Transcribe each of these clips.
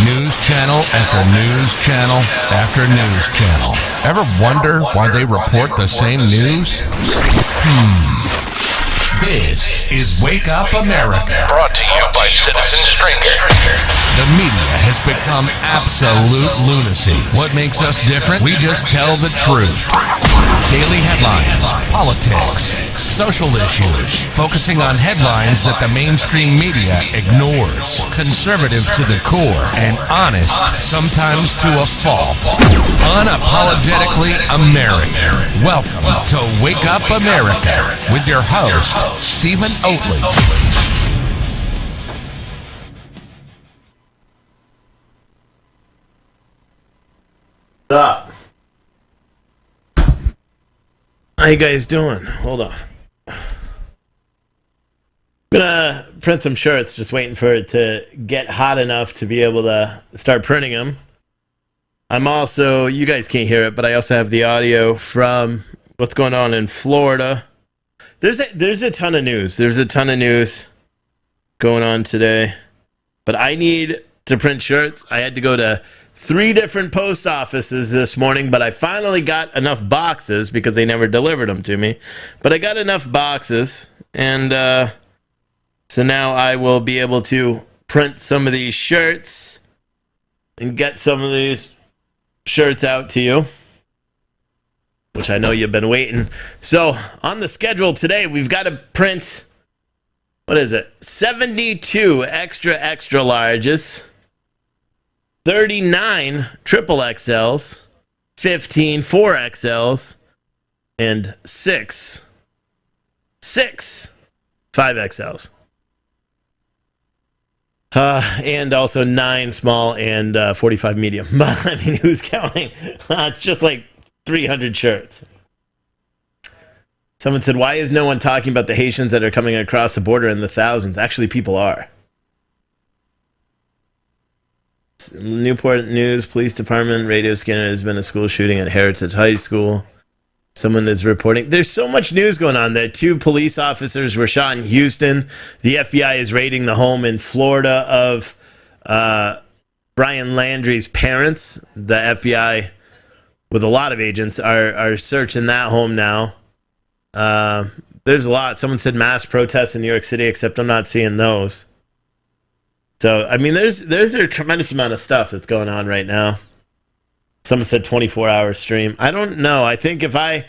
News channel after news channel after news channel. Ever wonder why they report the same news? This is Wake Up America. Brought to you by Citizen Stringer. The media has become absolute lunacy. What makes us different? We just tell the truth. Daily headlines, politics, social issues, focusing on headlines that the mainstream media ignores. Conservative to the core and honest, sometimes to a fault. Unapologetically American. Welcome to Wake Up America with your host, Stephen Oatley. Up. How you guys doing? Hold on. I'm gonna print some shirts, just waiting for it to get hot enough to be able to start printing them. I'm also, you guys can't hear it, but I also have the audio from what's going on in Florida. There's a ton of news. There's a ton of news going on today, but I need to print shirts. I had to go to 3 different post offices this morning, but I finally got enough boxes because they never delivered them to me. But I got enough boxes, and so now I will be able to print some of these shirts and get some of these shirts out to you, which I know you've been waiting. So on the schedule today, we've got to print, what is it, 72 extra larges, 39 triple XLs, 15 4XLs, and 6 5XLs. And also 9 small and 45 medium. I mean, who's counting? It's just like 300 shirts. Someone said, why is no one talking about the Haitians that are coming across the border in the thousands? Actually, people are. Newport News Police Department radio scanner has been a school shooting at Heritage High School. Someone is reporting. There's so much news going on that 2 police officers were shot in Houston. The FBI is raiding the home in Florida of Brian Landry's parents. The FBI, with a lot of agents, are searching that home now. There's a lot. Someone said mass protests in New York City, except I'm not seeing those. So, I mean, there's a tremendous amount of stuff that's going on right now. Someone said 24-hour stream. I don't know. I think if I'm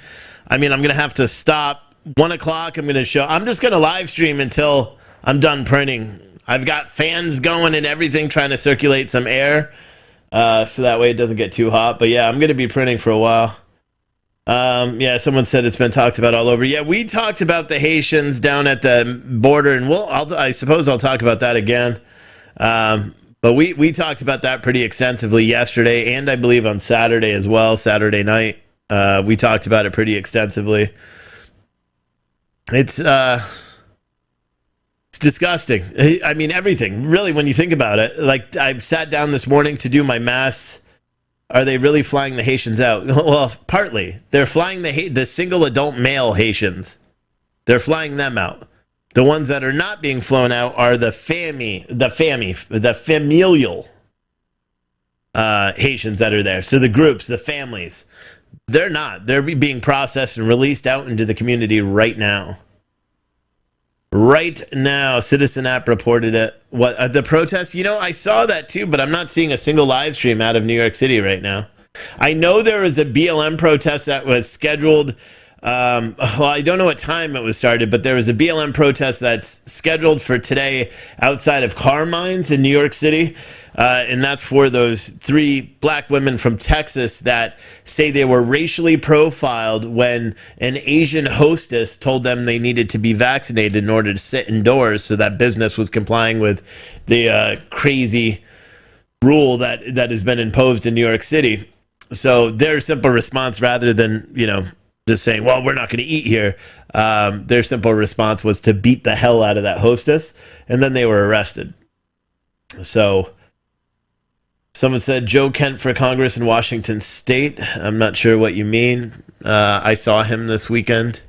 going to have to stop 1 o'clock. I'm just going to live stream until I'm done printing. I've got fans going and everything, trying to circulate some air, so that way it doesn't get too hot. But yeah, I'm going to be printing for a while. Yeah, someone said it's been talked about all over. Yeah, we talked about the Haitians down at the border, and I suppose I'll talk about that again. But we talked about that pretty extensively yesterday, and I believe on Saturday as well, Saturday night. We talked about it pretty extensively. It's disgusting. I mean, everything, really, when you think about it. Like, I've sat down this morning to do my mass. Are they really flying the Haitians out? Well, partly. They're flying the single adult male Haitians. They're flying them out. The ones that are not being flown out are the familial Haitians that are there. So the groups, the families, they're not. They're being processed and released out into the community right now. Right now, Citizen App reported it. What the protests? You know, I saw that too, but I'm not seeing a single live stream out of New York City right now. I know there was a BLM protest that was scheduled. Well, I don't know what time it was started, but there was a BLM protest that's scheduled for today outside of Carmine's in New York City. And that's for those 3 black women from Texas that say they were racially profiled when an Asian hostess told them they needed to be vaccinated in order to sit indoors, so that business was complying with the crazy rule that has been imposed in New York City. So their simple response, rather than, just saying, well, we're not going to eat here. Their simple response was to beat the hell out of that hostess, and then they were arrested. So someone said Joe Kent for Congress in Washington State. I'm not sure what you mean. I saw him this weekend.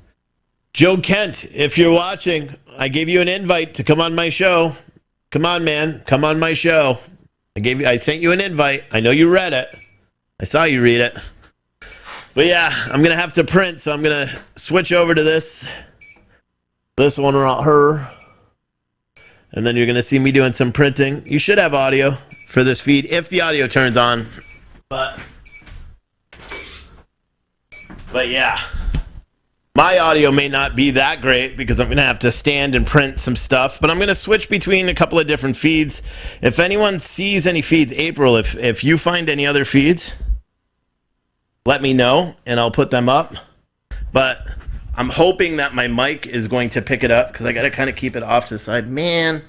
Joe Kent, if you're watching, I gave you an invite to come on my show. Come on, man. Come on my show. I sent you an invite. I know you read it. I saw you read it. But yeah, I'm going to have to print, so I'm going to switch over to this one right here. And then you're going to see me doing some printing. You should have audio for this feed if the audio turns on. But yeah, my audio may not be that great because I'm going to have to stand and print some stuff. But I'm going to switch between a couple of different feeds. If anyone sees any feeds, April, if you find any other feeds, let me know and I'll put them up. But I'm hoping that my mic is going to pick it up because I got to kind of keep it off to the side. Man,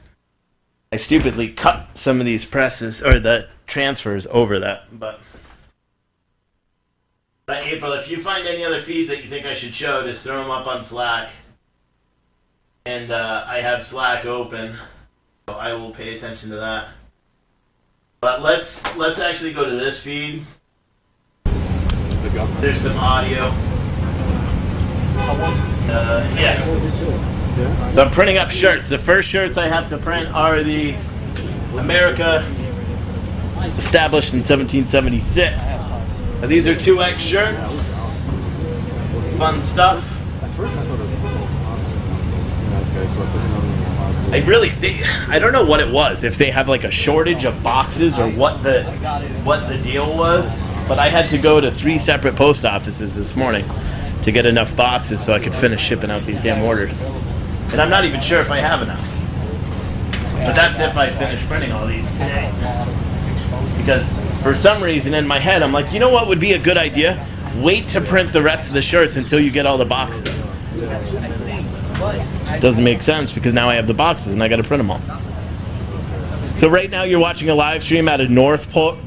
I stupidly cut some of these presses or the transfers over that. But April, if you find any other feeds that you think I should show, just throw them up on Slack. And I have Slack open, so I will pay attention to that. But let's actually go to this feed. There's some audio. Yeah. So I'm printing up shirts. The first shirts I have to print are the America established in 1776. Now, these are 2X shirts. Fun stuff. I don't know what it was. If they have like a shortage of boxes or what the deal was. But I had to go to 3 separate post offices this morning to get enough boxes so I could finish shipping out these damn orders. And I'm not even sure if I have enough. But that's if I finish printing all these today. Because for some reason in my head, I'm like, you know what would be a good idea? Wait to print the rest of the shirts until you get all the boxes. Doesn't make sense because now I have the boxes and I got to print them all. So right now you're watching a live stream out of Northport.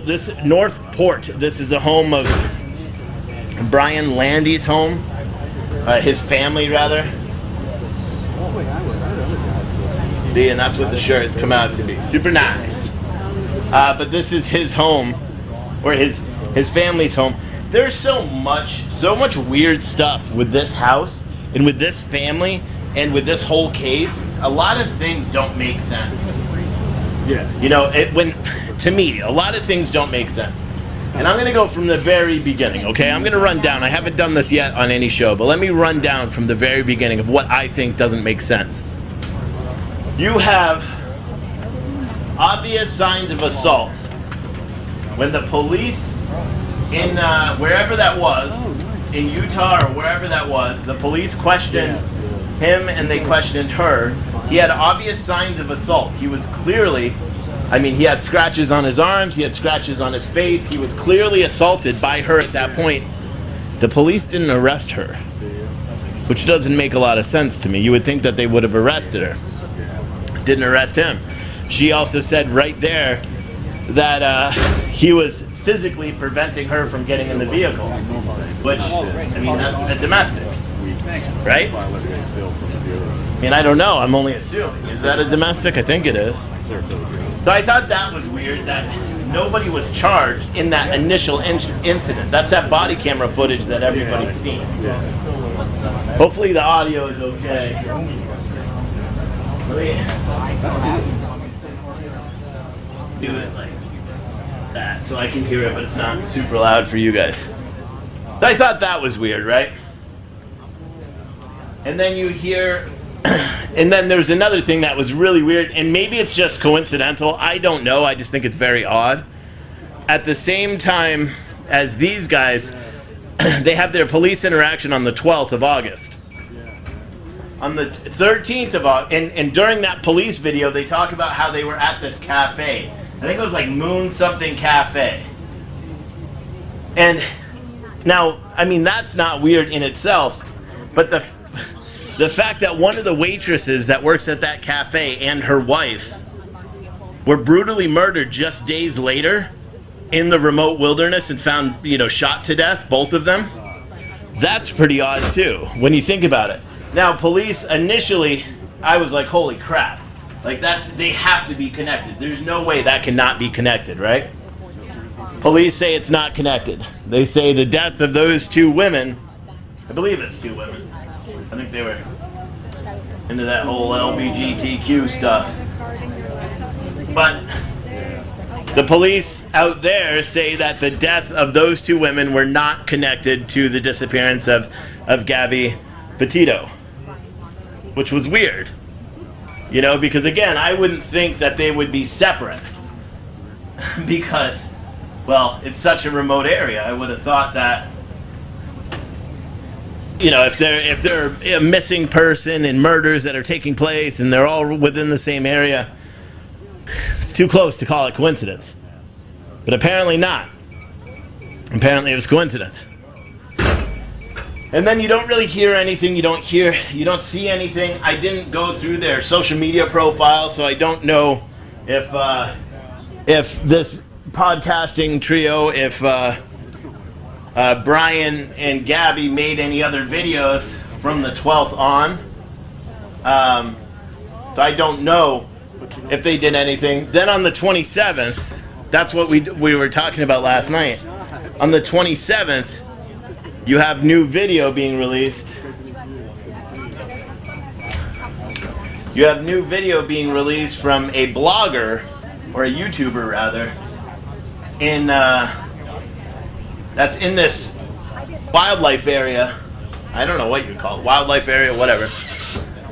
This is a home of Brian Landy's home, his family rather. See, and that's what the shirts come out to be. Super nice. But this is his home, or his family's home. There's so much weird stuff with this house and with this family and with this whole case. A lot of things don't make sense. Yeah. You know, to me, a lot of things don't make sense. And I'm going to go from the very beginning, okay? I'm going to run down. I haven't done this yet on any show, but let me run down from the very beginning of what I think doesn't make sense. You have obvious signs of assault. When the police in wherever that was, in Utah or wherever that was, the police questioned him and they questioned her. He had obvious signs of assault. He was clearly, he had scratches on his arms, he had scratches on his face. He was clearly assaulted by her at that point. The police didn't arrest her, which doesn't make a lot of sense to me. You would think that they would have arrested her. Didn't arrest him. She also said right there that he was physically preventing her from getting in the vehicle, which, that's a domestic, right? I don't know. I'm only assuming. Is that a domestic? I think it is. So I thought that was weird that nobody was charged in that initial incident. That's that body camera footage that everybody's seen. Hopefully the audio is okay. Do it like that so I can hear it, but it's not super loud for you guys. So I thought that was weird, right? And then you hear, and then there's another thing that was really weird, and maybe it's just coincidental. I don't know. I just think it's very odd. At the same time as these guys, they have their police interaction on the 12th of August. On the 13th of August, and during that police video, they talk about how they were at this cafe. I think it was like Moon something Cafe. And now, that's not weird in itself, but the fact that one of the waitresses that works at that cafe and her wife were brutally murdered just days later in the remote wilderness and found, shot to death, both of them, that's pretty odd too, when you think about it. Now, police initially, I was like, holy crap. Like, they have to be connected. There's no way that cannot be connected, right? Police say it's not connected. They say the death of those 2 women, I believe it's 2 women. I think they were into that whole LGBTQ stuff. But The police out there say that the death of those two women were not connected to the disappearance of Gabby Petito, which was weird. You know, because again, I wouldn't think that they would be separate because, well, it's such a remote area. I would have thought that, you know, if they're a missing person and murders that are taking place and they're all within the same area, it's too close to call it coincidence. But apparently not. Apparently it was coincidence. And then you don't really hear anything. You don't see anything. I didn't go through their social media profile, so I don't know if this podcasting trio, if Brian and Gabby made any other videos from the 12th on. So I don't know if they did anything. Then on the 27th, that's what we were talking about last night. On the 27th, you have new video being released. You have new video being released from a blogger, or a YouTuber rather, that's in this wildlife area. I don't know what you call it, wildlife area, whatever.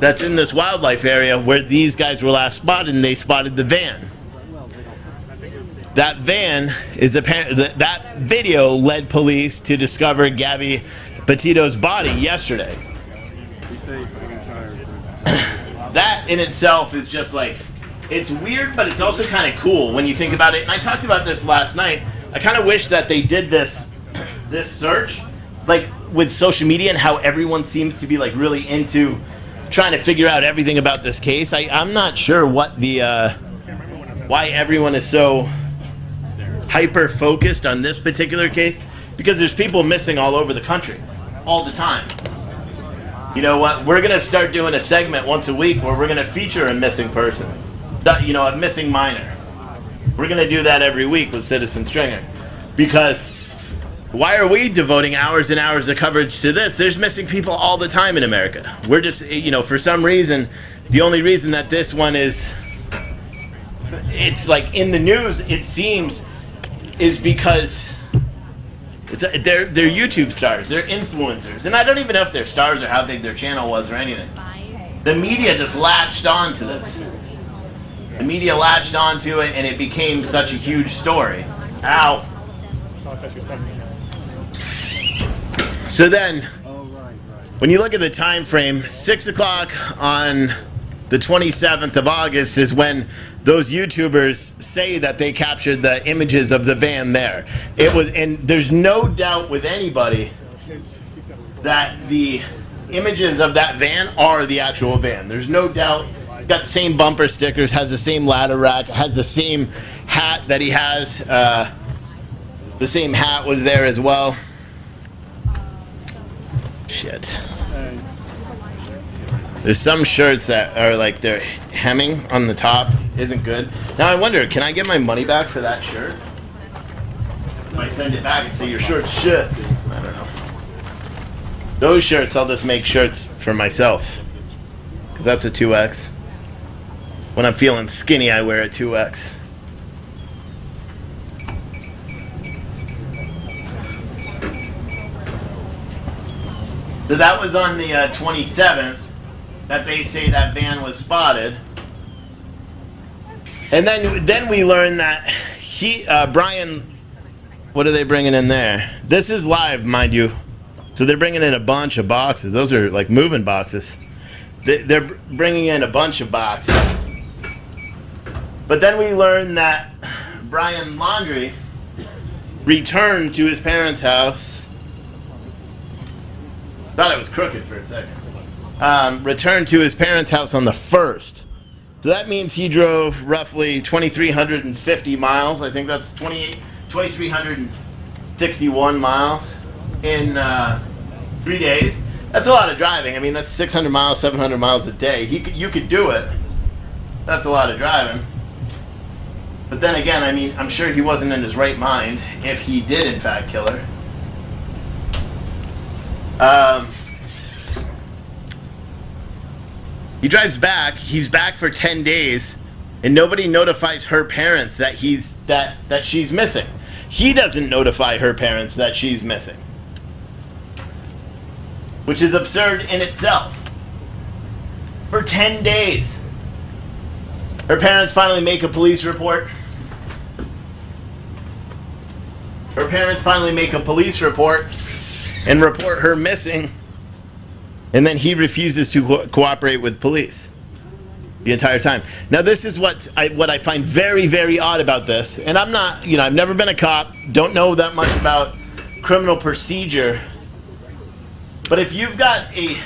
That's in this wildlife area where these guys were last spotted, and they spotted the van. That van is that video led police to discover Gabby Petito's body yesterday. That in itself is just like, it's weird, but it's also kind of cool when you think about it. And I talked about this last night. I kind of wish that they did this search, like with social media and how everyone seems to be like really into trying to figure out everything about this case. I'm not sure what why everyone is so hyper focused on this particular case, because there's people missing all over the country all the time. You know what? We're gonna start doing a segment once a week where we're gonna feature a missing person, a missing minor. We're gonna do that every week with Citizen Stringer, because why are we devoting hours and hours of coverage to this? There's missing people all the time in America. We're just, for some reason, the only reason that this one it's like in the news, it seems, is because they're YouTube stars, they're influencers, and I don't even know if they're stars or how big their channel was or anything. The media just latched on to this. The media latched onto it, and it became such a huge story. Ow. So then, when you look at the time frame, 6 o'clock on the 27th of August is when those YouTubers say that they captured the images of the van there. And there's no doubt with anybody that the images of that van are the actual van. There's no doubt. It's got the same bumper stickers, has the same ladder rack, has the same hat that he has. The same hat was there as well. Shit. There's some shirts that are like their hemming on the top isn't good. Now I wonder, can I get my money back for that shirt? If I send it back and say your shirt's shit. I don't know. Those shirts, I'll just make shirts for myself, because that's a 2X. When I'm feeling skinny, I wear a 2X. So that was on the 27th that they say that van was spotted. And then we learned that Brian, what are they bringing in there? This is live, mind you. So they're bringing in a bunch of boxes. Those are like moving boxes. They're bringing in a bunch of boxes. But then we learned that Brian Laundrie returned to his parents' house. Thought it was crooked for a second. Returned to his parents' house on the 1st. So that means he drove roughly 2,350 miles. I think that's 2,361 miles in 3 days. That's a lot of driving. I mean, that's 600 miles, 700 miles a day. You could do it. That's a lot of driving. But then again, I mean, I'm sure he wasn't in his right mind if he did in fact kill her. He drives back. He's back for 10 days, and nobody notifies her parents that that she's missing. He doesn't notify her parents that she's missing, which is absurd in itself. For 10 days. Her parents finally make a police report. Her parents finally make a police report and report her missing. And then he refuses to cooperate with police the entire time. Now, this is what I find very, very odd about this. And I'm not, I've never been a cop, don't know that much about criminal procedure. But if you've got a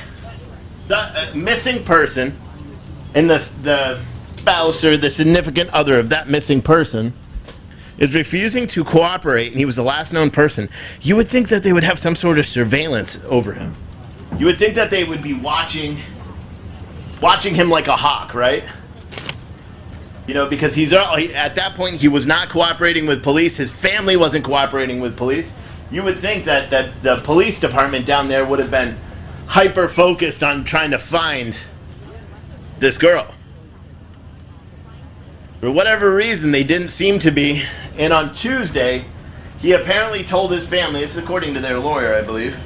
missing person and the spouse or the significant other of that missing person is refusing to cooperate, and he was the last known person, you would think that they would have some sort of surveillance over him. You would think that they would be watching him like a hawk, right? Because at that point he was not cooperating with police. His family wasn't cooperating with police. You would think that the police department down there would have been hyper focused on trying to find this girl. For whatever reason, they didn't seem to be. And on Tuesday, he apparently told his family, this is according to their lawyer, I believe,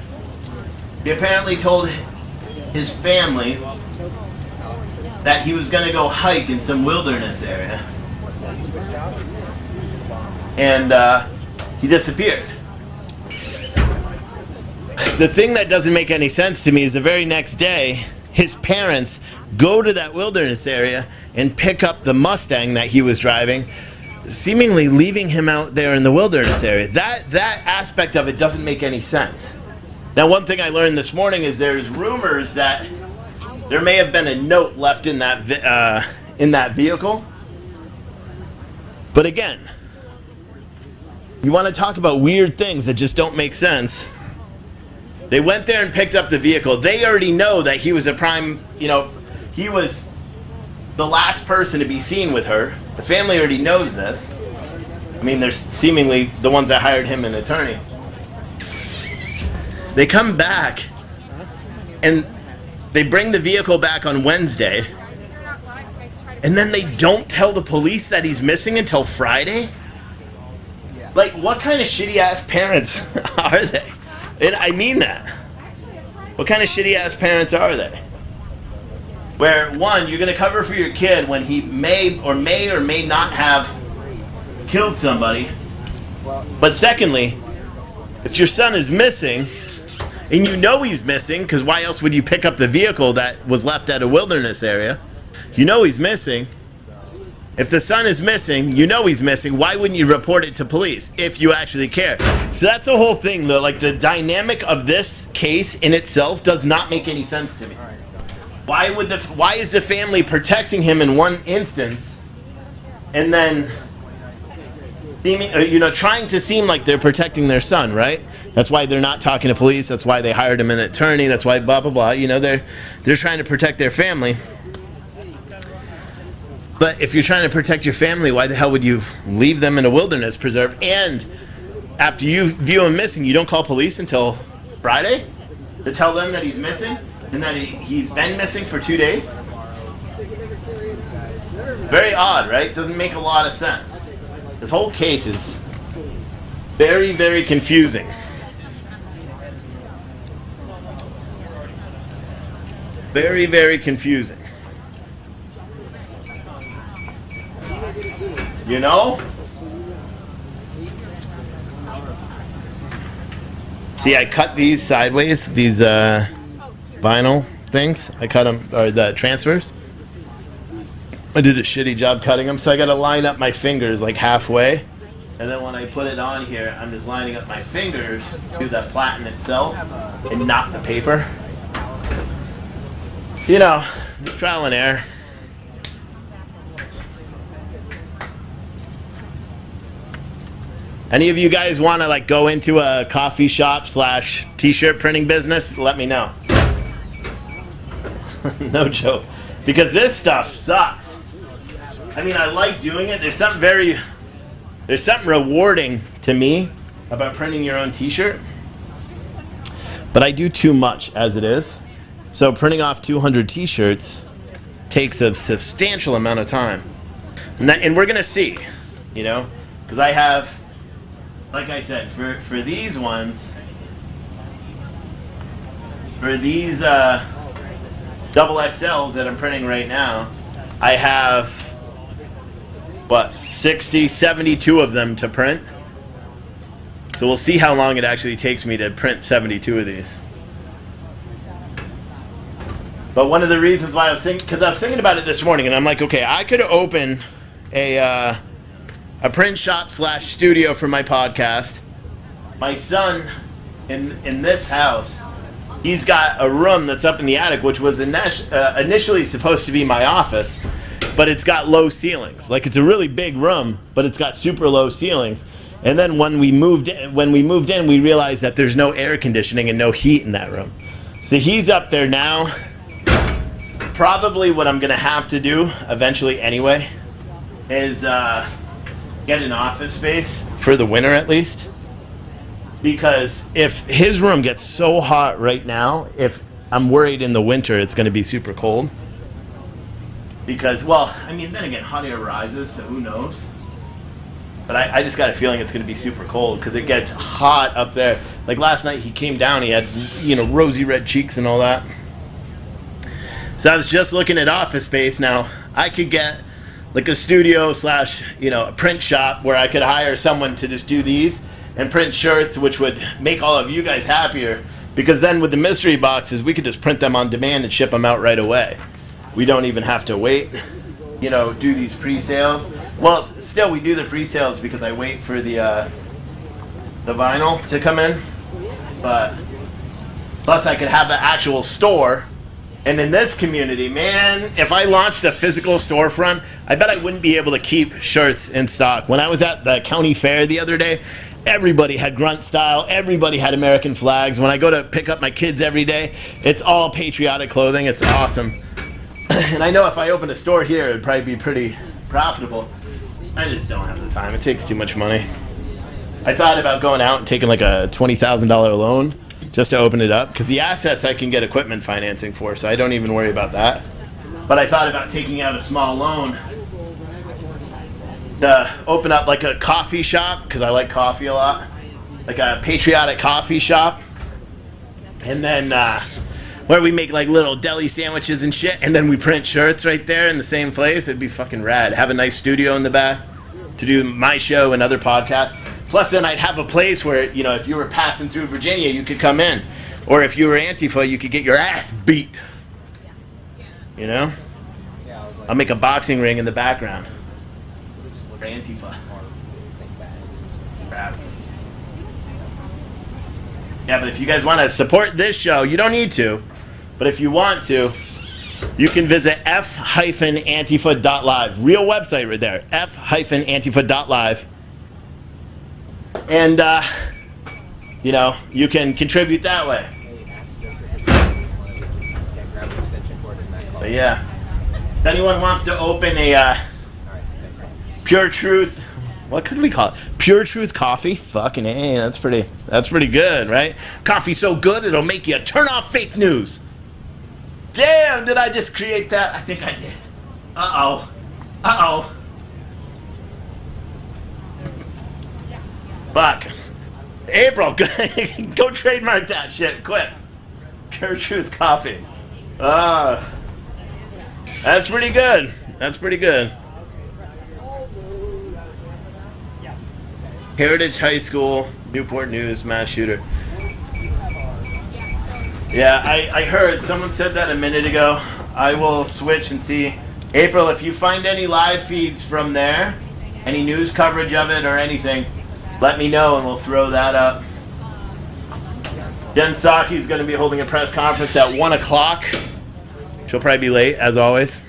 he apparently told his family that he was going to go hike in some wilderness area. And he disappeared. The thing that doesn't make any sense to me is the very next day, his parents go to that wilderness area and pick up the Mustang that he was driving, seemingly leaving him out there in the wilderness area. That aspect of it doesn't make any sense. Now, one thing I learned this morning is there's rumors that there may have been a note left in that vehicle. But again, you want to talk about weird things that just don't make sense. They went there and picked up the vehicle. They already know that he was he was the last person to be seen with her. The family already knows this. I mean, they're seemingly the ones that hired him an attorney. They come back and they bring the vehicle back on Wednesday, and then they don't tell the police that he's missing until Friday? Like, what kind of shitty ass parents are they? And I mean that. What kind of shitty ass parents are they? Where, one, you're going to cover for your kid when he may or may not have killed somebody. But secondly, if your son is missing, and you know he's missing, because why else would you pick up the vehicle that was left at a wilderness area? You know he's missing. If the son is missing, you know he's missing, why wouldn't you report it to police if you actually care? So that's the whole thing, though. Like, the dynamic of this case in itself does not make any sense to me. Why is the family protecting him in one instance and then trying to seem like they're protecting their son, right? That's why they're not talking to police. That's why they hired him an attorney. That's why blah, blah, blah. They're trying to protect their family. But if you're trying to protect your family, why the hell would you leave them in a wilderness preserve? And after you view him missing, you don't call police until Friday to tell them that he's missing and that he's been missing for 2 days? Very odd, right? Doesn't make a lot of sense. This whole case is very, very confusing. Very, very confusing. You know? See, I cut these sideways, these vinyl things. I cut them, or the transfers. I did a shitty job cutting them, so I got to line up my fingers like halfway. And then when I put it on here, I'm just lining up my fingers to the platen itself and not the paper. Trial and error. Any of you guys want to go into a coffee shop / t-shirt printing business? Let me know. No joke. Because this stuff sucks. I mean, I like doing it. There's something rewarding to me about printing your own t-shirt. But I do too much as it is. So printing off 200 t-shirts takes a substantial amount of time. And we're gonna see, you know, because I have, like I said, for these ones, for these double XLs that I'm printing right now, I have, what, 60, 72 of them to print. So we'll see how long it actually takes me to print 72 of these. But one of the reasons why I was thinking, because I was thinking about it this morning, and I'm like, okay, I could open a print shop / studio for my podcast. My son, in this house, he's got a room that's up in the attic, which was initially supposed to be my office, but it's got low ceilings. Like, it's a really big room, but it's got super low ceilings. And then when we moved in, we realized that there's no air conditioning and no heat in that room. So he's up there now. Probably what I'm gonna have to do eventually anyway is get an office space for the winter at least. Because if his room gets so hot right now, if I'm worried in the winter it's gonna be super cold. Because, well, I mean, then again, hot air rises, so who knows? But I just got a feeling it's going to be super cold because it gets hot up there. Like last night he came down, he had, you know, rosy red cheeks and all that. So I was just looking at office space. Now, I could get like a studio / you know, a print shop where I could hire someone to just do these and print shirts, which would make all of you guys happier. Because then with the mystery boxes, we could just print them on demand and ship them out right away. We don't even have to wait, you know, do these pre-sales. Well, still we do the pre-sales because I wait for the vinyl to come in. But plus I could have the actual store. And in this community, man, if I launched a physical storefront, I bet I wouldn't be able to keep shirts in stock. When I was at the county fair the other day, everybody had grunt style, everybody had American flags. When I go to pick up my kids every day, it's all patriotic clothing. It's awesome. And I know if I opened a store here, it'd probably be pretty profitable. I just don't have the time. It takes too much money. I thought about going out and taking like a $20,000 loan just to open it up, because the assets I can get equipment financing for, so I don't even worry about that. But I thought about taking out a small loan to open up like a coffee shop, because I like coffee a lot, like a patriotic coffee shop, and then where we make like little deli sandwiches and shit, and then we print shirts right there in the same place. It'd be fucking rad. Have a nice studio in the back to do my show and other podcasts. Plus then I'd have a place where, you know, if you were passing through Virginia, you could come in. Or if you were Antifa, you could get your ass beat. You know? I'll make a boxing ring in the background. For Antifa. Rad. Yeah, but if you guys want to support this show, you don't need to. But if you want to, you can visit f-antifa.live. Real website right there. f-antifa.live. And, you know, you can contribute that way. But yeah, if anyone wants to open a Pure Truth, what could we call it? Pure Truth Coffee? Fucking A, that's pretty good, right? Coffee so good it'll make you turn off fake news. Damn, did I just create that? I think I did. Uh-oh. Uh-oh. Fuck. April, go trademark that shit, quick. Pure Truth Coffee. That's pretty good. That's pretty good. Heritage High School, Newport News, mass shooter. Yeah, I heard. Someone said that a minute ago. I will switch and see. April, if you find any live feeds from there, any news coverage of it or anything, let me know and we'll throw that up. Jen Psaki is going to be holding a press conference at 1 o'clock. She'll probably be late, as always.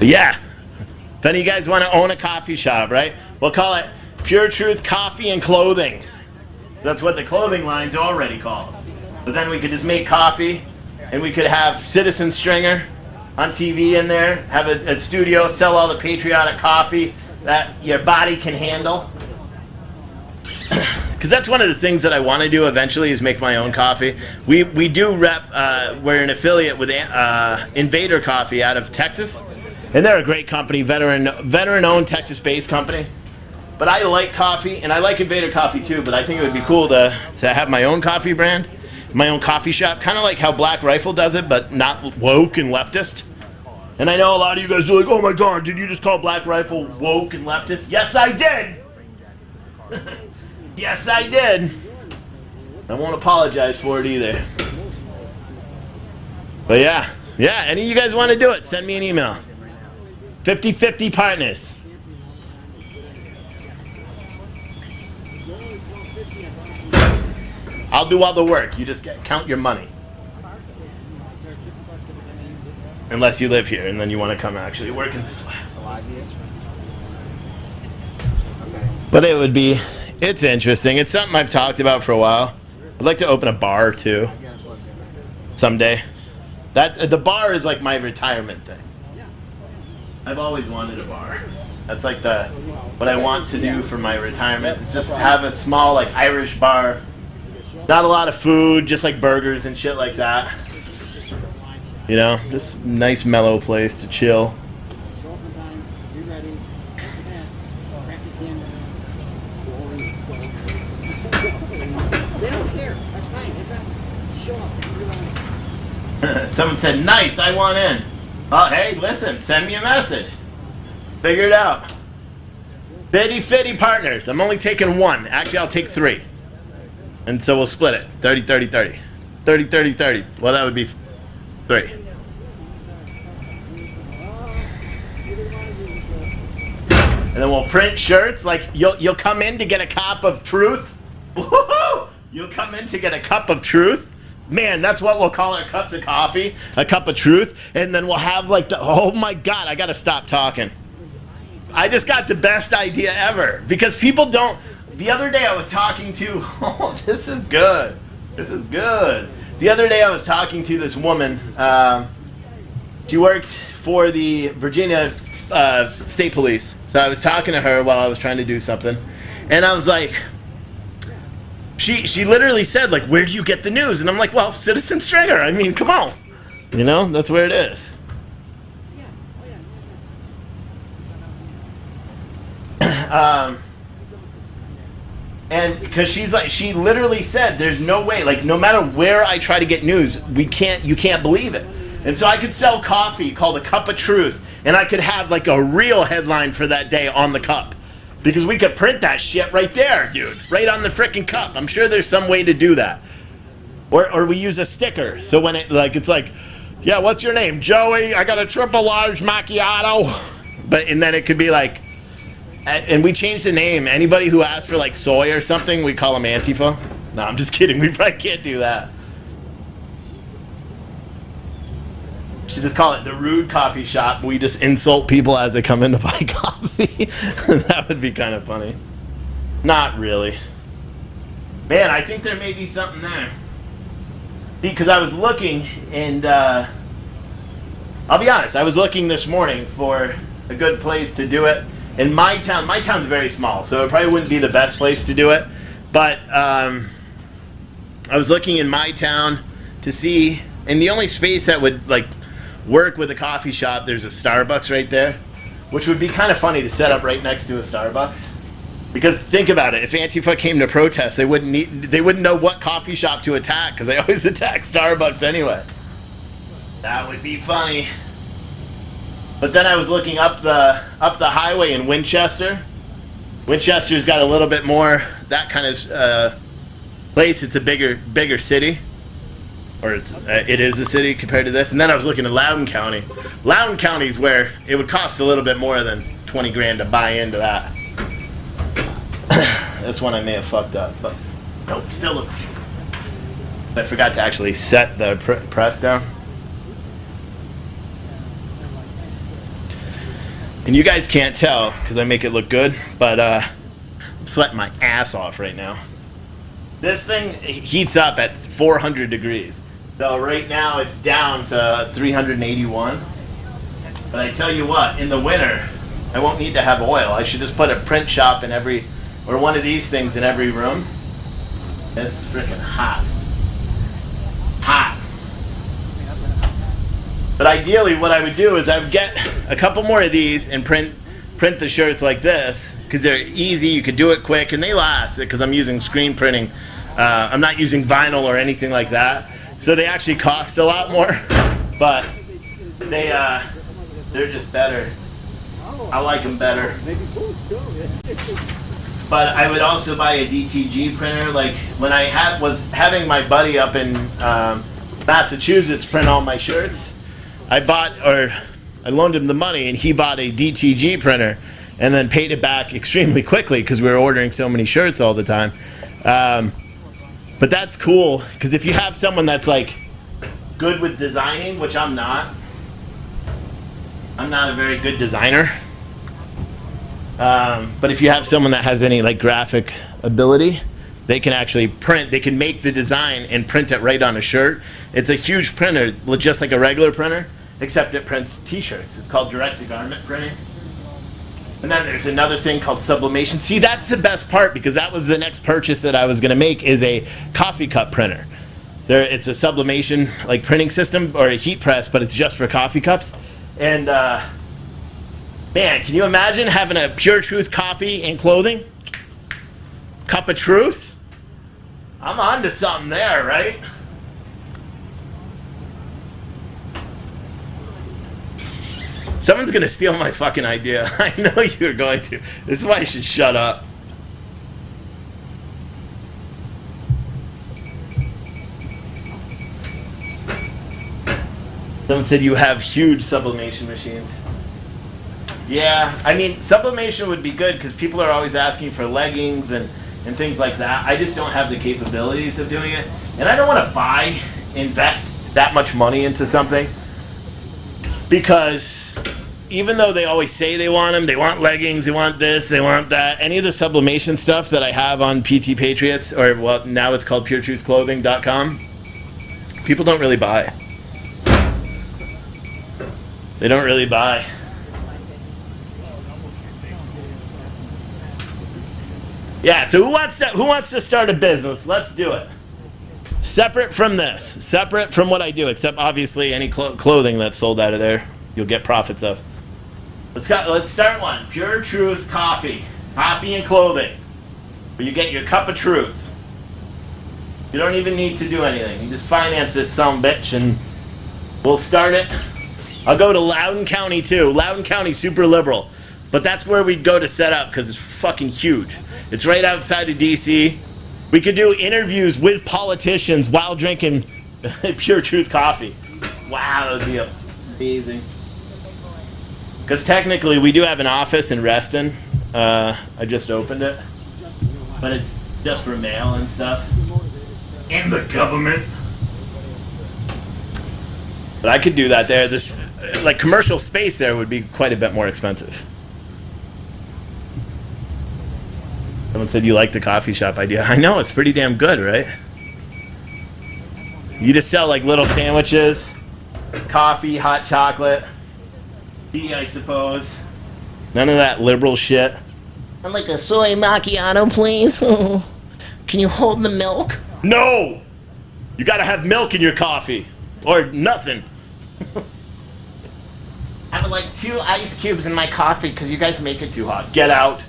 Yeah, if any of you guys want to own a coffee shop, right? We'll call it Pure Truth Coffee and Clothing. That's what the clothing line's already called. But then we could just make coffee, and we could have Citizen Stringer on TV in there, have a studio, sell all the patriotic coffee that your body can handle. Because that's one of the things that I want to do eventually is make my own coffee. We do rep, we're an affiliate with Invader Coffee out of Texas. And they're a great company, veteran-owned Texas-based company. But I like coffee, and I like Invader Coffee too, but I think it would be cool to have my own coffee brand, my own coffee shop, kind of like how Black Rifle does it, but not woke and leftist. And I know a lot of you guys are like, oh my God, did you just call Black Rifle woke and leftist? Yes, I did! Yes, I did. I won't apologize for it either. But yeah, any of you guys want to do it, send me an email. 50-50 partners. I'll do all the work. You just count your money. Unless you live here and then you want to come actually work in this way. But it's interesting. It's something I've talked about for a while. I'd like to open a bar too. Someday. The bar is like my retirement thing. I've always wanted a bar. That's like what I want to do for my retirement. Just have a small like Irish bar. Not a lot of food, just like burgers and shit like that. You know, just a nice mellow place to chill. Someone said, nice, I want in. Oh, hey, listen, send me a message. Figure it out. 50-50 partners. I'm only taking one. Actually, I'll take 3. And so we'll split it. 30-30-30. 30-30-30. Well, that would be 3. And then we'll print shirts. Like, you'll come in to get a cup of truth. Woo-hoo! You'll come in to get a cup of truth. Man, that's what we'll call our cups of coffee. A cup of truth. And then we'll have like oh my God, I got to stop talking. I just got the best idea ever. Because people don't. The other day I was talking to, oh, this is good. This is good. The other day I was talking to this woman. She worked for the Virginia State Police. So I was talking to her while I was trying to do something. And I was like, she literally said, like, where do you get the news? And I'm like, well, Citizen Stringer. I mean, come on. You know, that's where it is. And because she literally said, there's no way, like, no matter where I try to get news, you can't believe it. And so I could sell coffee called a cup of truth, and I could have like a real headline for that day on the cup. Because we could print that shit right there, dude. Right on the frickin' cup. I'm sure there's some way to do that. Or we use a sticker. So when it's like, yeah, what's your name? Joey, I got a triple large macchiato. And then it could be like, and we changed the name. Anybody who asks for like soy or something, we call them Antifa. No, I'm just kidding. We probably can't do that. We should just call it the Rude Coffee Shop. We just insult people as they come in to buy coffee. That would be kind of funny. Not really. Man, I think there may be something there. Because I was looking, and I'll be honest, I was looking this morning for a good place to do it. In my town's very small, so it probably wouldn't be the best place to do it. But I was looking in my town to see, and the only space that would like work with a coffee shop, there's a Starbucks right there, which would be kind of funny to set up right next to a Starbucks. Because think about it, if Antifa came to protest, they wouldn't know what coffee shop to attack, because they always attack Starbucks anyway. That would be funny. But then I was looking up the highway in Winchester. Winchester's got a little bit more that kind of place. It's a bigger city. Or it is a city compared to this. And then I was looking at Loudoun County. Loudoun County is where it would cost a little bit more than 20 grand to buy into that. That's one I may have fucked up, but nope, still looks good. I forgot to actually set the press down. And you guys can't tell because I make it look good, but I'm sweating my ass off right now. This thing heats up at 400 degrees. So right now it's down to 381. But I tell you what, in the winter, I won't need to have oil. I should just put a print shop in every, or one of these things in every room. It's freaking hot. Hot. But ideally what I would do is I would get a couple more of these and print the shirts like this, because they're easy, you could do it quick, and they last because I'm using screen printing. I'm not using vinyl or anything like that. So they actually cost a lot more, but they're just better. I like them better. But I would also buy a DTG printer. Like when I was having my buddy up in Massachusetts print all my shirts, I loaned him the money and he bought a DTG printer and then paid it back extremely quickly because we were ordering so many shirts all the time. But that's cool because if you have someone that's like good with designing, which I'm not a very good designer. But if you have someone that has any like graphic ability, they can actually print, they can make the design and print it right on a shirt. It's a huge printer, just like a regular printer, except it prints t-shirts. It's called direct-to-garment printing. And then there's another thing called sublimation. See, that's the best part because that was the next purchase that I was going to make is a coffee cup printer. It's a sublimation like printing system or a heat press, but it's just for coffee cups. And man, can you imagine having a Pure Truth coffee and clothing? Cup of Truth? I'm on to something there, right? Someone's gonna steal my fucking idea. I know you're going to. This is why I should shut up. Someone said you have huge sublimation machines. Yeah, I mean, sublimation would be good because people are always asking for leggings and things like that. I just don't have the capabilities of doing it. And I don't want to invest that much money into something because even though they always say they want them, they want leggings, they want this, they want that, any of the sublimation stuff that I have on PT Patriots, or well, now it's called puretruthclothing.com, people don't really buy. They don't really buy. Yeah, so who wants to start a business? Let's do it. Separate from this, separate from what I do, except obviously any clothing that's sold out of there, you'll get profits of. Let's start one. Pure Truth Coffee and clothing, where you get your cup of truth. You don't even need to do anything. You just finance this sumbitch and we'll start it. I'll go to Loudoun County too. Loudoun County, super liberal. But that's where we'd go to set up because it's fucking huge. It's right outside of DC. We could do interviews with politicians while drinking Pure Truth coffee. Wow, that would be amazing. Because technically we do have an office in Reston. I just opened it. But it's just for mail and stuff. And the government. But I could do that there. This, like, commercial space there would be quite a bit more expensive. Someone said you like the coffee shop idea. I know, it's pretty damn good, right? You just sell like little sandwiches, coffee, hot chocolate, tea, I suppose. None of that liberal shit. I'd like a soy macchiato, please. Can you hold the milk? No! You gotta have milk in your coffee. Or nothing. I would like 2 ice cubes in my coffee because you guys make it too hot. Get out.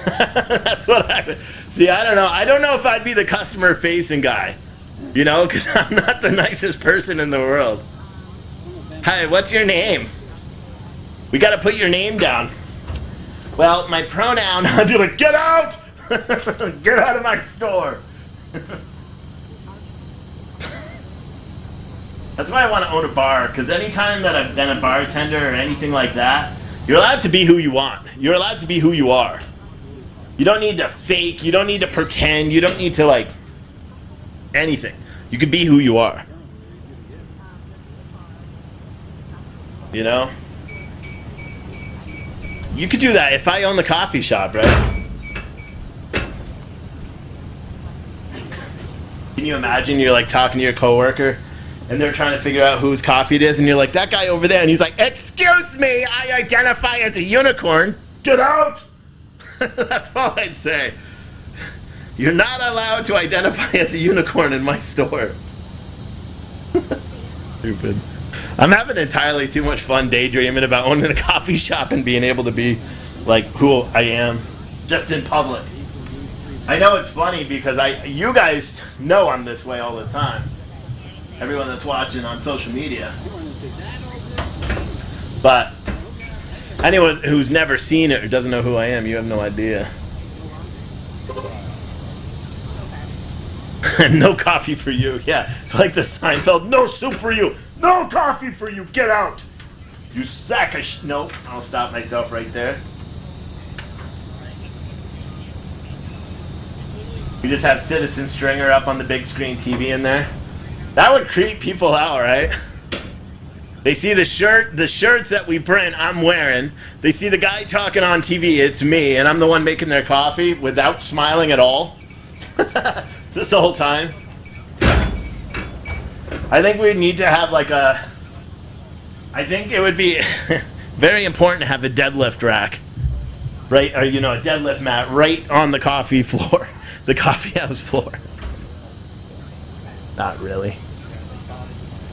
That's what I would. See, I don't know. I don't know if I'd be the customer-facing guy. You know, because I'm not the nicest person in the world. Hi, what's your name? We got to put your name down. Well, my pronoun, I'd be like, get out! Get out of my store. That's why I want to own a bar, because anytime that I've been a bartender or anything like that, you're allowed to be who you want. You're allowed to be who you are. You don't need to fake. You don't need to pretend. You don't need to, like, anything. You can be who you are. You know? You could do that if I own the coffee shop, right? Can you imagine you're like talking to your coworker and they're trying to figure out whose coffee it is and you're like, that guy over there, and he's like, excuse me, I identify as a unicorn. Get out! That's all I'd say. You're not allowed to identify as a unicorn in my store. Stupid. I'm having entirely too much fun daydreaming about owning a coffee shop and being able to be like who I am just in public. I know it's funny because you guys know I'm this way all the time. Everyone that's watching on social media. But anyone who's never seen it or doesn't know who I am, you have no idea. No coffee for you. Yeah, like the Seinfeld. No soup for you. No coffee for you. Get out. You sack of Nope. I'll stop myself right there. You just have Citizen Stringer up on the big screen TV in there. That would creep people out, right? They see the shirts that we print, I'm wearing. They see the guy talking on TV, it's me, and I'm the one making their coffee without smiling at all. Just the whole time. I think we need to have like I think it would be very important to have a deadlift rack, right? Or, a deadlift mat right on the coffee floor, the coffee house floor. Not really.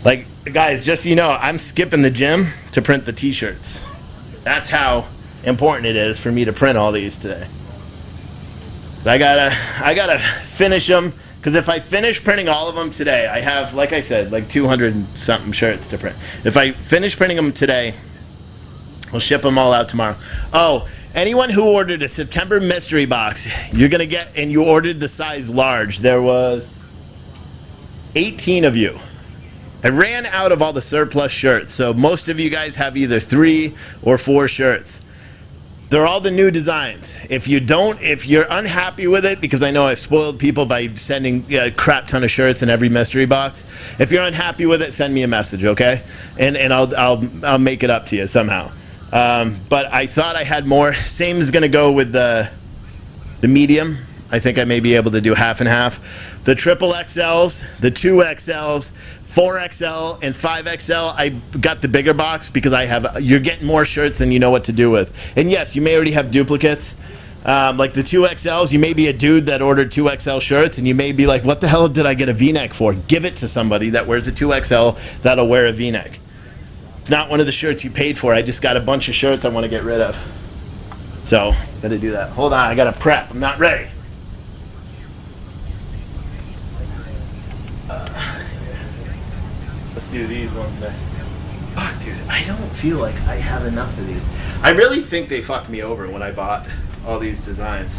Like, guys, just so you know, I'm skipping the gym to print the t-shirts. That's how important it is for me to print all these today. I gotta finish them, because if I finish printing all of them today, I have, like I said, like 200 and something shirts to print. If I finish printing them today, we'll ship them all out tomorrow. Oh, anyone who ordered a September mystery box, you're gonna get, and you ordered the size large. There was 18 of you. I ran out of all the surplus shirts, so most of you guys have either 3 or 4 shirts. They're all the new designs. If you're unhappy with it, because I know I've spoiled people by sending a crap ton of shirts in every mystery box. If you're unhappy with it, send me a message, okay? And I'll make it up to you somehow. But I thought I had more. Same is gonna go with the medium. I think I may be able to do half and half. The triple XLs, the 2XLs, 4XL and 5XL, I got the bigger box because you're getting more shirts than you know what to do with. And yes, you may already have duplicates. Like the 2XLs, you may be a dude that ordered 2XL shirts and you may be like, what the hell did I get a V-neck for? Give it to somebody that wears a 2XL that'll wear a V-neck. It's not one of the shirts you paid for. I just got a bunch of shirts I want to get rid of. So, gotta do that. Hold on, I gotta prep. I'm not ready. Let's do these ones next. Fuck, dude, I don't feel like I have enough of these. I really think they fucked me over when I bought all these designs.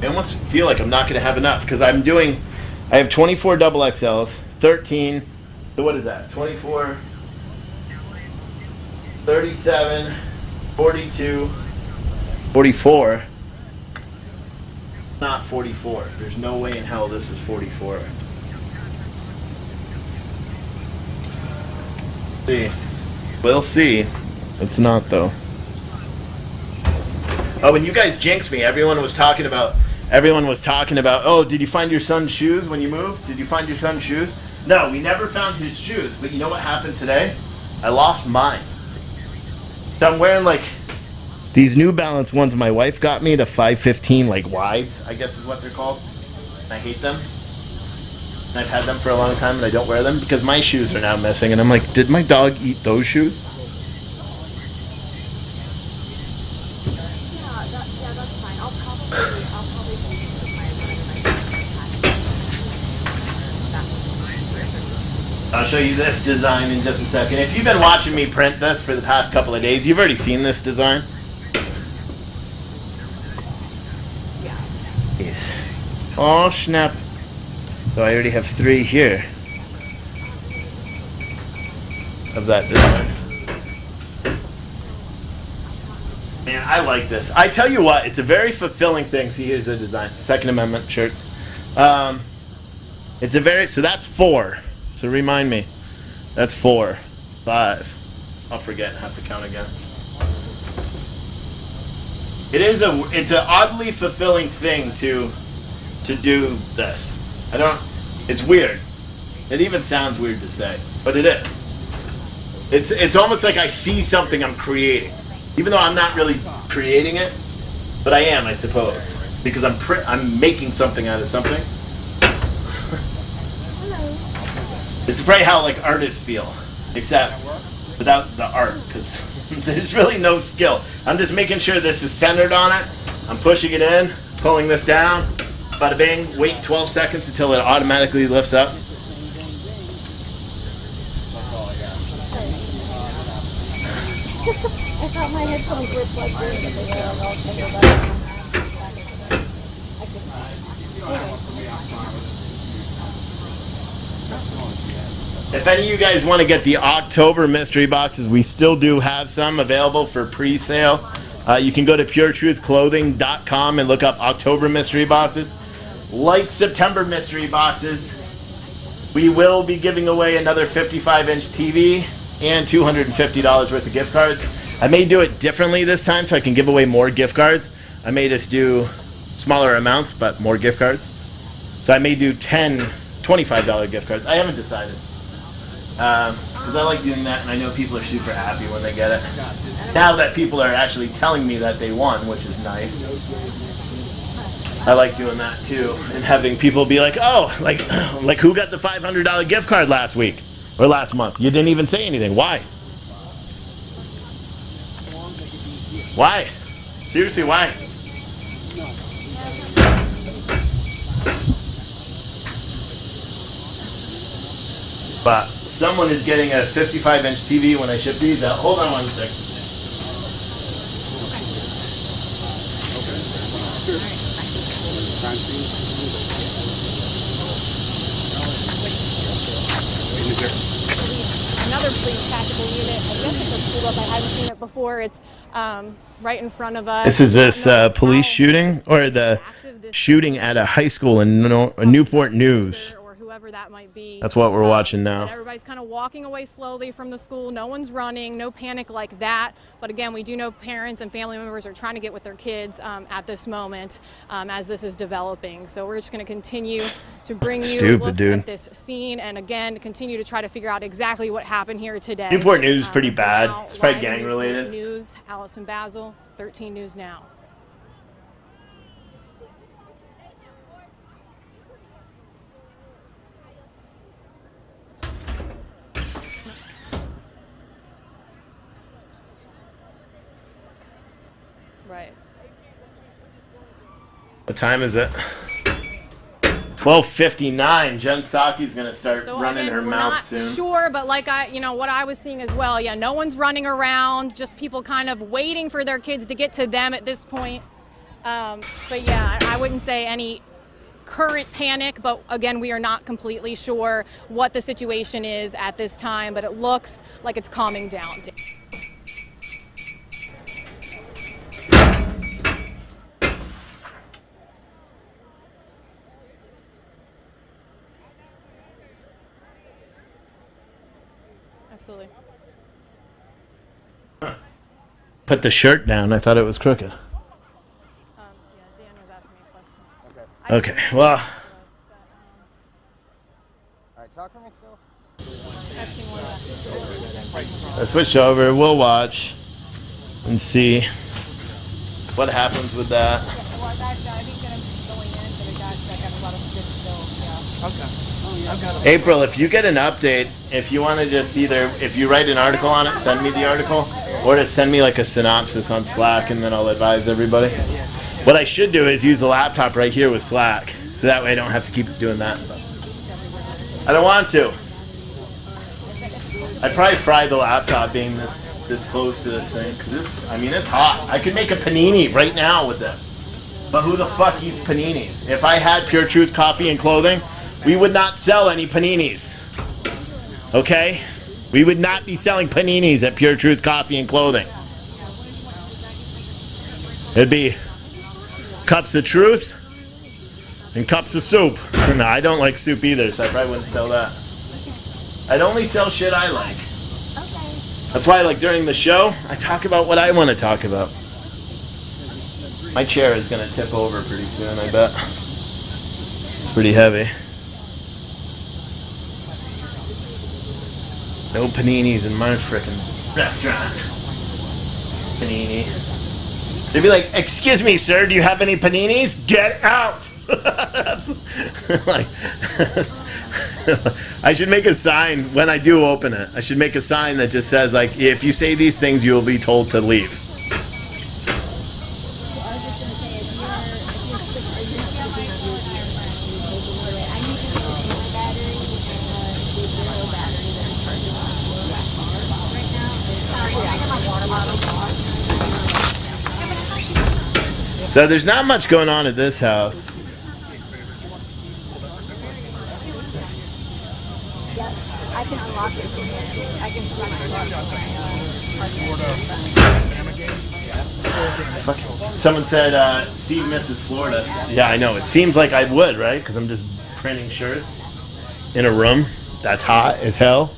I almost feel like I'm not going to have enough because I have 24 double XLs, 13, so what is that? 24, 37, 42, 44. Not 44. There's no way in hell this is 44. See. We'll see. It's not though. Oh, and you guys jinxed me. Everyone was talking about, oh, did you find your son's shoes when you moved? Did you find your son's shoes? No, we never found his shoes. But you know what happened today? I lost mine. So I'm wearing like these New Balance ones my wife got me, the 515 like wides, I guess is what they're called. I hate them. I've had them for a long time and I don't wear them because my shoes are now missing. And I'm like, did my dog eat those shoes? Yeah, that's fine. I'll probably I'll show you this design in just a second. If you've been watching me print this for the past couple of days, you've already seen this design. Yes. Oh, snap. So I already have 3 here of that design. Man, I like this. I tell you what, it's a very fulfilling thing. See, here's the design. Second Amendment shirts. So that's 4. So remind me. That's 4. 5. I'll forget and have to count again. It's an oddly fulfilling thing to to do this. It's weird. It even sounds weird to say, but it is. It's almost like I see something I'm creating, even though I'm not really creating it, but I am, I suppose, because I'm making something out of something. It's probably how like artists feel, except without the art, because there's really no skill. I'm just making sure this is centered on it. I'm pushing it in, pulling this down, bada bing, wait 12 seconds until it automatically lifts up. I thought my headphones were plugged in, but they said I'll take it If any of you guys want to get the October mystery boxes, we still do have some available for pre-sale. You can go to puretruthclothing.com and look up October mystery boxes. Like September mystery boxes, we will be giving away another 55-inch TV and $250 worth of gift cards. I may do it differently this time so I can give away more gift cards. I may just do smaller amounts, but more gift cards. So I may do 10 $25 gift cards. I haven't decided. Because I like doing that, and I know people are super happy when they get it. Now that people are actually telling me that they won, which is nice. I like doing that too, and having people be like, "Oh, like who got the $500 gift card last week or last month? You didn't even say anything. Why? Why? Seriously, why?" But someone is getting a 55-inch TV when I ship these out. Hold on one second. Another police tactical unit. I guess it's pulled up. I haven't seen it before. It's right in front of us. This is this police shooting, or the shooting at a high school in Newport News. Or whoever that might be. That's what we're watching now. And everybody's kind of walking away slowly from the school. No one's running, no panic like that. But again, we do know parents and family members are trying to get with their kids at this moment as this is developing. So we're just going to continue to bring you looks at this scene, and again, continue to try to figure out exactly what happened here today. Newport News is pretty bad. Now, It's probably live gang Newport related. News, Allison Basil, 13 News Now. Right. What time is it? 12:59. Jen Psaki's gonna start running again, her we're mouth not soon. Sure, but like what I was seeing as well. Yeah, no one's running around. Just people kind of waiting for their kids to get to them at this point. But yeah, I wouldn't say any current panic. But again, we are not completely sure what the situation is at this time. But it looks like it's calming down. Absolutely. Put the shirt down. I thought it was crooked. Yeah, Dan was asking me a question. Okay, well, All right, talk to me still. Testing one. let's switch over. We'll watch and see what happens with that. Well, I think that I'm going in, but it got a lot of still. Yeah. April, if you get an update, if you want to just if you write an article on it, send me the article, or just send me like a synopsis on Slack, and then I'll advise everybody. What I should do is use the laptop right here with Slack, so that way I don't have to keep doing that. I don't want to. I'd probably fry the laptop being this close to this thing, because it's hot. I could make a panini right now with this. But who the fuck eats paninis? If I had Pure Truth Coffee and Clothing, we would not sell any paninis. Okay? We would not be selling paninis at Pure Truth Coffee and Clothing. It'd be cups of truth and cups of soup. No, I don't like soup either, so I probably wouldn't sell that. I'd only sell shit I like. That's why, like, during the show, I talk about what I want to talk about. My chair is going to tip over pretty soon, I bet. It's pretty heavy. No paninis in my frickin' restaurant. Panini. They'd be like, "Excuse me, sir, do you have any paninis? Get out!" That's like, I should make a sign when I do open it. I should make a sign that just says, like, if you say these things, you will be told to leave. So there's not much going on at this house. I can unlock it from here. I can Fuck. Someone said Steve misses Florida. Yeah, I know. It seems like I would, right? Because I'm just printing shirts in a room that's hot as hell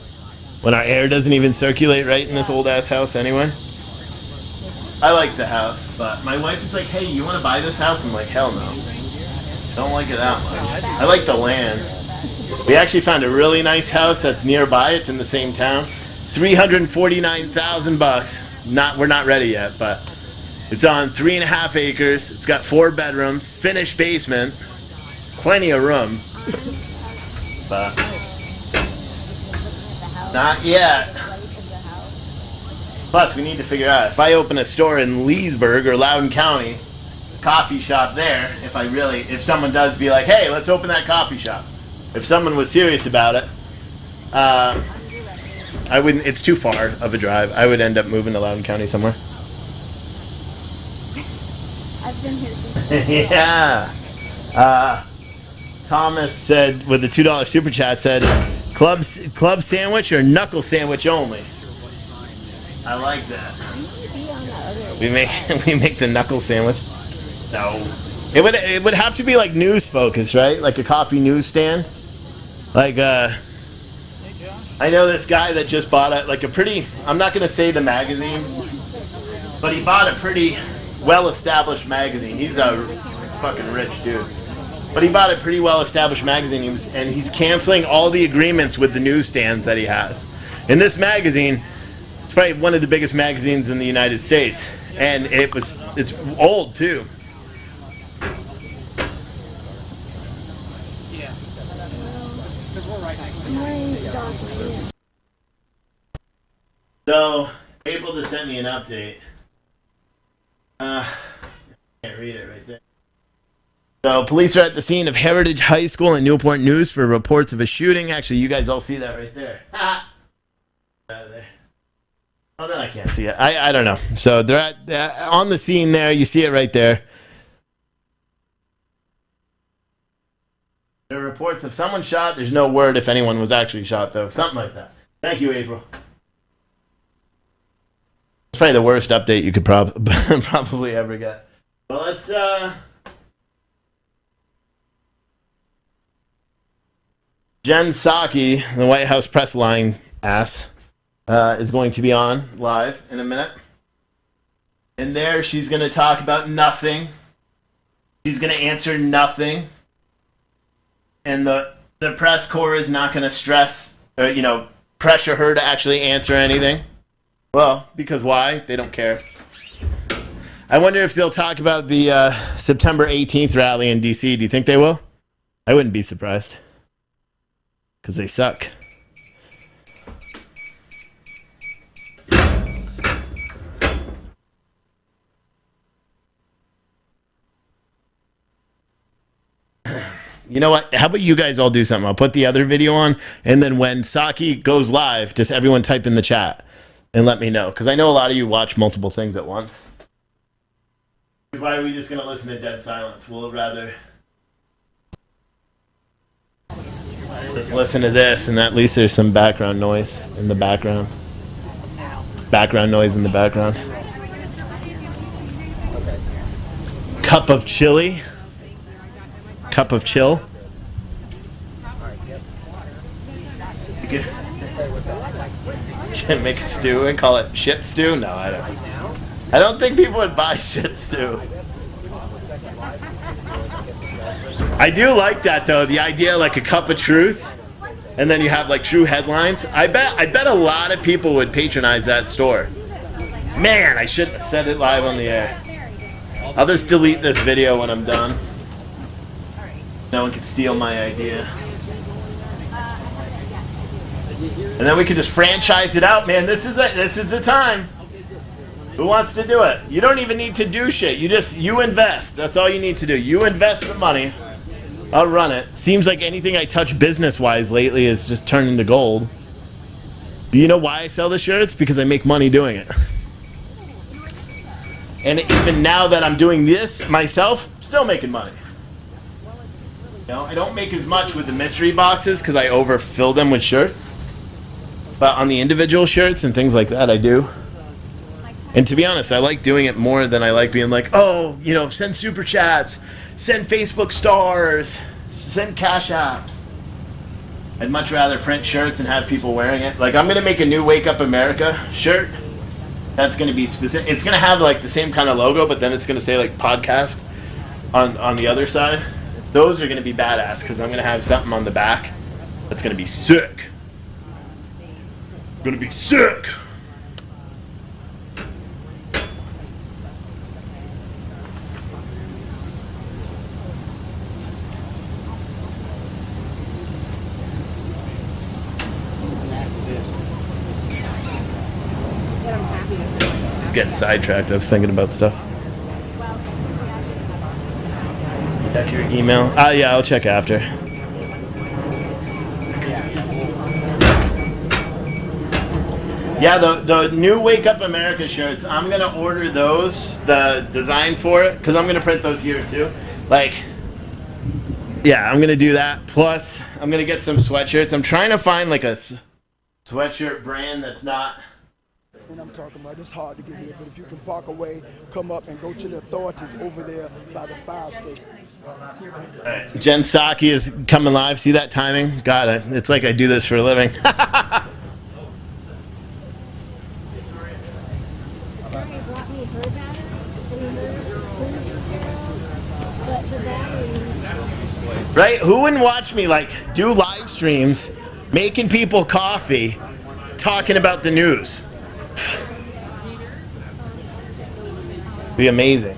when our air doesn't even circulate right in this old ass house anyway. I like the house, but my wife is like, "Hey, you want to buy this house?" I'm like, "Hell no. Don't like it that much. I like the land." We actually found a really nice house that's nearby. It's in the same town. $349,000. We're not ready yet, but it's on 3.5 acres. It's got 4 bedrooms, finished basement, plenty of room. But not yet. Plus, we need to figure out if I open a store in Leesburg or Loudoun County, coffee shop there. If someone does be like, "Hey, let's open that coffee shop." If someone was serious about it, I wouldn't. It's too far of a drive. I would end up moving to Loudoun County somewhere. I've been here before. Yeah. Thomas said with the $2 super chat said, "Club sandwich or knuckle sandwich only." I like that. We make the knuckle sandwich. No. It would have to be like news focused, right? Like a coffee newsstand. Like I know this guy that just bought a pretty, I'm not gonna say the magazine, but he bought a pretty well established magazine. He's a fucking rich dude. But he bought a pretty well established magazine and he's canceling all the agreements with the newsstands that he has. In this magazine, it's probably one of the biggest magazines in the United States. And it's old too. So, April just sent me an update. Can't read it right there. So, police are at the scene of Heritage High School in Newport News for reports of a shooting. Actually, you guys all see that right there. Out of there. Oh, then I can't see it. I don't know. So, they're on the scene there. You see it right there. There are reports of someone shot. There's no word if anyone was actually shot, though. Something like that. Thank you, April. It's probably the worst update you could probably ever get. Well, let's Jen Psaki, the White House press line ass, is going to be on live in a minute. And there she's going to talk about nothing. She's going to answer nothing. And the press corps is not going to stress or, pressure her to actually answer anything. Well, because why? They don't care. I wonder if they'll talk about the September 18th rally in D.C. Do you think they will? I wouldn't be surprised. Because they suck. You know what? How about you guys all do something? I'll put the other video on, and then when Psaki goes live, just everyone type in the chat and let me know. Because I know a lot of you watch multiple things at once. Why are we just going to listen to dead silence? We'll rather... Let's listen to this, and at least there's some background noise in the background. Background noise in the background. Cup of chili. Cup of chill. You can make stew and call it shit stew? No, I don't. I don't think people would buy shit stew. I do like that though. The idea, like a cup of truth, and then you have like true headlines. I bet a lot of people would patronize that store. Man, I shouldn't have said it live on the air. I'll just delete this video when I'm done. No one can steal my idea. And then we can just franchise it out, man. This is the time. Who wants to do it? You don't even need to do shit. You invest. That's all you need to do. You invest the money. I'll run it. Seems like anything I touch business-wise lately is just turned into gold. Do you know why I sell the shirts? Because I make money doing it. And even now that I'm doing this myself, still making money. You know, I don't make as much with the mystery boxes because I overfill them with shirts. But on the individual shirts and things like that, I do. And to be honest, I like doing it more than I like being like, oh, you know, send super chats, send Facebook stars, send cash apps. I'd much rather print shirts and have people wearing it. Like, I'm going to make a new Wake Up America shirt. That's going to be specific. It's going to have like the same kind of logo, but then it's going to say like podcast on the other side. Those are going to be badass because I'm going to have something on the back that's going to be sick. Going to be sick. I was getting sidetracked. I was thinking about stuff. Check your email. Yeah, I'll check after. Yeah, the new Wake Up America shirts, I'm going to order those, the design for it, because I'm going to print those here too. Like, yeah, I'm going to do that. Plus, I'm going to get some sweatshirts. I'm trying to find like a sweatshirt brand that's not... And I'm talking about, it's hard to get here, but if you can park away, come up and go to the authorities over there by the fire station. Right. Jen Psaki is coming live. See that timing? God, it's like I do this for a living. Right? Who wouldn't watch me like do live streams, making people coffee, talking about the news? Be amazing.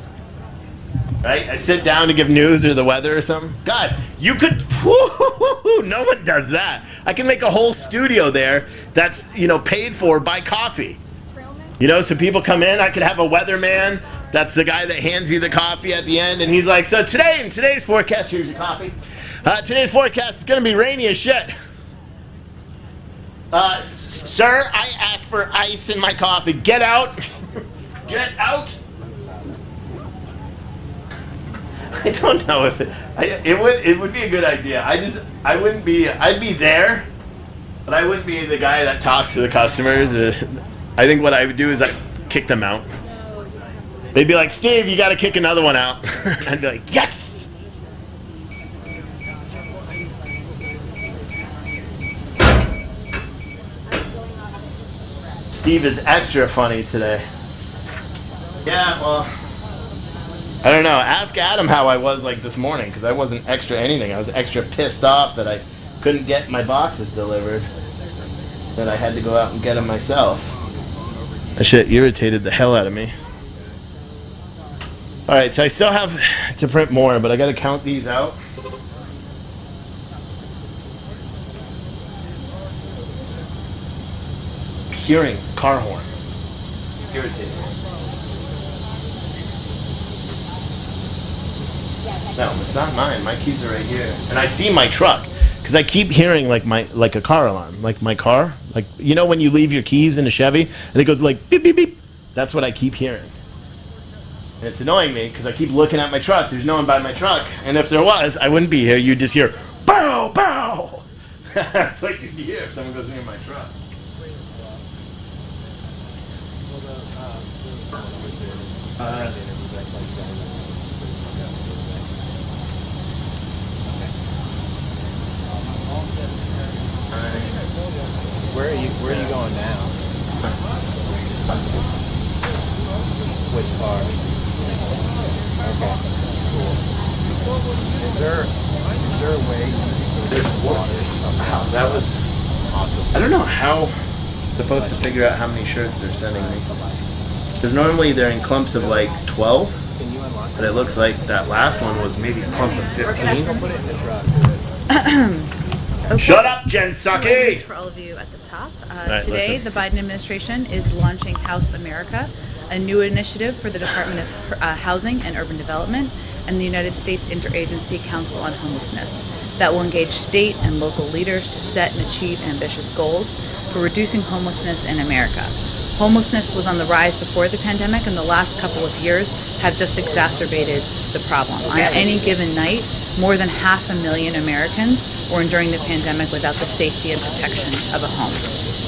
Right? I sit down to give news or the weather or something. God, you could... no one does that. I can make a whole studio there that's, you know, paid for by coffee. You know, so people come in, I could have a weatherman. That's the guy that hands you the coffee at the end, and he's like, so today, in today's forecast, here's your coffee. Today's forecast is going to be rainy as shit. Sir, I asked for ice in my coffee. Get out. Get out. I don't know if it would be a good idea. I'd be there, but I wouldn't be the guy that talks to the customers. I think what I would do is I'd kick them out. They'd be like, Steve, you got to kick another one out. I'd be like, yes. Steve is extra funny today. Yeah, well, I don't know. Ask Adam how I was like this morning, because I wasn't extra anything. I was extra pissed off that I couldn't get my boxes delivered, that I had to go out and get them myself. That shit irritated the hell out of me. Alright, so I still have to print more, but I gotta count these out. Hearing car horns. Irritating. No, it's not mine. My keys are right here. And I see my truck. Because I keep hearing like a car alarm. Like my car. Like, you know when you leave your keys in a Chevy and it goes like beep, beep, beep? That's what I keep hearing. And it's annoying me because I keep looking at my truck. There's no one by my truck. And if there was, I wouldn't be here. You'd just hear, bow, bow. That's what you'd hear if someone goes near my truck. Where are you going now? Which car? Okay, cool. Is there a way There's water. Wow, that was awesome? I don't know how supposed to figure out how many shirts they're sending me. Because normally they're in clumps of like 12, Can you unlock but it looks like that last one was maybe a clump of 15. Put it in the truck. Okay. Shut up, Jen News Psaki! for all of you at the top. right, Today, listen. the Biden administration is launching House America, a new initiative for the Department of Housing and Urban Development and the United States Interagency Council on Homelessness that will engage state and local leaders to set and achieve ambitious goals for reducing homelessness in America. Homelessness was on the rise before the pandemic, and the last couple of years have just exacerbated the problem. On any given night, more than 500,000 Americans were enduring the pandemic without the safety and protection of a home.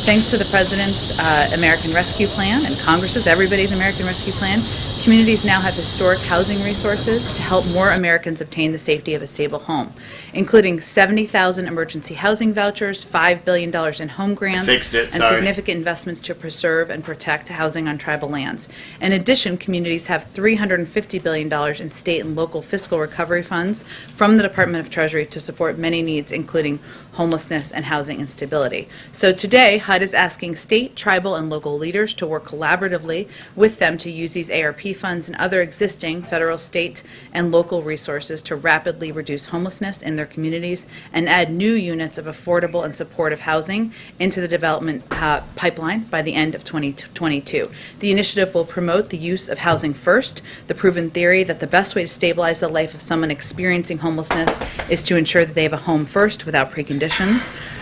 Thanks to the President's American Rescue Plan and Congress's Everybody's American Rescue Plan, communities now have historic housing resources to help more Americans obtain the safety of a stable home, including 70,000 emergency housing vouchers, $5 billion in home grants, Fixed it, and sorry. significant investments to preserve and protect housing on tribal lands. In addition, communities have $350 billion in state and local fiscal recovery funds from the Department of Treasury to support many needs, including homelessness and housing instability. So today, HUD is asking state, tribal, and local leaders to work collaboratively with them to use these ARP funds and other existing federal, state, and local resources to rapidly reduce homelessness in their communities and add new units of affordable and supportive housing into the development pipeline by the end of 2022. The initiative will promote the use of housing first, the proven theory that the best way to stabilize the life of someone experiencing homelessness is to ensure that they have a home first without preconditions.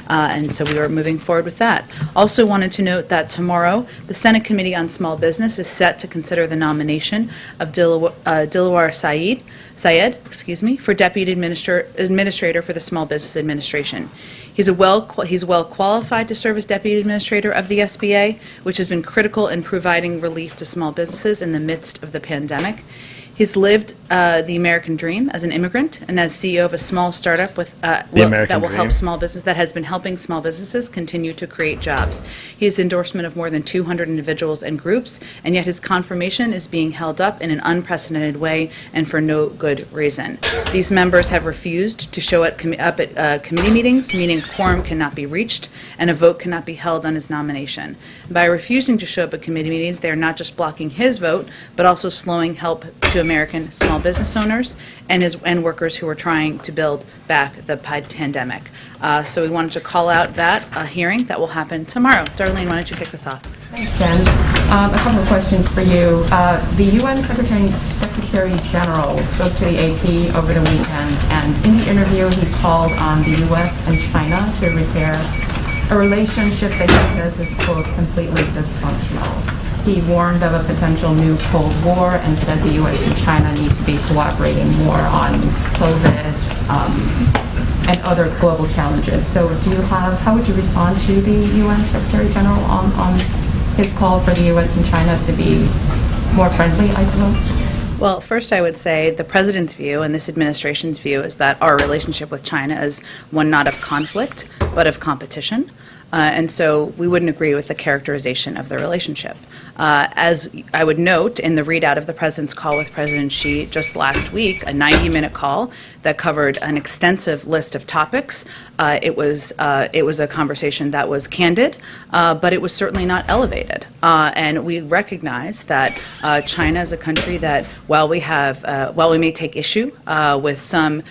And so we are moving forward with that. Also wanted to note that tomorrow, the Senate Committee on Small Business is set to consider the nomination of Dilawar Syed, for Deputy Administrator for the Small Business Administration. He's well qualified to serve as Deputy Administrator of the SBA, which has been critical in providing relief to small businesses in the midst of the pandemic. He's lived the American dream as an immigrant and as CEO of a small startup that will help small business, that has been helping small businesses continue to create jobs. He has endorsement of more than 200 individuals and groups, and yet his confirmation is being held up in an unprecedented way and for no good reason. These members have refused to show up at committee meetings, meaning quorum cannot be reached and a vote cannot be held on his nomination. By refusing to show up at committee meetings, they are not just blocking his vote, but also slowing help to American small business owners and workers who are trying to build back the pandemic. So we wanted to call out that hearing that will happen tomorrow. Darlene, why don't you kick us off? Thanks, Jen. A couple of questions for you. The UN Secretary General spoke to the AP over the weekend, and in the interview he called on the U.S. and China to repair a relationship that he says is, quote, completely dysfunctional. He warned of a potential new Cold War and said the U.S. and China need to be cooperating more on COVID and other global challenges. So how would you respond to the UN Secretary General on his call for the U.S. and China to be more friendly, I suppose? Well, first I would say the President's view and this administration's view is that our relationship with China is one not of conflict, but of competition. And so we wouldn't agree with the characterization of the relationship. As I would note in the readout of the President's call with President Xi just last week, a 90-minute call that covered an extensive list of topics. It was a conversation that was candid, but it was certainly not elevated. And we recognize that China is a country that, while we may take issue with some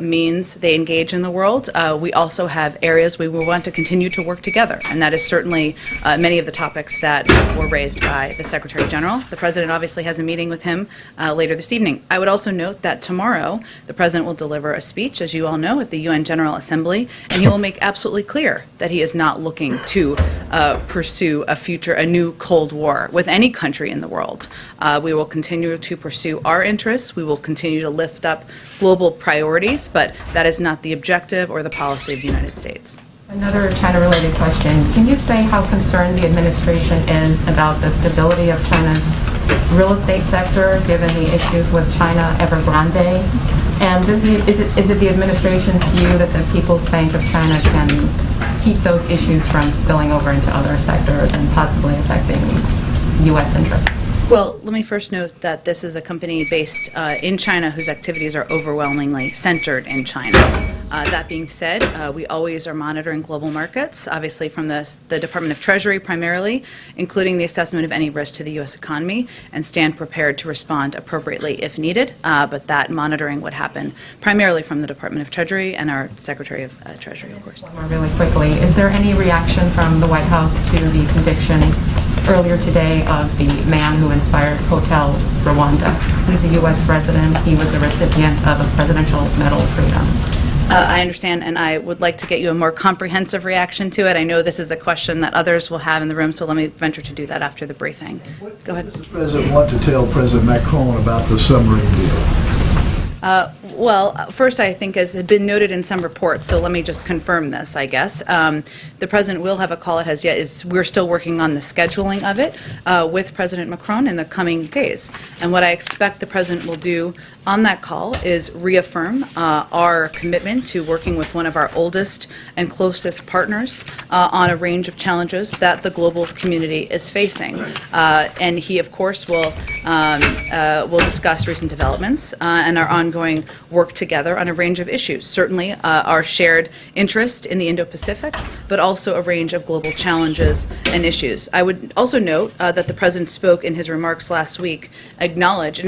means they engage in the world, we also have areas we will want to continue to work together. And that is certainly many of the topics that were raised by the Secretary General. The President obviously has a meeting with him later this evening. I would also note that tomorrow the President will deliver a speech, as you all know, at the UN General Assembly, and he will make absolutely clear that he is not looking to pursue a new Cold War with any country in the world. We will continue to pursue our interests. We will continue to lift up global priorities, but that is not the objective or the policy of the United States. Another China-related question. Can you say how concerned the administration is about the stability of China's real estate sector, given the issues with China Evergrande? And is it the administration's view that the People's Bank of China can keep those issues from spilling over into other sectors and possibly affecting U.S. interests? Well, let me first note that this is a company based in China whose activities are overwhelmingly centered in China. That being said, we always are monitoring global markets, obviously from the Department of Treasury primarily, including the assessment of any risk to the U.S. economy, and stand prepared to respond appropriately if needed. But that monitoring would happen primarily from the Department of Treasury and our Secretary of Treasury, of course. Really quickly, is there any reaction from the White House to the conviction earlier today of the man who inspired Hotel Rwanda? He's a U.S. resident. He was a recipient of a Presidential Medal of Freedom. I understand, and I would like to get you a more comprehensive reaction to it. I know this is a question that others will have in the room, so let me venture to do that after the briefing. Go ahead. What does the President want to tell President Macron about the submarine deal? Well, first, I think, as had been noted in some reports, so let me just confirm this, I guess. The President will have a call. We're still working on the scheduling of it with President Macron in the coming days. And what I expect the President will do on that call is reaffirm our commitment to working with one of our oldest and closest partners on a range of challenges that the global community is facing. And he, of course, will discuss recent developments and our ongoing work together on a range of issues. Certainly our shared interest in the Indo-Pacific, but also a range of global challenges and issues. I would also note that the President spoke in his remarks last week, he acknowledged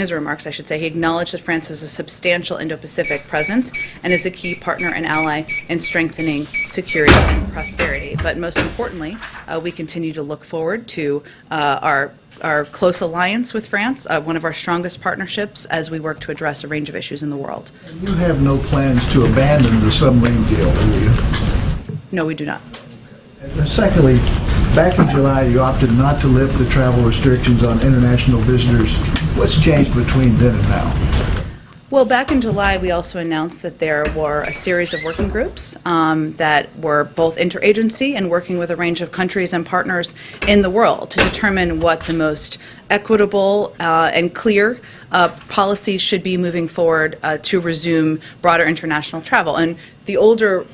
that France has a substantial Indo-Pacific presence and is a key partner and ally in strengthening security and prosperity. But most importantly, we continue to look forward to our close alliance with France, one of our strongest partnerships as we work to address a range of issues in the world. You have no plans to abandon the submarine deal, do you? No, we do not. And secondly, back in July, you opted not to lift the travel restrictions on international visitors. What's changed between then and now? Well, back in July, we also announced that there were a series of working groups that were both interagency and working with a range of countries and partners in the world to determine what the most equitable and clear policies should be moving forward to resume broader international travel. And the older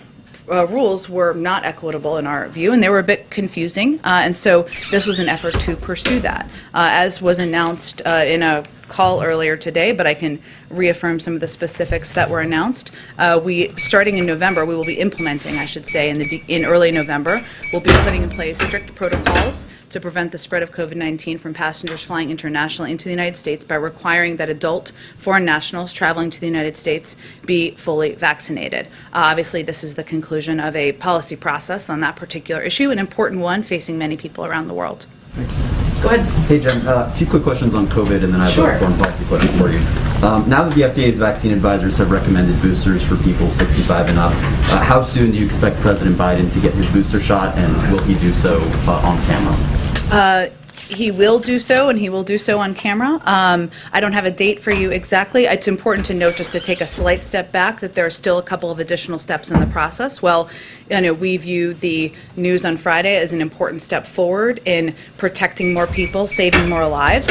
rules were not equitable in our view, and they were a bit confusing, and so this was an effort to pursue that. As was announced in a call earlier today, but I can reaffirm some of the specifics that were announced. Starting in November, we will be implementing, I should say, in early November, we'll be putting in place strict protocols to prevent the spread of COVID-19 from passengers flying internationally into the United States by requiring that adult foreign nationals traveling to the United States be fully vaccinated. Obviously, this is the conclusion of a policy process on that particular issue, an important one facing many people around the world. Go ahead. Hey, Jen, a few quick questions on COVID, and then I have a foreign policy question for you. Now that the FDA's vaccine advisors have recommended boosters for people 65 and up, how soon do you expect President Biden to get his booster shot, and will he do so on camera? He will do so, and he will do so on camera. I don't have a date for you exactly. It's important to note, just to take a slight step back, that there are still a couple of additional steps in the process. Well, we view the news on Friday as an important step forward in protecting more people, saving more lives.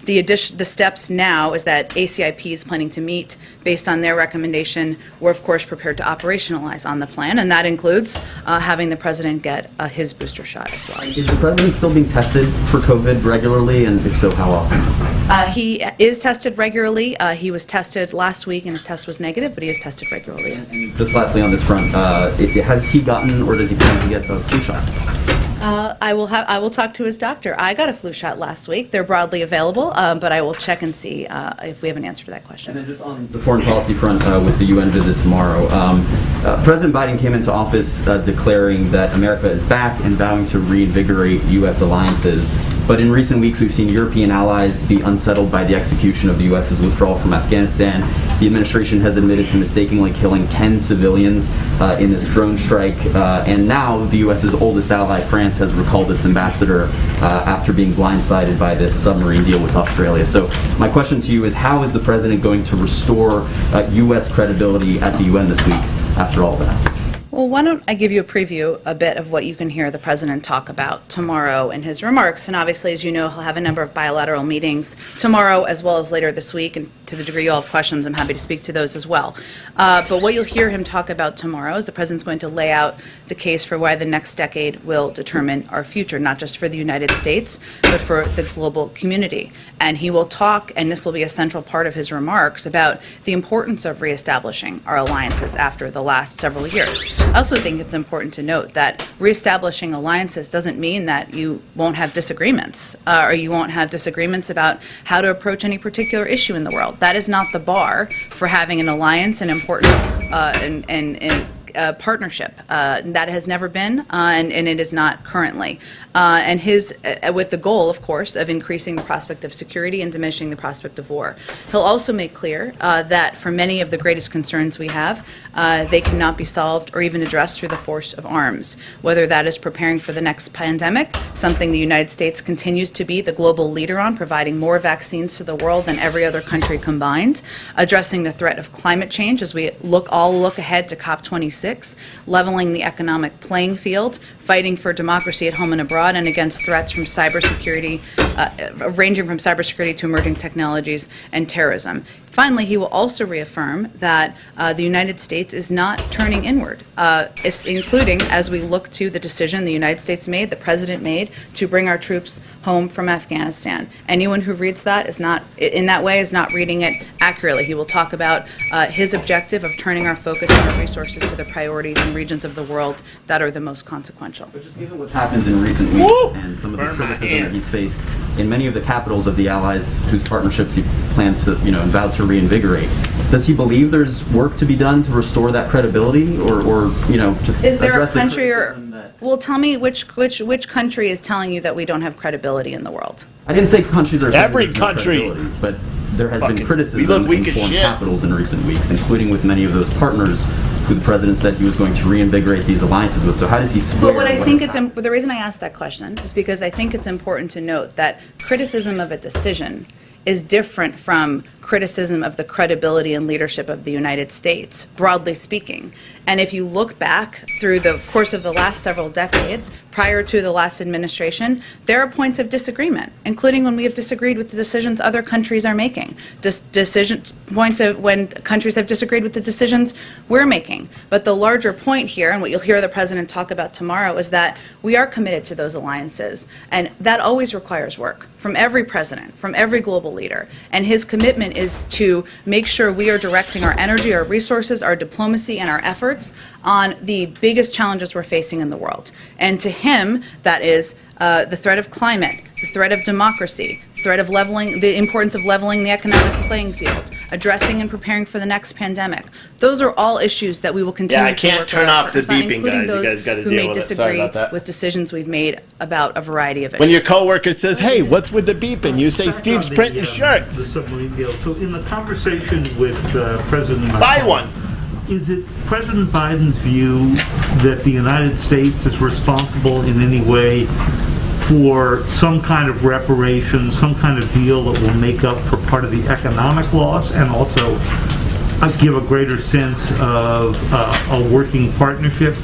The steps now is that ACIP is planning to meet based on their recommendation. We're, of course, prepared to operationalize on the plan, and that includes having the president get his booster shot as well. Is the president still being tested for COVID regularly, and if so, how often? He is tested regularly. He was tested last week, and his test was negative, but he is tested regularly. Yes. Just lastly on this front, has he gotten, or does he plan to get a flu shot? I will talk to his doctor. I got a flu shot last week. They're broadly available, but I will check and see if we have an answer to that question. And then just on the foreign policy front with the UN visit tomorrow, President Biden came into office declaring that America is back and vowing to reinvigorate U.S. alliances. But in recent weeks, we've seen European allies be unsettled by the execution of the U.S.'s withdrawal from Afghanistan. The administration has admitted to mistakenly killing 10 civilians in this drone strike. And now the U.S.'s oldest ally, France, has recalled its ambassador after being blindsided by this submarine deal with Australia. So my question to you is, how is the president going to restore U.S. credibility at the UN this week after all that? Well, why don't I give you a preview a bit of what you can hear the president talk about tomorrow in his remarks. And obviously, as you know, he'll have a number of bilateral meetings tomorrow as well as later this week. And to the degree you all have questions, I'm happy to speak to those as well. But what you'll hear him talk about tomorrow is the president's going to lay out the case for why the next decade will determine our future, not just for the United States, but for the global community. And he will talk, and this will be a central part of his remarks, about the importance of reestablishing our alliances after the last several years. I also think it's important to note that reestablishing alliances doesn't mean that you won't have disagreements, or you won't have disagreements about how to approach any particular issue in the world. That is not the bar for having an alliance, an important partnership. That has never been, and it is not currently. And with the goal, of course, of increasing the prospect of security and diminishing the prospect of war. He'll also make clear that for many of the greatest concerns we have, they cannot be solved or even addressed through the force of arms, whether that is preparing for the next pandemic, something the United States continues to be the global leader on, providing more vaccines to the world than every other country combined, addressing the threat of climate change as we all look ahead to COP26, leveling the economic playing field, fighting for democracy at home and abroad, and against threats from cybersecurity, ranging from cybersecurity to emerging technologies and terrorism. Finally, he will also reaffirm that the United States is not turning inward, including as we look to the decision the United States made, the President made, to bring our troops home from Afghanistan. Anyone who reads that is not, in that way, is not reading it accurately. He will talk about his objective of turning our focus and our resources to the priorities and regions of the world that are the most consequential. But just given what's happened in recent weeks and some of the criticism that he's faced in many of the capitals of the allies whose partnerships he planned to, and vowed to reinvigorate, does he believe there's work to be done to restore that credibility, or to is there address a country the well, tell me which country is telling you that we don't have credibility in the world? I didn't say countries are saying Every there's no country. credibility, but there has been We criticism look weak in as foreign shit. capitals in recent weeks, including with many of those partners who the president said he was going to reinvigorate these alliances with. So how does he square? But what I think the reason I asked that question is because I think it's important to note that criticism of a decision is different from criticism of the credibility and leadership of the United States, broadly speaking. And if you look back through the course of the last several decades, prior to the last administration, there are points of disagreement, including when we have disagreed with the decisions other countries are making, points of when countries have disagreed with the decisions we're making. But the larger point here, and what you'll hear the president talk about tomorrow, is that we are committed to those alliances, and that always requires work from every president, from every global leader. And his commitment is to make sure we are directing our energy, our resources, our diplomacy, and our efforts on the biggest challenges we're facing in the world. And to him, that is the threat of climate, the threat of democracy, the threat of the importance of leveling the economic playing field, addressing and preparing for the next pandemic. Those are all issues that we will continue to work can't turn off the beeping, including guys. those You guys gotta who deal may with it. Sorry disagree about that. with decisions we've made about a variety of issues. When your coworker says, "Hey, what's with the beeping?" You say, "Steve's printing The shirts." submarine deal. So in the conversation with President Macron, Buy one. is it President Biden's view that the United States is responsible in any way for some kind of reparation, some kind of deal that will make up for part of the economic loss and also give a greater sense of a working partnership?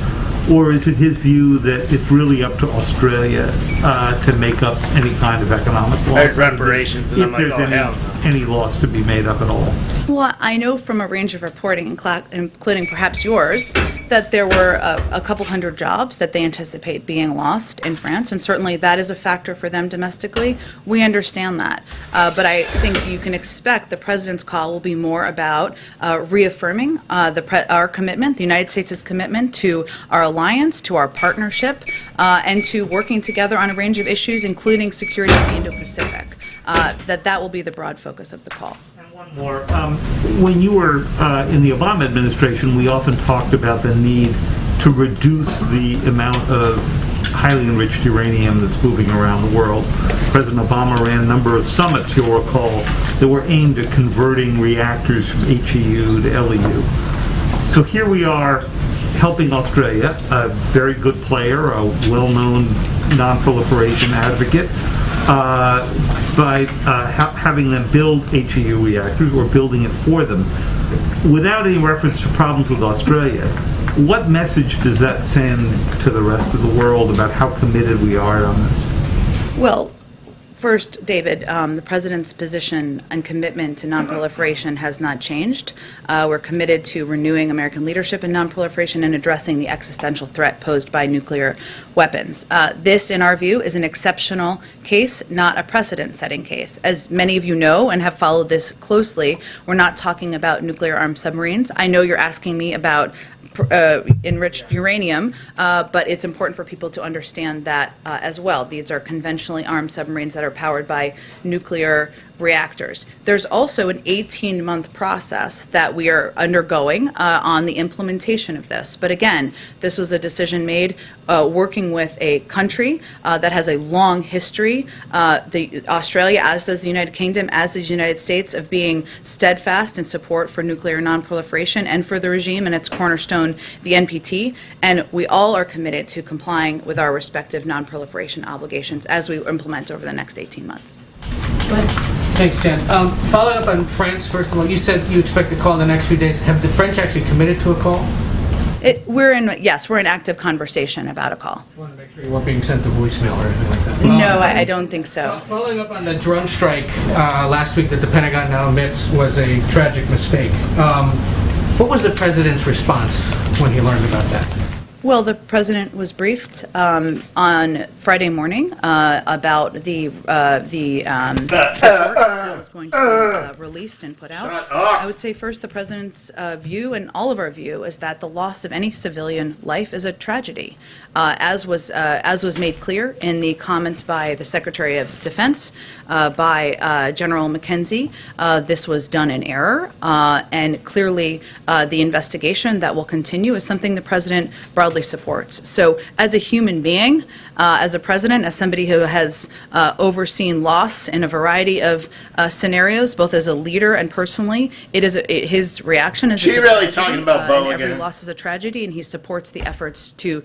Or is it his view that it's really up to Australia to make up any kind of economic loss? There's reparations, and I'm If like, there's oh, hell no. any loss to be made up at all. Well, I know from a range of reporting, including perhaps yours, that there were a couple hundred jobs that they anticipate being lost in France, and certainly that is a factor for them domestically. We understand that. But I think you can expect the president's call will be more about reaffirming our commitment, the United States' commitment to our alliance, to our partnership, and to working together on a range of issues, including security in the Indo-Pacific. That will be the broad focus of the call. One more. When you were in the Obama administration, we often talked about the need to reduce the amount of highly enriched uranium that's moving around the world. President Obama ran a number of summits, you'll recall, that were aimed at converting reactors from HEU to LEU. So here we are helping Australia, a very good player, a well-known non-proliferation advocate, by having them build HEU reactors or building it for them without any reference to problems with Australia. what message does that send to the rest of the world about how committed we are on this? Well, first, David, the President's position and commitment to nonproliferation has not changed. We're committed to renewing American leadership in nonproliferation and addressing the existential threat posed by nuclear weapons. This, in our view, is an exceptional case, not a precedent-setting case. As many of you know and have followed this closely, we're not talking about nuclear-armed submarines. I know you're asking me about enriched uranium, but it's important for people to understand that as well. These are conventionally armed submarines that are powered by nuclear reactors. There's also an 18-month process that we are undergoing on the implementation of this. But again, this was a decision made working with a country that has a long history, Australia, as does the United Kingdom, as does the United States, of being steadfast in support for nuclear nonproliferation and for the regime and its cornerstone, the NPT. And we all are committed to complying with our respective nonproliferation obligations as we implement over the next 18 months. Thanks, Jen. Following up on France, first of all, you said you expect a call in the next few days. Have the French actually committed to a call? We're in active conversation about a call. I want to make sure you weren't being sent a voicemail or anything like that. No, I don't think so. Following up on the drone strike last week that the Pentagon now admits was a tragic mistake, what was the president's response when he learned about that? Well, the president was briefed on Friday morning about the report that was going to be released and put out. I would say first, the president's view and all of our view is that the loss of any civilian life is a tragedy, as was made clear in the comments by the Secretary of Defense, by General McKenzie. This was done in error, and clearly the investigation that will continue is something the president broadly supports. So as a human being, as a president, as somebody who has overseen loss in a variety of scenarios, both as a leader and personally, his reaction is She really talking about Bo every again. loss is a tragedy, and he supports the effort to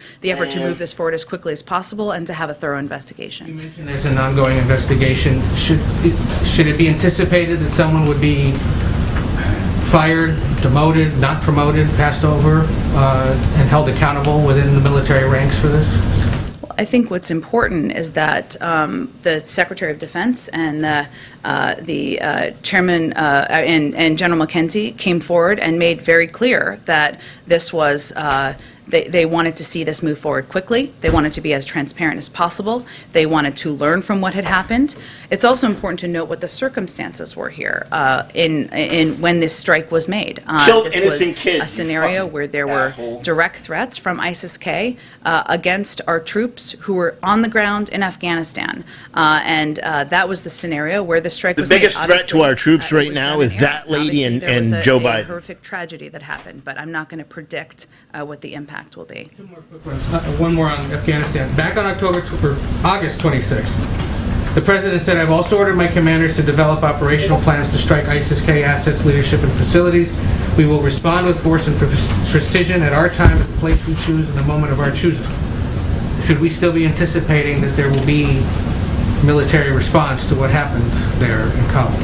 move this forward as quickly as possible and to have a thorough investigation. You mentioned there's an ongoing investigation. Should it be anticipated that someone would be fired, demoted, not promoted, passed over, and held accountable within the military ranks for this? I think what's important is that the Secretary of Defense and the Chairman and General McKenzie came forward and made very clear that this was they wanted to see this move forward quickly. They wanted to be as transparent as possible. They wanted to learn from what had happened. It's also important to note what the circumstances were here in when this strike was made. Killed this innocent was kids, a scenario where there were asshole. direct threats from ISIS-K against our troops who were on the ground in Afghanistan, and that was the scenario where the strike was made. The biggest threat to our troops right now is that lady and Joe There was Biden. a horrific tragedy that happened, but I'm not going to predict what the impact will be. Two more quick ones. One more on Afghanistan. Back on August 26th, the president said, "I've also ordered my commanders to develop operational plans to strike ISIS-K assets, leadership, and facilities. We will respond with force and precision at our time, at the place we choose, in the moment of our choosing." Should we still be anticipating that there will be military response to what happened there in Kabul?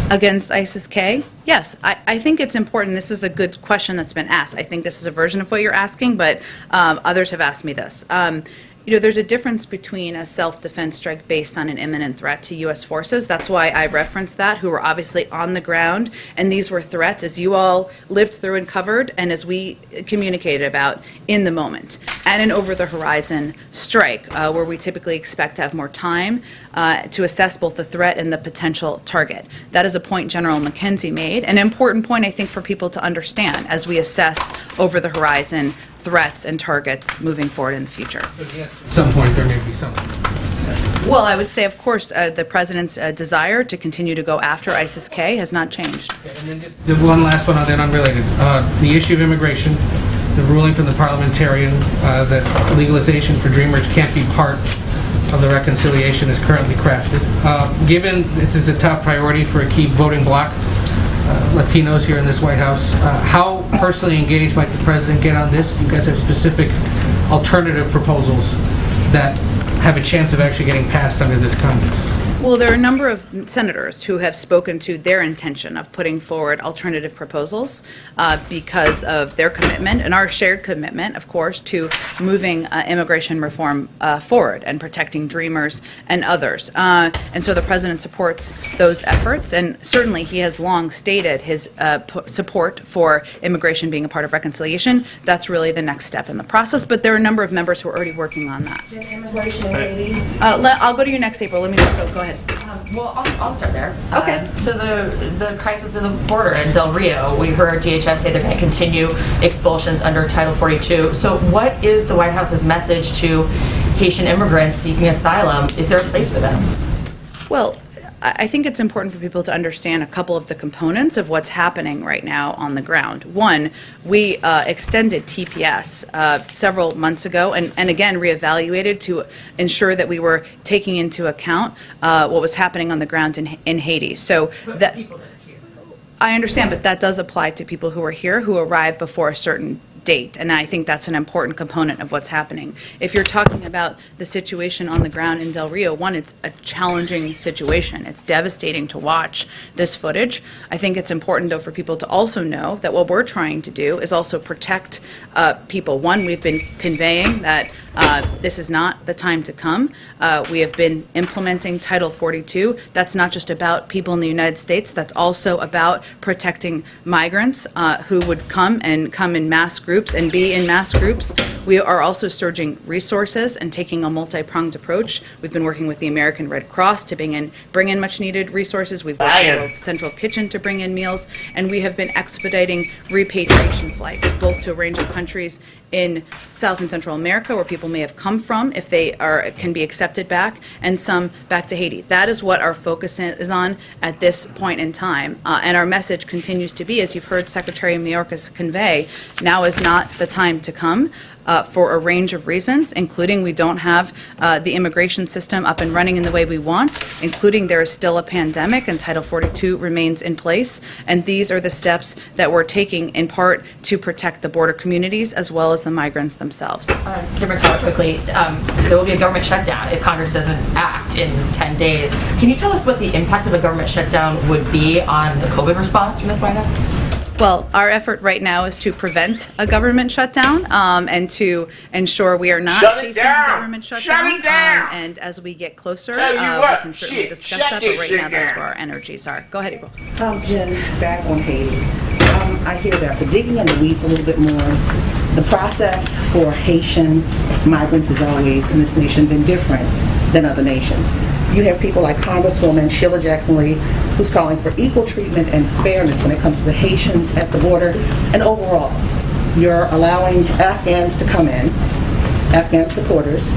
Against ISIS-K? Yes, I think it's important. This is a good question that's been asked. I think this is a version of what you're asking, but others have asked me this. There's a difference between a self-defense strike based on an imminent threat to U.S. forces. That's why I referenced that, who were obviously on the ground, and these were threats, as you all lived through and covered, and as we communicated about in the moment. And an over-the-horizon strike, where we typically expect to have more time to assess both the threat and the potential target. That is a point General McKenzie made, an important point, I think, for people to understand as we assess over-the-horizon threats and targets moving forward in the future. At some point, there may be something. Well, I would say, of course, the president's desire to continue to go after ISIS-K has not changed. And then just one last one on that, unrelated. The issue of immigration, the ruling from the parliamentarian that legalization for Dreamers can't be part of the reconciliation is currently crafted. Given this is a top priority for a key voting bloc, Latinos here in this White House, how personally engaged might the president get on this? Do you guys have specific alternative proposals that have a chance of actually getting passed under this Congress? Well, there are a number of senators who have spoken to their intention of putting forward alternative proposals because of their commitment and our shared commitment, of course, to moving immigration reform forward and protecting dreamers and others. And so the president supports those efforts, and certainly he has long stated his support for immigration being a part of reconciliation. That's really the next step in the process, but there are a number of members who are already working on that. Immigration in Haiti? I'll go to you next, April. Let me just go ahead. Well, I'll start there. Okay. So the crisis in the border in Del Rio, we heard DHS say they're going to continue expulsions under Title 42. So what is the White House's message to Haitian immigrants seeking asylum? Is there a place for them? Well, I think it's important for people to understand a couple of the components of what's happening right now on the ground. One, we extended TPS several months ago and again reevaluated to ensure that we were taking into account what was happening on the ground in Haiti. So that I understand, but that does apply to people who are here who arrive before a certain date, and I think that's an important component of what's happening. If you're talking about the situation on the ground in Del Rio, one, it's a challenging situation. It's devastating to watch this footage. I think it's important, though, for people to also know that what we're trying to do is also protect people. One, we've been conveying that this is not the time to come. We have been implementing Title 42. That's not just about people in the United States. That's also about protecting migrants who would come in mass groups and be in mass groups. We are also surging resources and taking a multi-pronged approach. We've been working with the American Red Cross to bring in much-needed resources. We've worked with the Central Kitchen to bring in meals, and we have been expediting repatriation flights, both to a range of countries in South and Central America, where people may have come from, if they can be accepted back, and some back to Haiti. That is what our focus is on at this point in time, and our message continues to be, as you've heard Secretary Mayorkas convey, now is not the time to come. For a range of reasons, including we don't have the immigration system up and running in the way we want, including there is still a pandemic and Title 42 remains in place. And these are the steps that we're taking in part to protect the border communities as well as the migrants themselves. Different topic quickly. There will be a government shutdown if Congress doesn't act in 10 days. Can you tell us what the impact of a government shutdown would be on the COVID response from this White House? Well, our effort right now is to prevent a government shutdown and to ensure we are not facing a government shutdown. Shut it down! And as we get closer, we can certainly discuss that, but right now that's where our energies are. Go ahead, April. Jen, back on Haiti. I hear that, but digging in the weeds a little bit more, the process for Haitian migrants has always in this nation been different than other nations. You have people like Congresswoman Sheila Jackson Lee, who's calling for equal treatment and fairness when it comes to the Haitians at the border. And overall, you're allowing Afghans to come in, Afghan supporters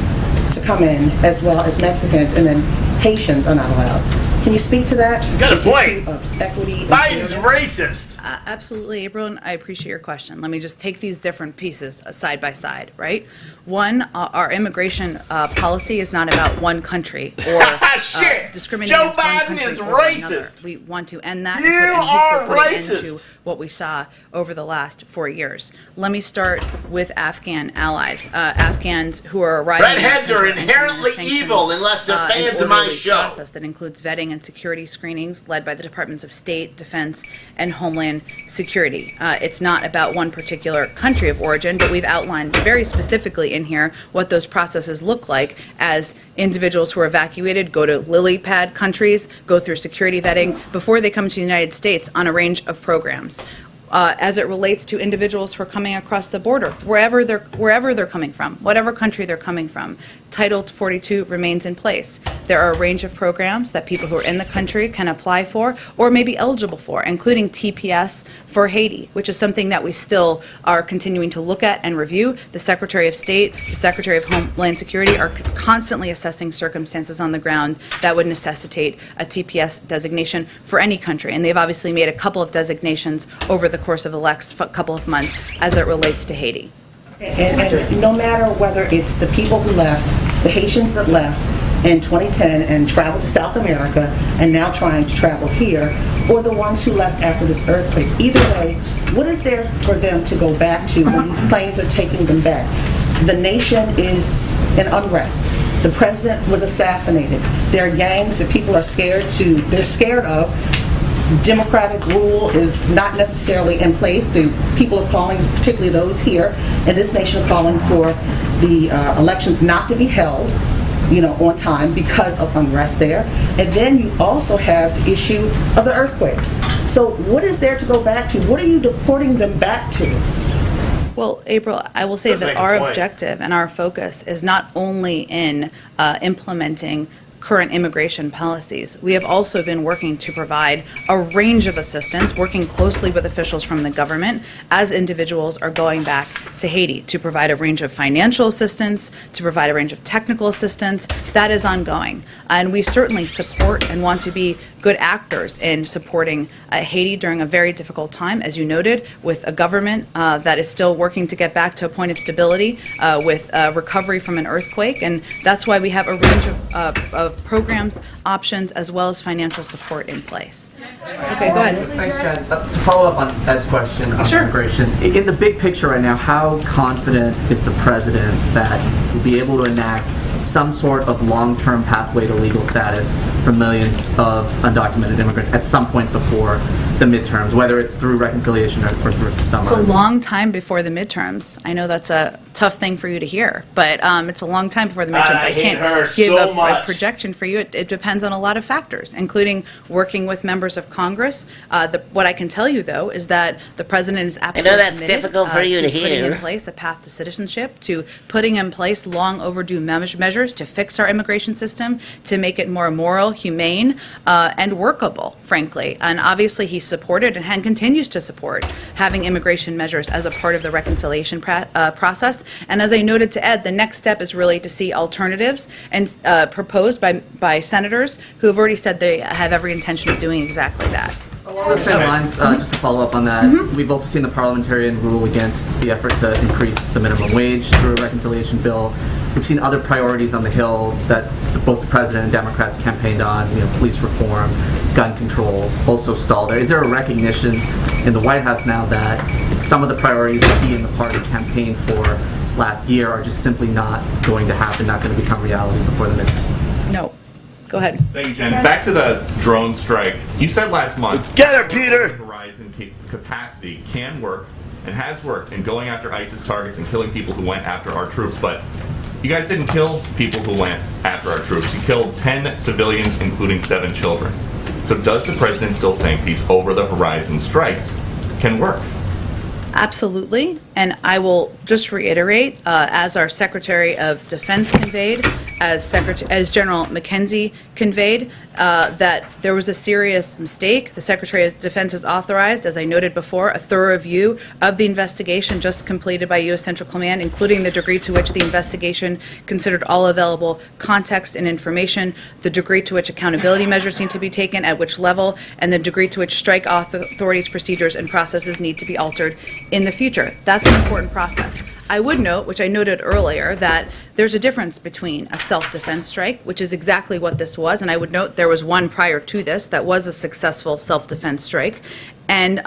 to come in, as well as Mexicans, and then Haitians are not allowed. Can you speak to that? She's got a point. Of equity. Biden's racist. Absolutely, April, and I appreciate your question. Let me just take these different pieces side by side, right? One, our immigration policy is not about one country or discriminating against one country over another. We want to end that and put an end to what we saw over the last 4 years. Let me start with Afghan allies, Afghans who are arriving. Redheads are inherently evil unless they're fans of my show. Process that includes vetting and security screenings led by the Departments of State, Defense, and Homeland Security. It's not about one particular country of origin, but we've outlined very specifically in here what those processes look like as individuals who are evacuated go to lily pad countries, go through security vetting before they come to the United States on a range of programs. As it relates to individuals who are coming across the border, wherever they're coming from, whatever country they're coming from, Title 42 remains in place. There are a range of programs that people who are in the country can apply for or may be eligible for, including TPS for Haiti, which is something that we still are continuing to look at and review. The Secretary of State, the Secretary of Homeland Security are constantly assessing circumstances on the ground that would necessitate a TPS designation for any country. And they've obviously made a couple of designations over the course of the last couple of months as it relates to Haiti. And no matter whether it's the people who left, the Haitians that left in 2010 and traveled to South America and now trying to travel here, or the ones who left after this earthquake, either way, what is there for them to go back to when these planes are taking them back? The nation is in unrest. The president was assassinated. There are gangs that people are they're scared of. Democratic rule is not necessarily in place. The people are calling, particularly those here in this nation, are calling for the elections not to be held, on time because of unrest there. And then you also have the issue of the earthquakes. So what is there to go back to? What are you deporting them back to? Well, April, I will say that our objective and our focus is not only in implementing current immigration policies. We have also been working to provide a range of assistance, working closely with officials from the government as individuals are going back to Haiti, to provide a range of financial assistance, to provide a range of technical assistance. That is ongoing. And we certainly support and want to be good actors in supporting Haiti during a very difficult time, as you noted, with a government that is still working to get back to a point of stability with recovery from an earthquake. And that's why we have a range of programs, options, as well as financial support in place. Okay, go ahead. Thanks, Jen. To follow up on Ed's question on immigration, in the big picture right now, how confident is the president that he'll be able to enact some sort of long-term pathway to legal status for millions of undocumented immigrants at some point before the midterms, whether it's through reconciliation or through summer? It's a long time before the midterms. I know that's a tough thing for you to hear, but it's a long time before the midterms. I can't give a projection for you. It depends on a lot of factors, including working with members of Congress. What I can tell you, though, is that the president is absolutely committed difficult for you to putting hear. in place a path to citizenship, to putting in place long overdue measures to fix our immigration system, to make it more moral, humane, and workable, frankly. And obviously, he supported and continues to support having immigration measures as a part of the reconciliation process. And as I noted to Ed, the next step is really to see alternatives and proposed by senators who have already said they have every intention of doing exactly that. Along the same lines, just to follow up on that, we've also seen the parliamentarian rule against the effort to increase the minimum wage through a reconciliation bill. We've seen other priorities on the Hill that both the president and Democrats campaigned on, police reform, gun control, also stalled. Is there a recognition in the White House now that some of the priorities that he and the party campaigned for last year are just simply not going to happen, not going to become reality before the midterms? No. Go ahead. Thank you, Jen. Back to the drone strike. You said last month, get her, Peter! Horizon capacity can work and has worked in going after ISIS targets and killing people who went after our troops, but you guys didn't kill people who went after our troops. You killed 10 civilians, including 7 children. So does the president still think these over-the-horizon strikes can work? Absolutely, and I will just reiterate, as our Secretary of Defense conveyed, as General McKenzie conveyed, that there was a serious mistake. The Secretary of Defense has authorized, as I noted before, a thorough review of the investigation just completed by U.S. Central Command, including the degree to which the investigation considered all available context and information, the degree to which accountability measures need to be taken, at which level, and the degree to which strike authorities' procedures and processes need to be altered in the future. That's an important process. I would note, which I noted earlier, that there's a difference between a self-defense strike, which is exactly what this was, and I would note there was one prior to this that was a successful self-defense strike, and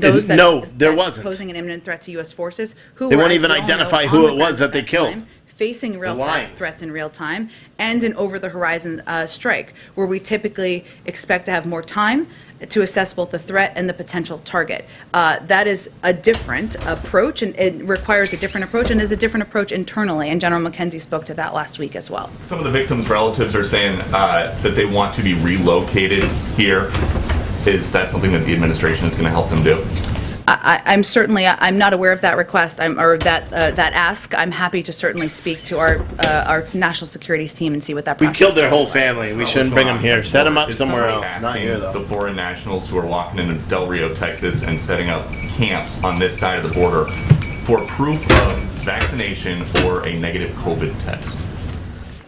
those that wasn't posing an imminent threat to U.S. forces who they were, won't as even we all identify know, who on the it was ground that they killed. time, facing real threats in real time, and an over-the-horizon strike, where we typically expect to have more time to assess both the threat and the potential target. That is a different approach, and it requires a different approach, and is a different approach internally, and General McKenzie spoke to that last week as well. Some of the victims' relatives are saying that they want to be relocated here. Is that something that the administration is going to help them do? I'm not aware of that request or that ask. I'm happy to certainly speak to our national securities team and see what that process. We killed their whole family. We shouldn't bring them here. Set them up Is somewhere somebody else. Not here, though. The foreign nationals who are walking into Del Rio, Texas, and setting up camps on this side of the border for proof of vaccination or a negative COVID test.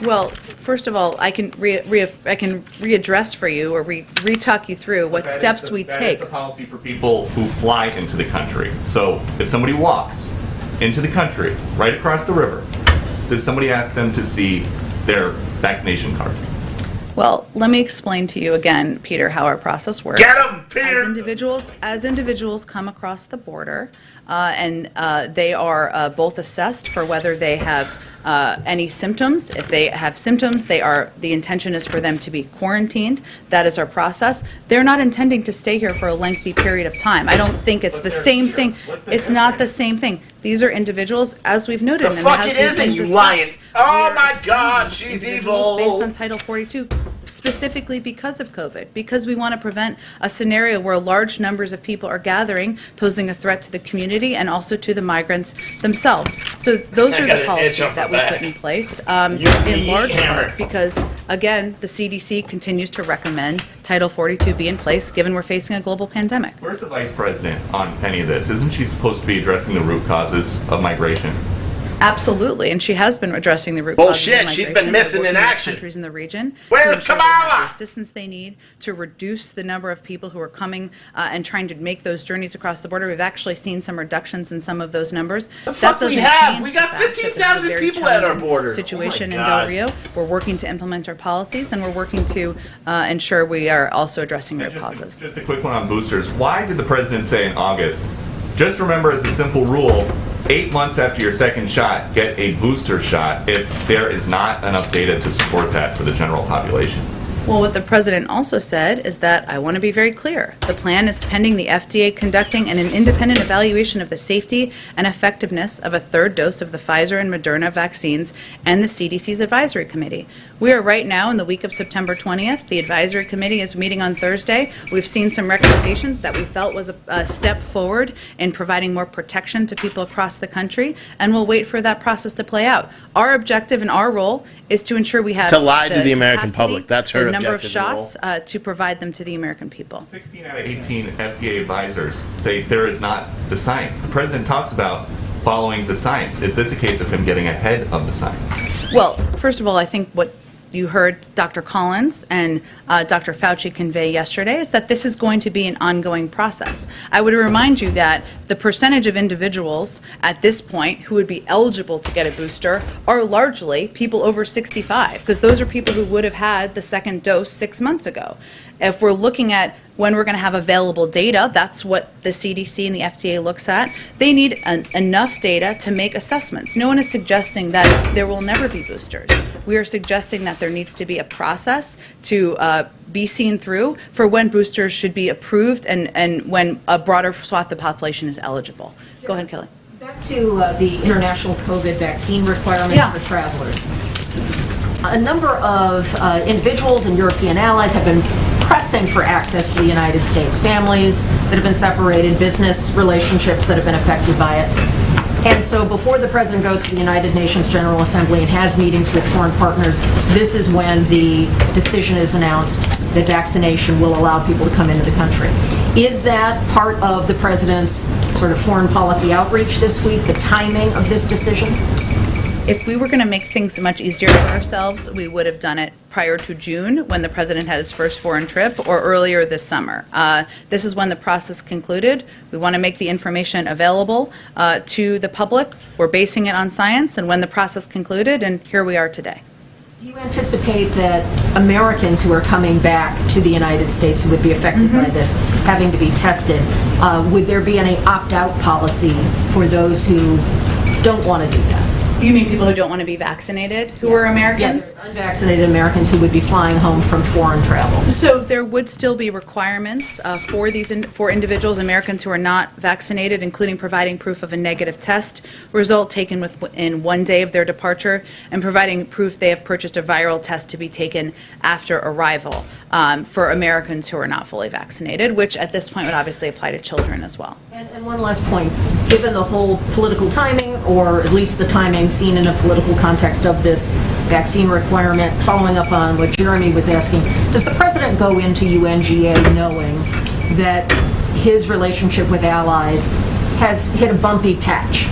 Well, first of all, I can readdress for you or re-talk you through what steps we take. That is the policy for people who fly into the country. So if somebody walks into the country right across the river, does somebody ask them to see their vaccination card? Well, let me explain to you again, Peter, how our process works. Get 'em, Peter! As individuals come across the border, and they are both assessed for whether they have any symptoms. If they have symptoms, the intention is for them to be quarantined. That is our process. They're not intending to stay here for a lengthy period of time. I don't think it's the same thing. It's not the same thing. These are individuals, as we've noted. The fuck it isn't, you lying. Oh my God, she's evil. Based on Title 42, specifically because of COVID, because we want to prevent a scenario where large numbers of people are gathering, posing a threat to the community and also to the migrants themselves. So those are the policies that we put in place, in large part because, again, the CDC continues to recommend Title 42 be in place, given we're facing a global pandemic. Where's the vice president on any of this? Isn't she supposed to be addressing the root causes of migration? Absolutely, and she has been addressing the root causes of Bullshit, migration. she's been missing We're in working with action. countries in the region. Where's to ensure they have Kamala? the assistance they need to reduce the number of people who are coming and trying to make those journeys across the border. We've actually seen some reductions in some of those numbers. fuck we have? We got 15,000 people at our border. Situation Oh in my Del God. Rio. We're working to implement our policies, and we're working to ensure we are also addressing root causes. Just a quick one on boosters. Why did the president say in August, just remember as a simple rule, 8 months after your second shot, get a booster shot if there is not enough data to support that for the general population? Well, what the president also said is that, I want to be very clear, the plan is pending the FDA conducting an independent evaluation of the safety and effectiveness of a third dose of the Pfizer and Moderna vaccines and the CDC's advisory committee. We are right now in the week of September 20th. The advisory committee is meeting on Thursday. We've seen some recommendations that we felt was a step forward in providing more protection to people across the country, and we'll wait for that process to play out. Our objective and our role is to ensure we have To lie to the American capacity, public. That's her the number of objective and shots to provide them to the American people. 16 out of 18 FDA advisors say there is not the science. The president talks about following the science. Is this a case of him getting ahead of the science? Well, first of all, I think what you heard Dr. Collins and Dr. Fauci convey yesterday is that this is going to be an ongoing process. I would remind you that the percentage of individuals at this point who would be eligible to get a booster are largely people over 65, because those are people who would have had the second dose 6 months ago. If we're looking at when we're going to have available data, that's what the CDC and the FDA looks at. They need enough data to make assessments. No one is suggesting that there will never be boosters. We are suggesting that there needs to be a process to be seen through for when boosters should be approved and when a broader swath of the population is eligible. Go ahead, Kelly. Back to the international COVID vaccine requirements for travelers. A number of individuals and European allies have been pressing for access to the United States. Families that have been separated, business relationships that have been affected by it. And so before the president goes to the United Nations General Assembly and has meetings with foreign partners, this is when the decision is announced that vaccination will allow people to come into the country. Is that part of the president's sort of foreign policy outreach this week, the timing of this decision? If we were going to make things much easier for ourselves, we would have done it prior to June, when the president had his first foreign trip, or earlier this summer. This is when the process concluded. We want to make the information available to the public. We're basing it on science, and when the process concluded, and here we are today. Do you anticipate that Americans who are coming back to the United States who would be affected by this having to be tested, would there be any opt-out policy for those who don't want to do that? You mean people who don't want to be vaccinated, who are Americans? Yeah, unvaccinated Americans who would be flying home from foreign travel. So there would still be requirements for individuals, Americans who are not vaccinated, including providing proof of a negative test result taken within 1 day of their departure, and providing proof they have purchased a viral test to be taken after arrival for Americans who are not fully vaccinated, which at this point would obviously apply to children as well. And one last point, given the whole political timing, or at least the timing seen in a political context of this vaccine requirement, following up on what Jeremy was asking, does the president go into UNGA knowing that his relationship with allies has hit a bumpy patch?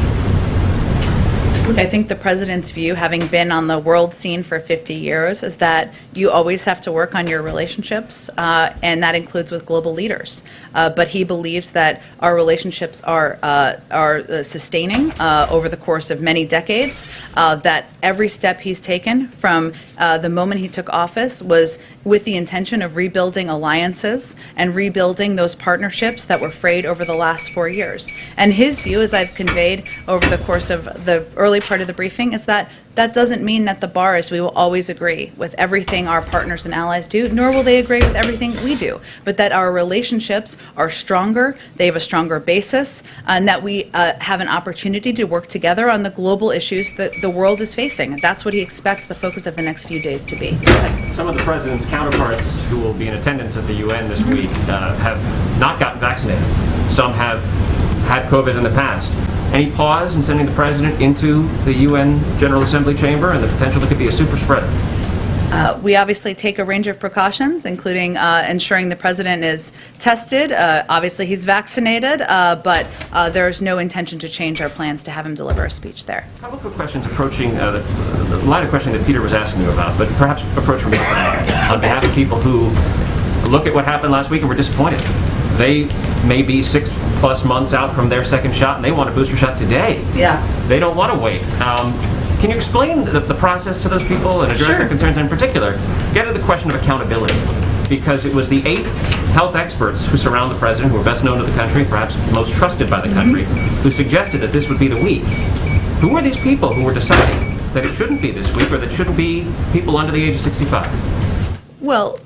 I think the president's view, having been on the world scene for 50 years, is that you always have to work on your relationships, and that includes with global leaders. But he believes that our relationships are sustaining over the course of many decades, that every step he's taken from the moment he took office was with the intention of rebuilding alliances and rebuilding those partnerships that were frayed over the last 4 years. And his view, as I've conveyed over the course of the early part of the briefing, is that That doesn't mean that the bar is we will always agree with everything our partners and allies do, nor will they agree with everything we do, but that our relationships are stronger, they have a stronger basis, and that we have an opportunity to work together on the global issues that the world is facing. That's what he expects the focus of the next few days to be. Some of the president's counterparts who will be in attendance at the UN this week have not gotten vaccinated. Some have had COVID in the past. Any pause in sending the president into the UN General Assembly chamber and the potential that could be a super spreader? We obviously take a range of precautions, including ensuring the president is tested. Obviously, he's vaccinated, but there is no intention to change our plans to have him deliver a speech there. I have a quick question approaching the line of questioning that Peter was asking you about, but perhaps approach from a different angle. On behalf of people who look at what happened last week and were disappointed. They may be 6+ months out from their second shot and they want a booster shot today. Yeah. They don't want to wait. Can you explain the process to those people and address their concerns in particular? Get to the question of accountability, because it was the 8 health experts who surround the president, who are best known to the country, perhaps most trusted by the country, who suggested that this would be the week. Who were these people who were deciding that it shouldn't be this week or that it shouldn't be people under the age of 65? Well,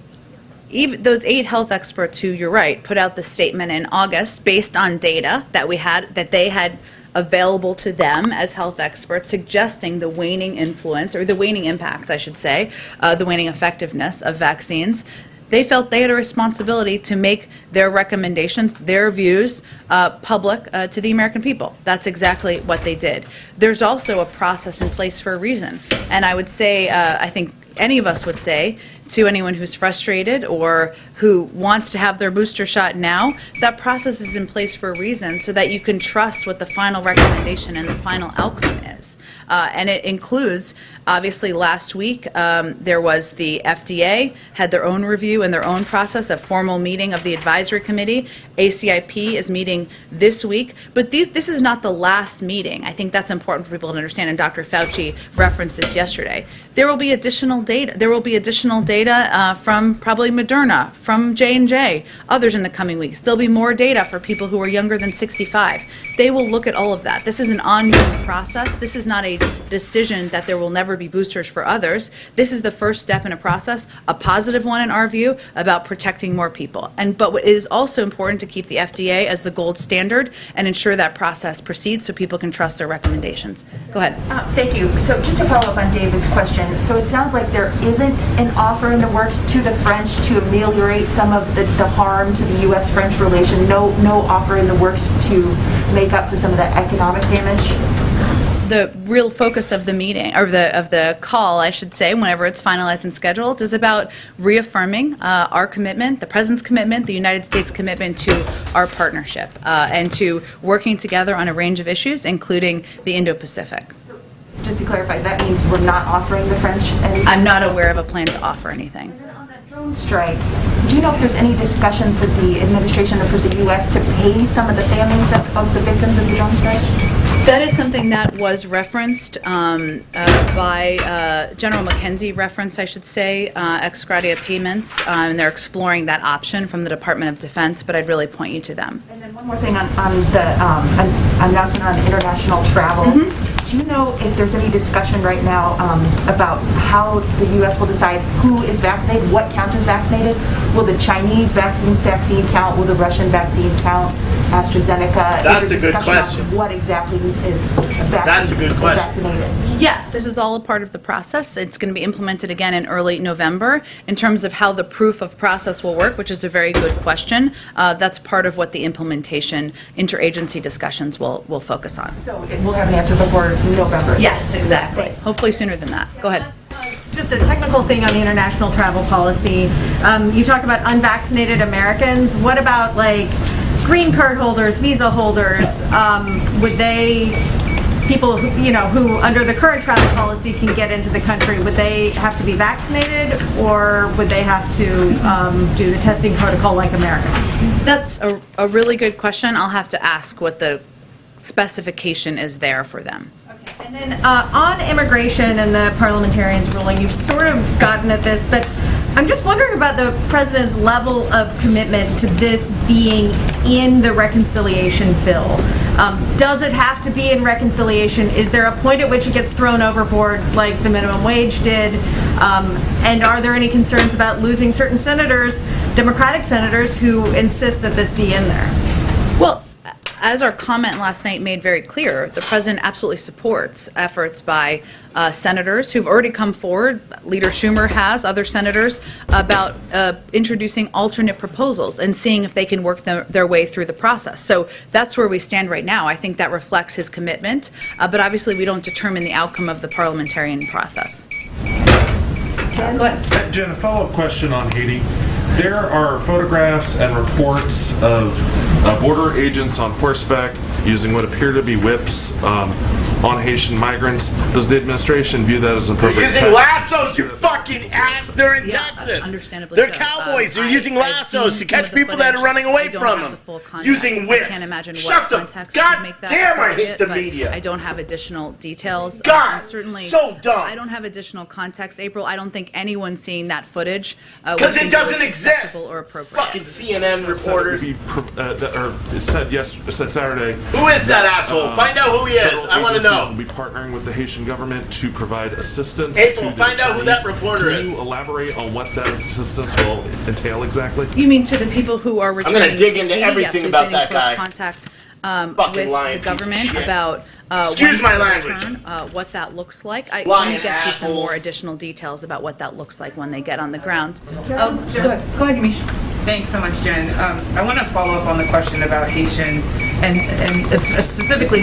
even those 8 health experts who, you're right, put out the statement in August based on data that they had available to them as health experts, suggesting the waning influence, or the waning impact, I should say, the waning effectiveness of vaccines. They felt they had a responsibility to make their recommendations, their views, public to the American people. That's exactly what they did. There's also a process in place for a reason. And I would say, I think any of us would say, to anyone who's frustrated or who wants to have their booster shot now, that process is in place for a reason, so that you can trust what the final recommendation and the final outcome is. And it includes, obviously, last week there was the FDA had their own review and their own process, a formal meeting of the advisory committee. ACIP is meeting this week, but this is not the last meeting. I think that's important for people to understand, and Dr. Fauci referenced this yesterday. There will be additional data. There will be additional data from probably Moderna, from J&J, others in the coming weeks. There'll be more data for people who are younger than 65. They will look at all of that. This is an ongoing process. This is not a decision that there will never be boosters for others. This is the first step in a process, a positive one in our view, about protecting more people. But it is also important to keep the FDA as the gold standard and ensure that process proceeds so people can trust their recommendations. Go ahead. Thank you. So just to follow up on David's question, so it sounds like there isn't an offer in the works to the French to ameliorate some of the harm to the U.S.-French relation? No offer in the works to make up for some of that economic damage? The real focus of the meeting, or of the call, I should say, whenever it's finalized and scheduled, is about reaffirming our commitment, the President's commitment, the United States commitment to our partnership, and to working together on a range of issues, including the Indo-Pacific. Just to clarify, that means we're not offering the French anything? I'm not aware of a plan to offer anything. And then on that drone strike, do you know if there's any discussion for the administration or for the U.S. to pay some of the families of the victims of the drone strike? That is something that was referenced by General McKenzie, I should say, ex gratia payments, and they're exploring that option from the Department of Defense, but I'd really point you to them. And then one more thing on the announcement on international travel. Do you know if there's any discussion right now about how the U.S. will decide who is vaccinated, what counts as vaccinated? Will the Chinese vaccine count? Will the Russian vaccine count? AstraZeneca? That's a good question. On what exactly is That's a good question. vaccinated? Yes, this is all a part of the process. It's going to be implemented again in early November. In terms of how the proof of process will work, which is a very good question, that's part of what the implementation interagency discussions will focus on. So we'll have an answer before November? Yes, exactly. Hopefully sooner than that. Go ahead. Just a technical thing on the international travel policy. You talk about unvaccinated Americans. What about like green card holders, visa holders? Would they, people who under the current travel policy can get into the country, would they have to be vaccinated, or would they have to do the testing protocol like Americans? That's a really good question. I'll have to ask what the specification is there for them. And then on immigration and the parliamentarians' ruling, you've sort of gotten at this, but I'm just wondering about the president's level of commitment to this being in the reconciliation bill. Does it have to be in reconciliation? Is there a point at which it gets thrown overboard like the minimum wage did? And are there any concerns about losing certain senators, Democratic senators, who insist that this be in there? Well, as our comment last night made very clear, the president absolutely supports efforts by senators who've already come forward. Leader Schumer has, other senators, about introducing alternate proposals and seeing if they can work their way through the process. So that's where we stand right now. I think that reflects his commitment, but obviously we don't determine the outcome of the parliamentarian process. Jen, a follow-up question on Haiti. There are photographs and reports of border agents on horseback using what appear to be whips on Haitian migrants. Does the administration view that as appropriate? They're using lassos, you fucking ass! They're in Texas. Understandably They're so. cowboys. They're using lassos to catch people that are running away from them. Using whips. I can't imagine Shut what the context God would make that damn, I hate appropriate, the but media. I don't have additional details. God, certainly, so dumb. I don't have additional context, April. I don't think anyone seeing that footage Because it doesn't exist. or appropriate. Fucking CNN reporters. It said Saturday. Who is that asshole? Find out who he is. federal I want to agencies know. Will be partnering with the Haitian government to provide assistance. April, to the find out who that detainees. reporter Can is. you elaborate on what that assistance will entail exactly? You mean to the people who are returning? gonna dig to into Haiti? everything Yes, we've about been that in close guy. contact Fucking with lying the piece of government shit. about Excuse when my they language. return, what that looks like. Let Lying me get you some asshole. more additional details about what that looks like when they get on the ground. Go ahead, Yamiche. Thanks so much, Jen. I want to follow up on the question about Haitians and it's specifically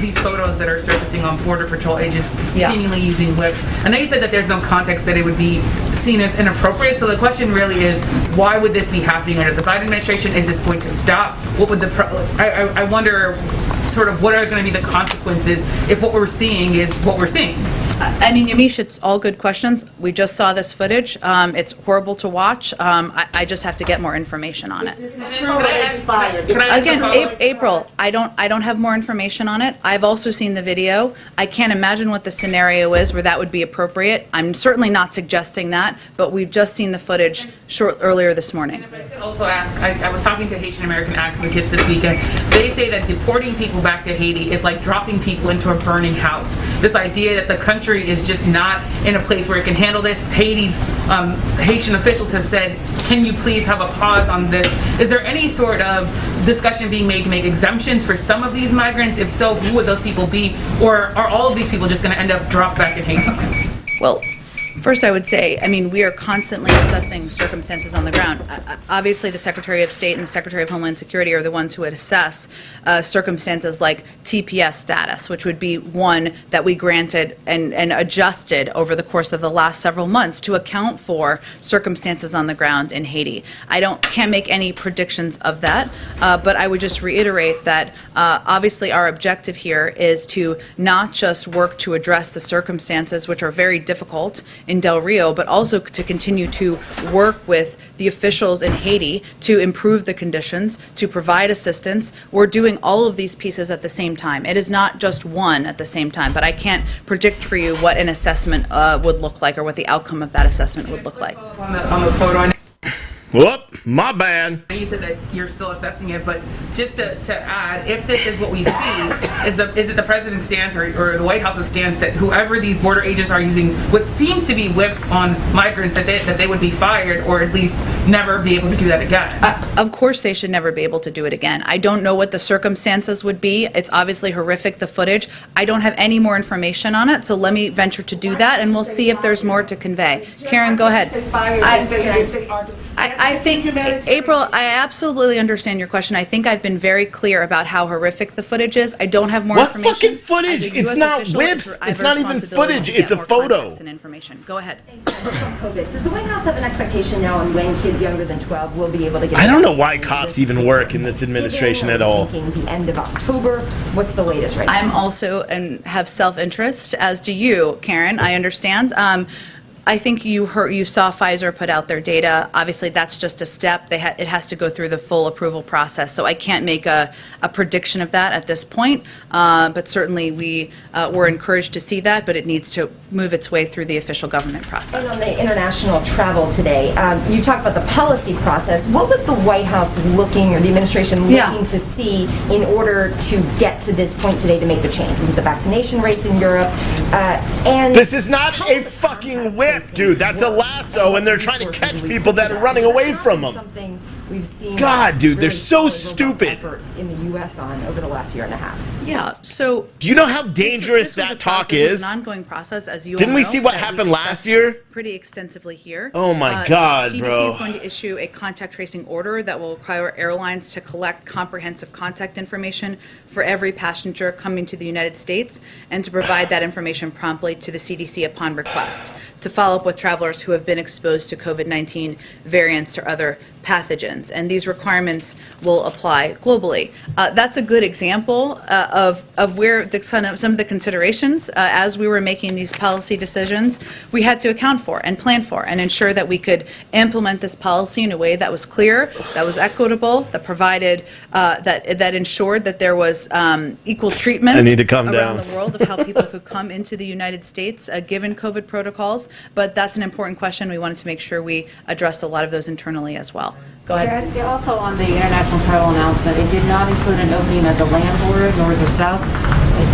these photos that are surfacing on Border Patrol agents seemingly using whips. I know you said that there's no context that it would be seen as inappropriate, so the question really is, why would this be happening under the Biden administration? Is this going to stop? What would I wonder sort of what are going to be the consequences if what we're seeing is what we're seeing? I mean, Yamiche, it's all good questions. We just saw this footage. It's horrible to watch. I just have to get more information on it. Again, April, I don't have more information on it. I've also seen the video. I can't imagine what the scenario is where that would be appropriate. I'm certainly not suggesting that, but we've just seen the footage earlier this morning. Also ask, I was talking to Haitian American advocates this weekend. They say that deporting people back to Haiti is like dropping people into a burning house. This idea that the country is just not in a place where it can handle this. Haitian officials have said, can you please have a pause on this? Is there any sort of discussion being made to make exemptions for some of these migrants? If so, who would those people be? Or are all of these people just going to end up dropped back in Haiti? Well, first I would say, I mean, we are constantly assessing circumstances on the ground. Obviously, the Secretary of State and the Secretary of Homeland Security are the ones who would assess circumstances like TPS status, which would be one that we granted and adjusted over the course of the last several months to account for circumstances on the ground in Haiti. Can't make any predictions of that, but I would just reiterate that obviously our objective here is to not just work to address the circumstances, which are very difficult in Del Rio, but also to continue to work with the officials in Haiti to improve the conditions, to provide assistance. We're doing all of these pieces at the same time. It is not just one at the same time, but I can't predict for you what an assessment would look like or what the outcome of that assessment would look like. On the photo, I know Whoop, my bad. you said that you're still assessing it, but just to add, if this is what we see, is it the president's stance or the White House's stance that whoever these border agents are using what seems to be whips on migrants, that they would be fired or at least never be able to do that again? Of course they should never be able to do it again. I don't know what the circumstances would be. It's obviously horrific, the footage. I don't have any more information on it, so let me venture to do that, and we'll see if there's more to convey. Karen, go ahead. I think, April, I absolutely understand your question. I think I've been very clear about how horrific the footage is. I don't have more What information. fucking footage? As a It's US not official, whips. I have It's a not even responsibility footage. to get It's a more photo. context and information. Go ahead. COVID. Does the White House have an expectation now on when kids younger than 12 will be able to get I don't know vaccinated? why cops even work in this administration at all. Thinking the end of October. What's the latest right now? I'm also and have self-interest, as do you, Karen. I understand. I think you saw Pfizer put out their data. Obviously, that's just a step. It has to go through the full approval process. So I can't make a prediction of that at this point. But certainly we're encouraged to see that, but it needs to move its way through the official government And process. on the international travel today, you talked about the policy process. What was the White House looking, or the administration looking to see in order to get to this point today to make the change? Was it the vaccination rates in Europe? And This is not a fucking whip, dude. That's a lasso, and they're trying to catch people that are running away from them. Something we've seen. God, dude, they're really so solid, robust stupid. effort in the U.S. on over the last year and a half. Yeah, so... Do you know how dangerous this was that talk this was is? an ongoing process, as you all Didn't we know, see what that we happened last discussed year? Pretty extensively here. Oh my God, CDC bro. is going to issue a contact tracing order that will require airlines to collect comprehensive contact information for every passenger coming to the United States and to provide that information promptly to the CDC upon request to follow up with travelers who have been exposed to COVID-19 variants or other pathogens. And these requirements will apply globally. That's a good example of where some of the considerations as we were making these policy decisions we had to account for and plan for and ensure that we could implement this policy in a way that was clear, that was equitable, that provided, that ensured that there was equal treatment I need to calm around down. the world of how people could come into the United States given COVID protocols. But that's an important question. We wanted to make sure we addressed a lot of those internally as well. Go ahead. Yeah, also on the international travel announcement, it did not include an opening of the land border north or south.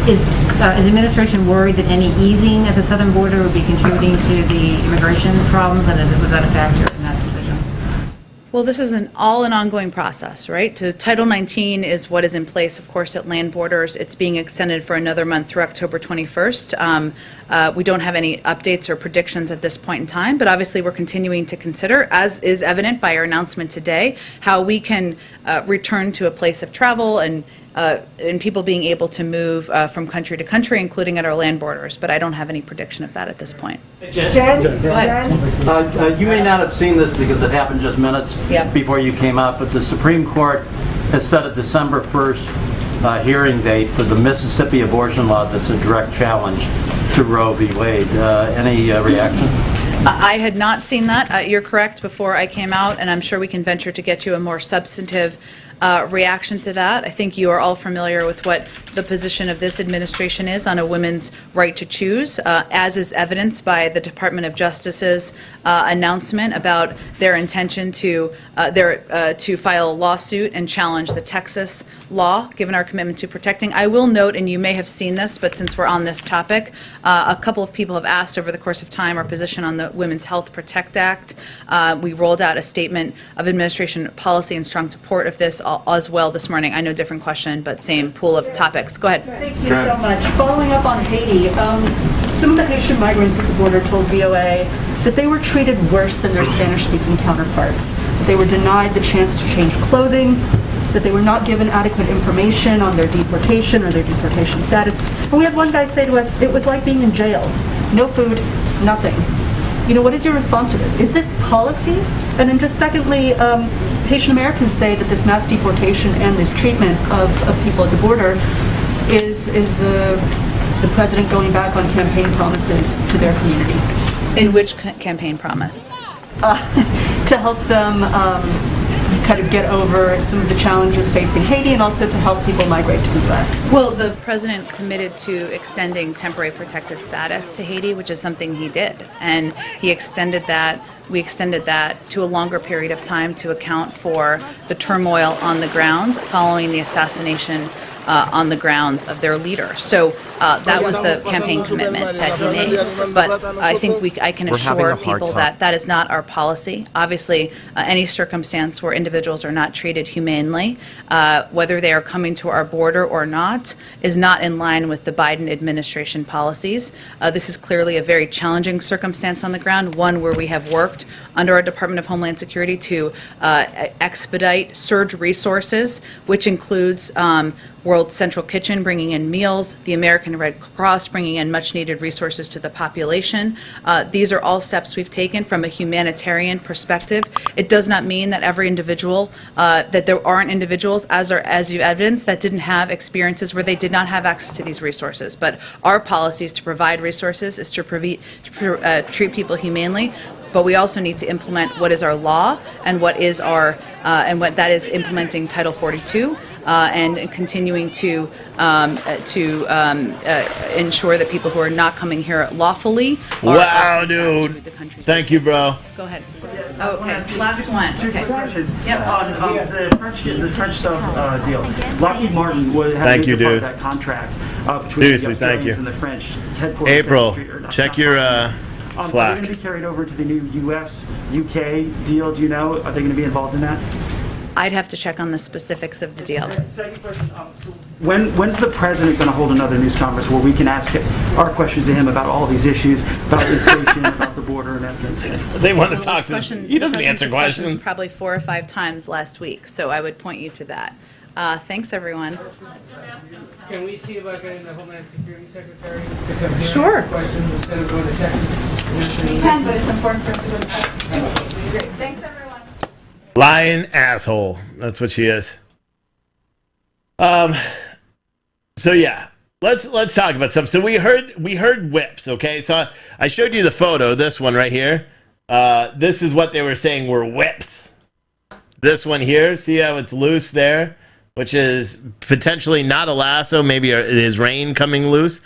Is the administration worried that any easing at the southern border would be contributing to the immigration problems, and was that a factor in that decision? Well, this is an ongoing process, right? Title 19 is what is in place, of course, at land borders. It's being extended for another month through October 21st. We don't have any updates or predictions at this point in time, but obviously we're continuing to consider, as is evident by our announcement today, how we can return to a place of travel and people being able to move from country to country, including at our land borders. But I don't have any prediction of that at this point. Jen? Go ahead. You may not have seen this because it happened just minutes before you came out, but the Supreme Court has set a December 1st hearing date for the Mississippi abortion law that's a direct challenge to Roe v. Wade. Any reaction? I had not seen that. You're correct before I came out, and I'm sure we can venture to get you a more substantive reaction to that. I think you are all familiar with what the position of this administration is on a woman's right to choose, as is evidenced by the Department of Justice's announcement about their intention to file a lawsuit and challenge the Texas law, given our commitment to protecting. I will note, and you may have seen this, but since we're on this topic, a couple of people have asked over the course of time our position on the Women's Health Protect Act. We rolled out a statement of administration policy in strong support of this as well this morning. I know, different question, but same pool of topics. Go ahead. Thank you so much. Following up on Haiti, some of the Haitian migrants at the border told VOA that they were treated worse than their Spanish-speaking counterparts, that they were denied the chance to change clothing, that they were not given adequate information on their deportation or their deportation status. And we had one guy say to us, it was like being in jail. No food, nothing. You know, what is your response to this? Is this policy? And then just secondly, Haitian Americans say that this mass deportation and this treatment of people at the border is the president going back on campaign promises to their community. In which campaign promise? To help them kind of get over some of the challenges facing Haiti and also to help people migrate to the U.S. Well, the president committed to extending temporary protected status to Haiti, which is something he did. And he extended that. We extended that to a longer period of time to account for the turmoil on the ground following the assassination on the ground of their leader. So that was the campaign commitment that he made. But I think I can assure people that that is not our policy. Obviously, any circumstance where individuals are not treated humanely, whether they are coming to our border or not, is not in line with the Biden administration policies. This is clearly a very challenging circumstance on the ground, one where we have worked under our Department of Homeland Security to expedite surge resources, which includes World Central Kitchen bringing in meals, the American Red Cross bringing in much-needed resources to the population. These are all steps we've taken from a humanitarian perspective. It does not mean that every individual, that there aren't individuals, as you evidence, that didn't have experiences where they did not have access to these resources. But our policy is to provide resources, is to treat people humanely. But we also need to implement what is our law and what is our and what that is implementing Title 42 and continuing to ensure that people who are not coming here lawfully are Wow, dude. Thank you, bro. Go ahead. Oh, okay, last one. Two Okay. questions. Yep. On the French sub deal, Lockheed Martin had Thank to you, be part dude. of that contract between Seriously, the thank Australians you. and the French headquarters. April, Street, check your Are they Slack. going to be carried over to the new U.S. UK deal? Do you know? Are they going to be involved in that? I'd have to check on the specifics of the deal. Second question. When's the president going to hold another news conference where we can ask our questions to him about all these issues, about inflation, about the border and Afghanistan? They want to talk to him. He doesn't answer questions. Probably 4 or 5 times last week, so I would point you to that. Thanks, everyone. Can we see about getting the Homeland Security Secretary to come here Sure. and answer questions instead of going to Texas? We can, but it's important for us to go to Texas. Great. Thanks, everyone. Lying asshole. That's what she is. So yeah, let's talk about something. So we heard whips. Okay, so I showed you the photo. This one right here. This is what they were saying were whips. This one here. See how it's loose there, which is potentially not a lasso. Maybe it is rain coming loose.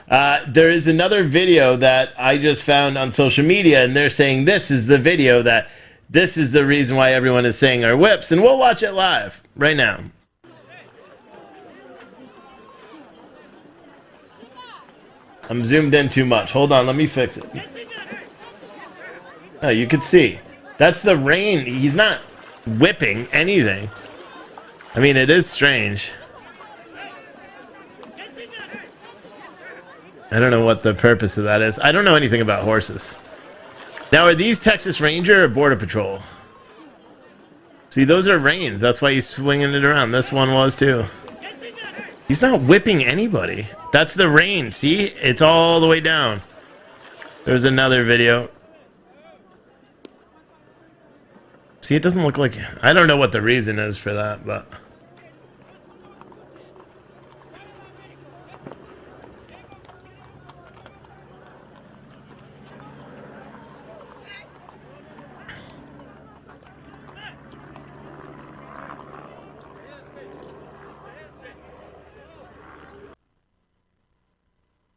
There is another video that I just found on social media, and they're saying this is the video that. This is the reason why everyone is saying our whips, and we'll watch it live right now. I'm zoomed in too much. Hold on, let me fix it. Oh, you can see. That's the rain. He's not whipping anything. I mean, it is strange. I don't know what the purpose of that is. I don't know anything about horses. Now, are these Texas Ranger or Border Patrol? See, those are reins. That's why he's swinging it around. This one was too. He's not whipping anybody. That's the rein. See? It's all the way down. There's another video. See, it doesn't look like... I don't know what the reason is for that, but...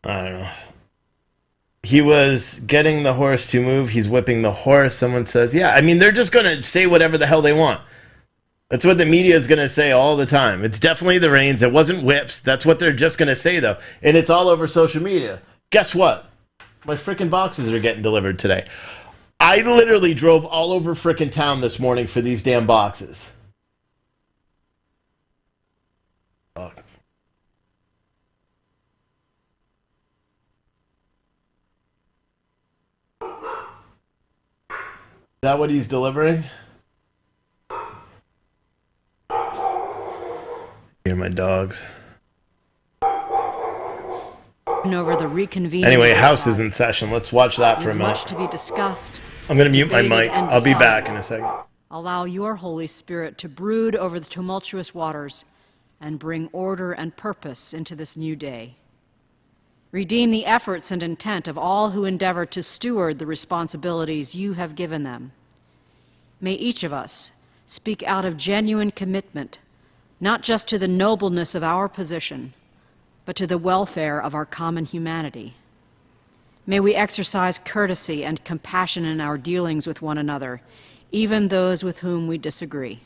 I don't know. He was getting the horse to move. He's whipping the horse. Someone says, yeah, I mean, they're just going to say whatever the hell they want. That's what the media is going to say all the time. It's definitely the reins. It wasn't whips. That's what they're just going to say, though. And it's all over social media. Guess what? My freaking boxes are getting delivered today. I literally drove all over freaking town this morning for these damn boxes. Fuck. Is that what he's delivering? Here are my dogs. Over the reconvening. Anyway, House is in session. Let's watch that for a minute. Much to be discussed. I'm going to mute my debated, mic. and I'll be back decided. in a second. Allow your Holy Spirit to brood over the tumultuous waters and bring order and purpose into this new day. Redeem the efforts and intent of all who endeavor to steward the responsibilities you have given them. May each of us speak out of genuine commitment, not just to the nobleness of our position, but to the welfare of our common humanity. May we exercise courtesy and compassion in our dealings with one another, even those with whom we disagree.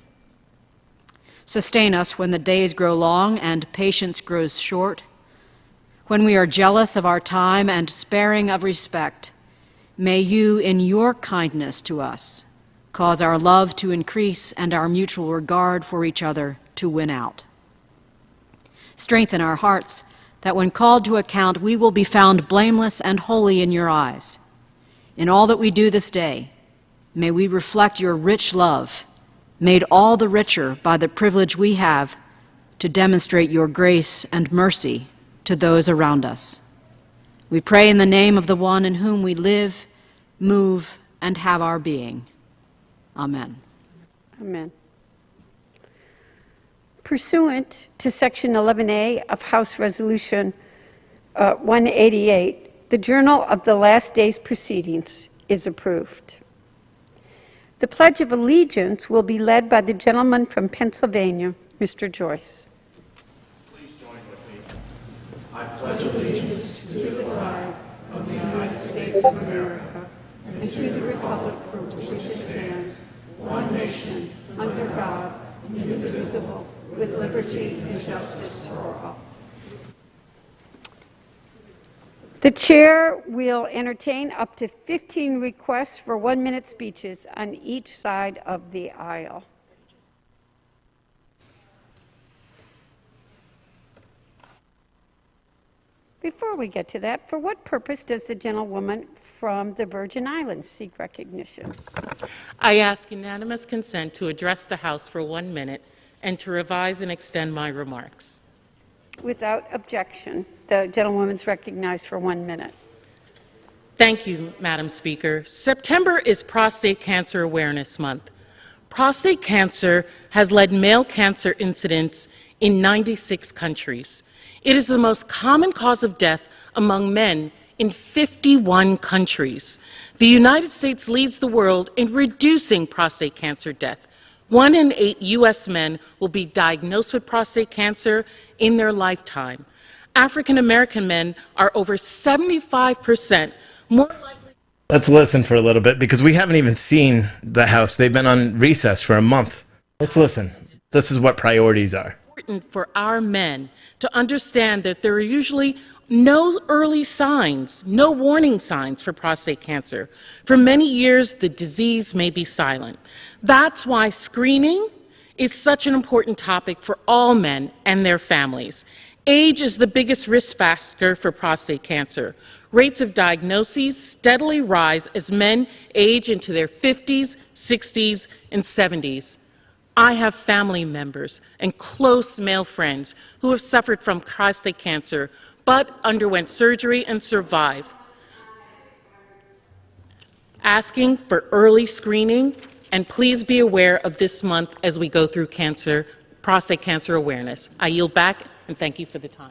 Sustain us when the days grow long and patience grows short, when we are jealous of our time and sparing of respect. May you, in your kindness to us, cause our love to increase and our mutual regard for each other to win out. Strengthen our hearts that when called to account, we will be found blameless and holy in your eyes. In all that we do this day, may we reflect your rich love, made all the richer by the privilege we have to demonstrate your grace and mercy to those around us. We pray in the name of the one in whom we live, move, and have our being. Amen. Amen. Pursuant to Section 11A of House Resolution 188, the Journal of the Last Day's Proceedings is approved. The Pledge of Allegiance will be led by the gentleman from Pennsylvania, Mr. Joyce. pledge allegiance to the flag of the United States of America and to the republic for which it stands, one nation, under God, indivisible, with liberty and justice for all. The chair will entertain up to 15 requests for 1-minute speeches on each side of the aisle. Before we get to that, for what purpose does the gentlewoman from the Virgin Islands seek recognition? I ask unanimous consent to address the House for 1 minute and to revise and extend my remarks. Without objection, the gentlewoman is recognized for 1 minute. Thank you, Madam Speaker. September is Prostate Cancer Awareness Month. Prostate cancer has led male cancer incidents in 96 countries. It is the most common cause of death among men in 51 countries. The United States leads the world in reducing prostate cancer death. 1 in 8 U.S. men will be diagnosed with prostate cancer in their lifetime. African American men are over 75% more likely. Let's listen for a little bit because we haven't even seen the House. They've been on recess for a month. Let's listen. This is what priorities are. Important for our men to understand that there are usually no early signs, no warning signs for prostate cancer. For many years, the disease may be silent. That's why screening is such an important topic for all men and their families. Age is the biggest risk factor for prostate cancer. Rates of diagnoses steadily rise as men age into their 50s, 60s, and 70s. I have family members and close male friends who have suffered from prostate cancer but underwent surgery and survived. Asking for early screening, and please be aware of this month as we go through prostate cancer awareness. I yield back and thank you for the time.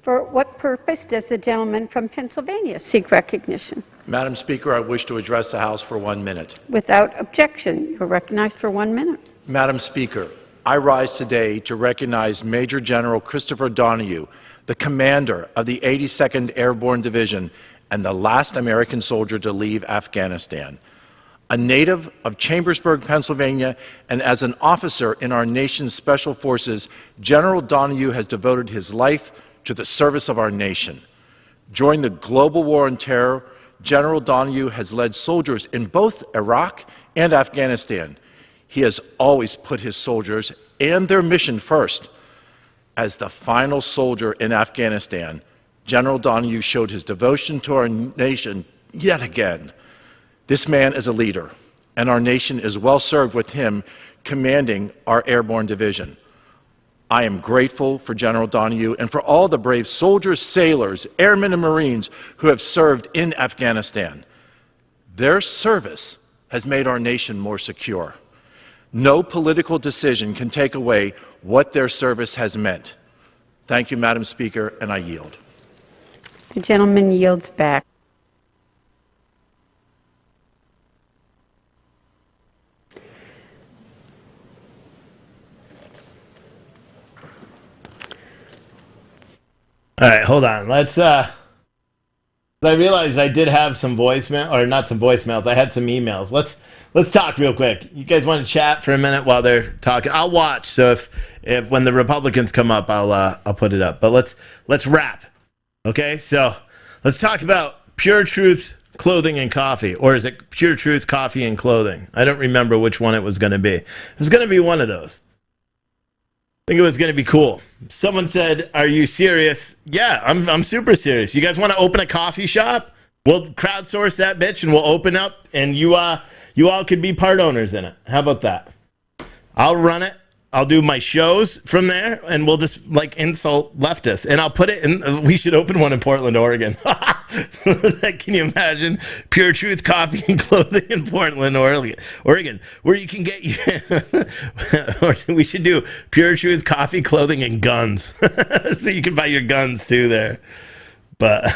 For what purpose does the gentleman from Pennsylvania seek recognition? Madam Speaker, I wish to address the House for 1 minute. Without objection, you're recognized for 1 minute. Madam Speaker, I rise today to recognize Major General Christopher Donahue, the commander of the 82nd Airborne Division and the last American soldier to leave Afghanistan. A native of Chambersburg, Pennsylvania, and as an officer in our nation's special forces, General Donahue has devoted his life to the service of our nation. During the global war on terror, General Donahue has led soldiers in both Iraq and Afghanistan. He has always put his soldiers and their mission first. As the final soldier in Afghanistan, General Donahue showed his devotion to our nation yet again. This man is a leader, and our nation is well served with him commanding our airborne division. I am grateful for General Donahue and for all the brave soldiers, sailors, airmen, and Marines who have served in Afghanistan. Their service has made our nation more secure. No political decision can take away what their service has meant. Thank you, Madam Speaker, and I yield. The gentleman yields back. All right, hold on. I realized I did have some voicemail, or not some voicemails. I had some emails. Let's talk real quick. You guys want to chat for a minute while they're talking? I'll watch. So if when the Republicans come up, I'll put it up. But let's wrap. Okay, so let's talk about Pure Truth Clothing and Coffee, or is it Pure Truth Coffee and Clothing? I don't remember which one it was going to be. It was going to be one of those. I think it was going to be cool. Someone said, "Are you serious?" Yeah, I'm super serious. You guys want to open a coffee shop? We'll crowdsource that bitch and we'll open up, and you all could be part owners in it. How about that? I'll run it. I'll do my shows from there, and we'll just insult leftists, and I'll put it in. We should open one in Portland, Oregon. Can you imagine? Pure Truth Coffee and Clothing in Portland, Oregon, where you can get or we should do Pure Truth Coffee, Clothing, and Guns, so you can buy your guns too there. But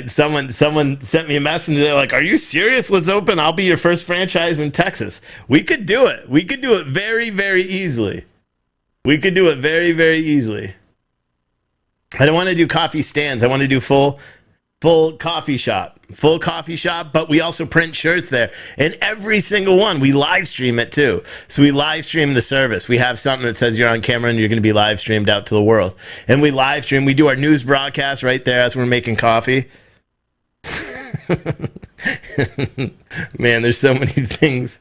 someone sent me a message. They're like, "Are you serious? Let's open. I'll be your first franchise in Texas." We could do it. We could do it very, very easily. We could do it very, very easily. I don't want to do coffee stands. I want to do full coffee shop, but we also print shirts there. And every single one, we live stream it too. So we live stream the service. We have something that says you're on camera and you're going to be live streamed out to the world. And we live stream, we do our news broadcast right there as we're making coffee. Man, there's so many things.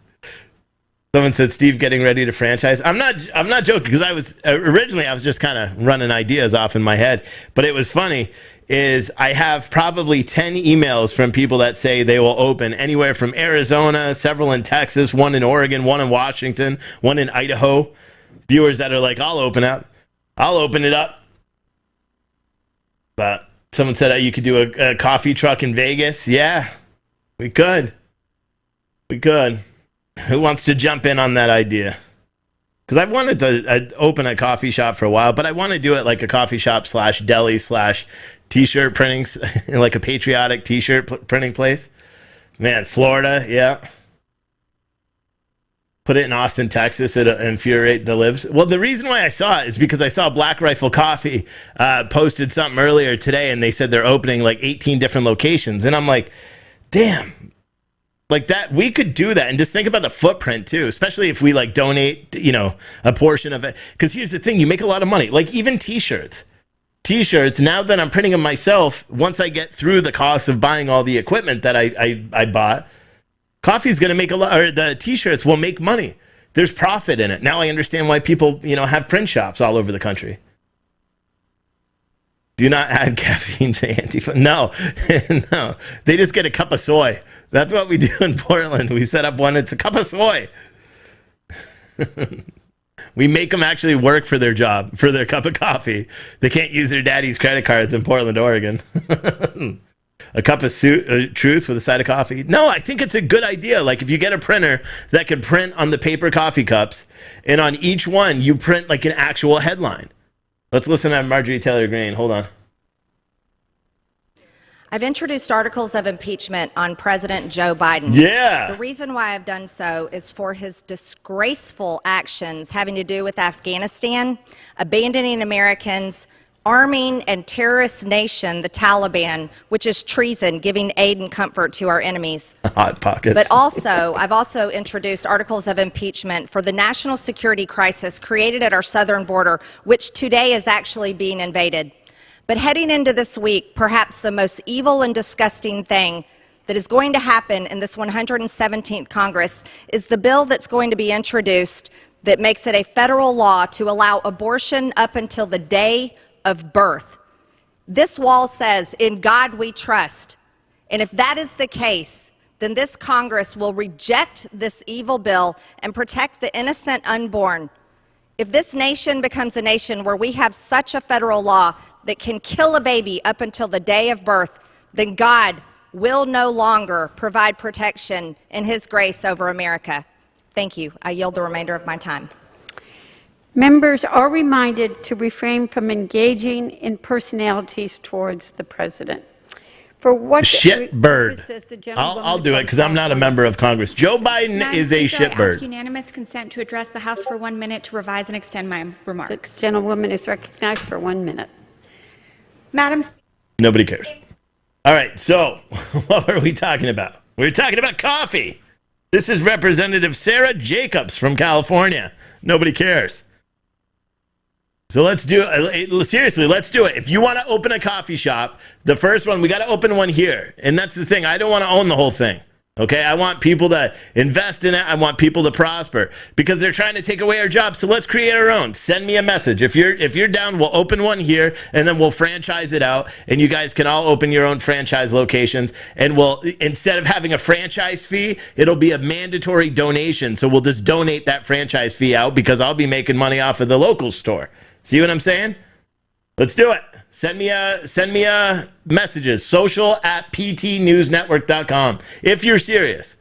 Someone said Steve getting ready to franchise. I'm not joking, because I was just kind of running ideas off in my head. But it was funny is I have probably 10 emails from people that say they will open anywhere from Arizona, several in Texas, one in Oregon, one in Washington, one in Idaho. Viewers that are like, I'll open it up. But someone said you could do a coffee truck in Vegas. Yeah, we could. Who wants to jump in on that idea? Because I've wanted to open a coffee shop for a while, but I want to do it like a coffee shop / deli / t-shirt printing, like a patriotic t-shirt printing place. Man, Florida, yeah. Put it in Austin, Texas. It'll infuriate the libs. Well, the reason why I saw it is because I saw Black Rifle Coffee posted something earlier today, and they said they're opening like 18 different locations. And I'm like, damn. Like that, we could do that, and just think about the footprint too, especially if we like donate, a portion of it. Because here's the thing, you make a lot of money. Like even t-shirts, now that I'm printing them myself, once I get through the cost of buying all the equipment that I bought, coffee's going to make a lot, or the t-shirts will make money. There's profit in it. Now I understand why people, have print shops all over the country. Do not add caffeine to Antifa. No, no. They just get a cup of soy. That's what we do in Portland. We set up one. It's a cup of soy. We make them actually work for their job, for their cup of coffee. They can't use their daddy's credit cards in Portland, Oregon. A cup of truth with a side of coffee. No, I think it's a good idea. Like if you get a printer that can print on the paper coffee cups, and on each one you print like an actual headline. Let's listen to Marjorie Taylor Greene. Hold on. I've introduced articles of impeachment on President Joe Biden. Yeah. The reason why I've done so is for his disgraceful actions having to do with Afghanistan, abandoning Americans, arming and terrorist nation, the Taliban, which is treason, giving aid and comfort to our enemies. Hot pockets. But also, I've also introduced articles of impeachment for the national security crisis created at our southern border, which today is actually being invaded. But heading into this week, perhaps the most evil and disgusting thing that is going to happen in this 117th Congress is the bill that's going to be introduced that makes it a federal law to allow abortion up until the day of birth. This wall says, "In God we trust." And if that is the case, then this Congress will reject this evil bill and protect the innocent unborn. If this nation becomes a nation where we have such a federal law that can kill a baby up until the day of birth, then God will no longer provide protection in His grace over America. Thank you. I yield the remainder of my time. Members are reminded to refrain from engaging in personalities towards the president. For what shitbird. does the I'll do it because I'm not a member of Congress. Joe Biden is a shitbird. I ask unanimous consent to address the House for 1 minute to revise and extend my remarks. The gentlewoman is recognized for 1 minute. Madam Nobody cares. All right, so what were we talking about? We were talking about coffee. This is Representative Sarah Jacobs from California. Nobody cares. So let's do it. Seriously, let's do it. If you want to open a coffee shop, the first one, we got to open one here. And that's the thing. I don't want to own the whole thing. Okay? I want people to invest in it. I want people to prosper because they're trying to take away our jobs. So let's create our own. Send me a message. If you're down, we'll open one here and then we'll franchise it out. And you guys can all open your own franchise locations. And we'll, instead of having a franchise fee, it'll be a mandatory donation. So we'll just donate that franchise fee out because I'll be making money off of the local store. See what I'm saying? Let's do it. Send me messages, social@ptnewsnetwork.com. If you're serious.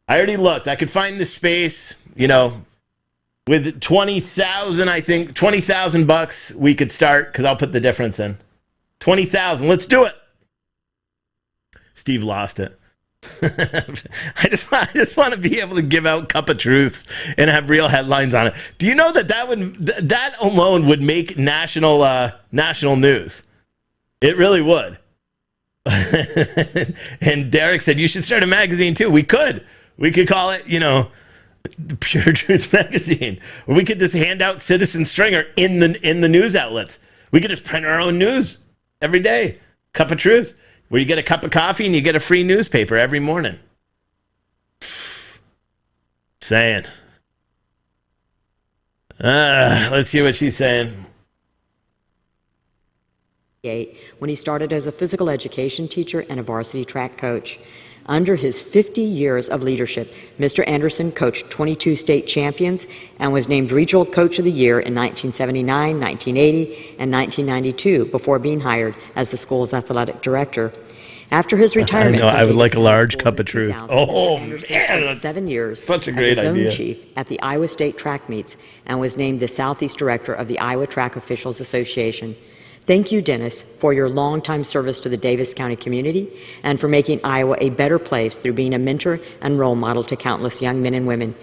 I already looked. I could find the space, with 20,000, I think, $20,000 we could start because I'll put the difference in. 20,000. Let's do it. Steve lost it. I just want to be able to give out Cup of Truths and have real headlines on it. Do you know that alone would make national news? It really would. And Derek said you should start a magazine too. We could call it, Pure Truth Magazine, or we could just hand out Citizen Stringer in the news outlets. We could just print our own news every day. Cup of Truth, where you get a cup of coffee and you get a free newspaper every morning. Saying. Let's hear what she's saying. When he started as a physical education teacher and a varsity track coach. Under his 50 years of leadership, Mr. Anderson coached 22 state champions and was named Regional Coach of the Year in 1979, 1980, and 1992 before being hired as the school's athletic director. After his retirement, I would like a large cup of truth. Oh, man, spent 7 years such a great as a zone idea. chief at the Iowa State track meets and was named the Southeast Director of the Iowa Track Officials Association. Thank you, Dennis, for your longtime service to the Davis County community and for making Iowa a better place through being a mentor and role model to countless young men and women.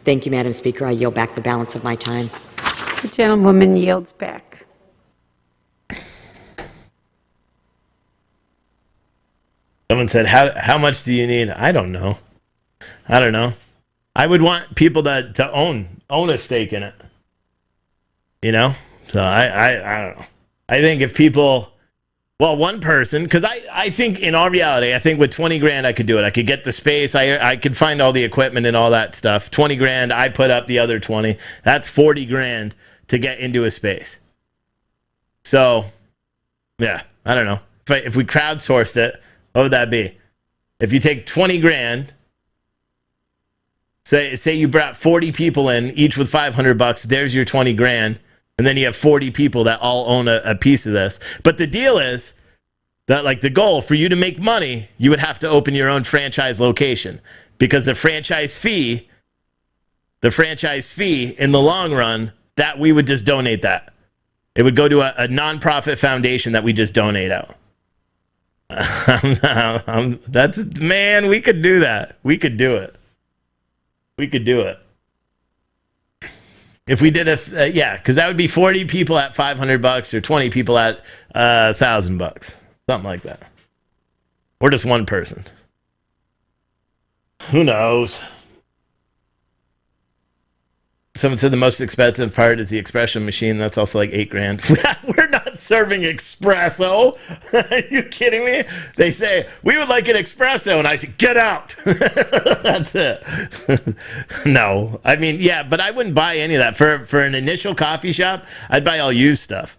Thank you, Madam Speaker. I yield back the balance of my time. The gentlewoman yields back. Someone said, how much do you need? I don't know. I would want people to own a stake in it. So I don't know. I think if people, one person, because I think in all reality, I think with 20 grand I could do it. I could get the space. I could find all the equipment and all that stuff. 20 grand, I put up the other 20. That's 40 grand to get into a space. So, yeah, I don't know. If we crowdsourced it, what would that be? If you take 20 grand, say you brought 40 people in, each with $500, there's your 20 grand. And then you have 40 people that all own a piece of this. But the deal is that, like, the goal for you to make money, you would have to open your own franchise location. Because the franchise fee in the long run, that we would just donate that. It would go to a nonprofit foundation that we just donate out. Man, we could do that. We could do it. If we did because that would be 40 people at $500 or 20 people at $1,000, something like that, or just one person. Who knows? Someone said the most expensive part is the espresso machine. That's also like $8 grand. We're not serving espresso. Are you kidding me? They say, we would like an espresso. And I say, get out. That's it. No. I mean, yeah, but I wouldn't buy any of that. For an initial coffee shop, I'd buy all used stuff.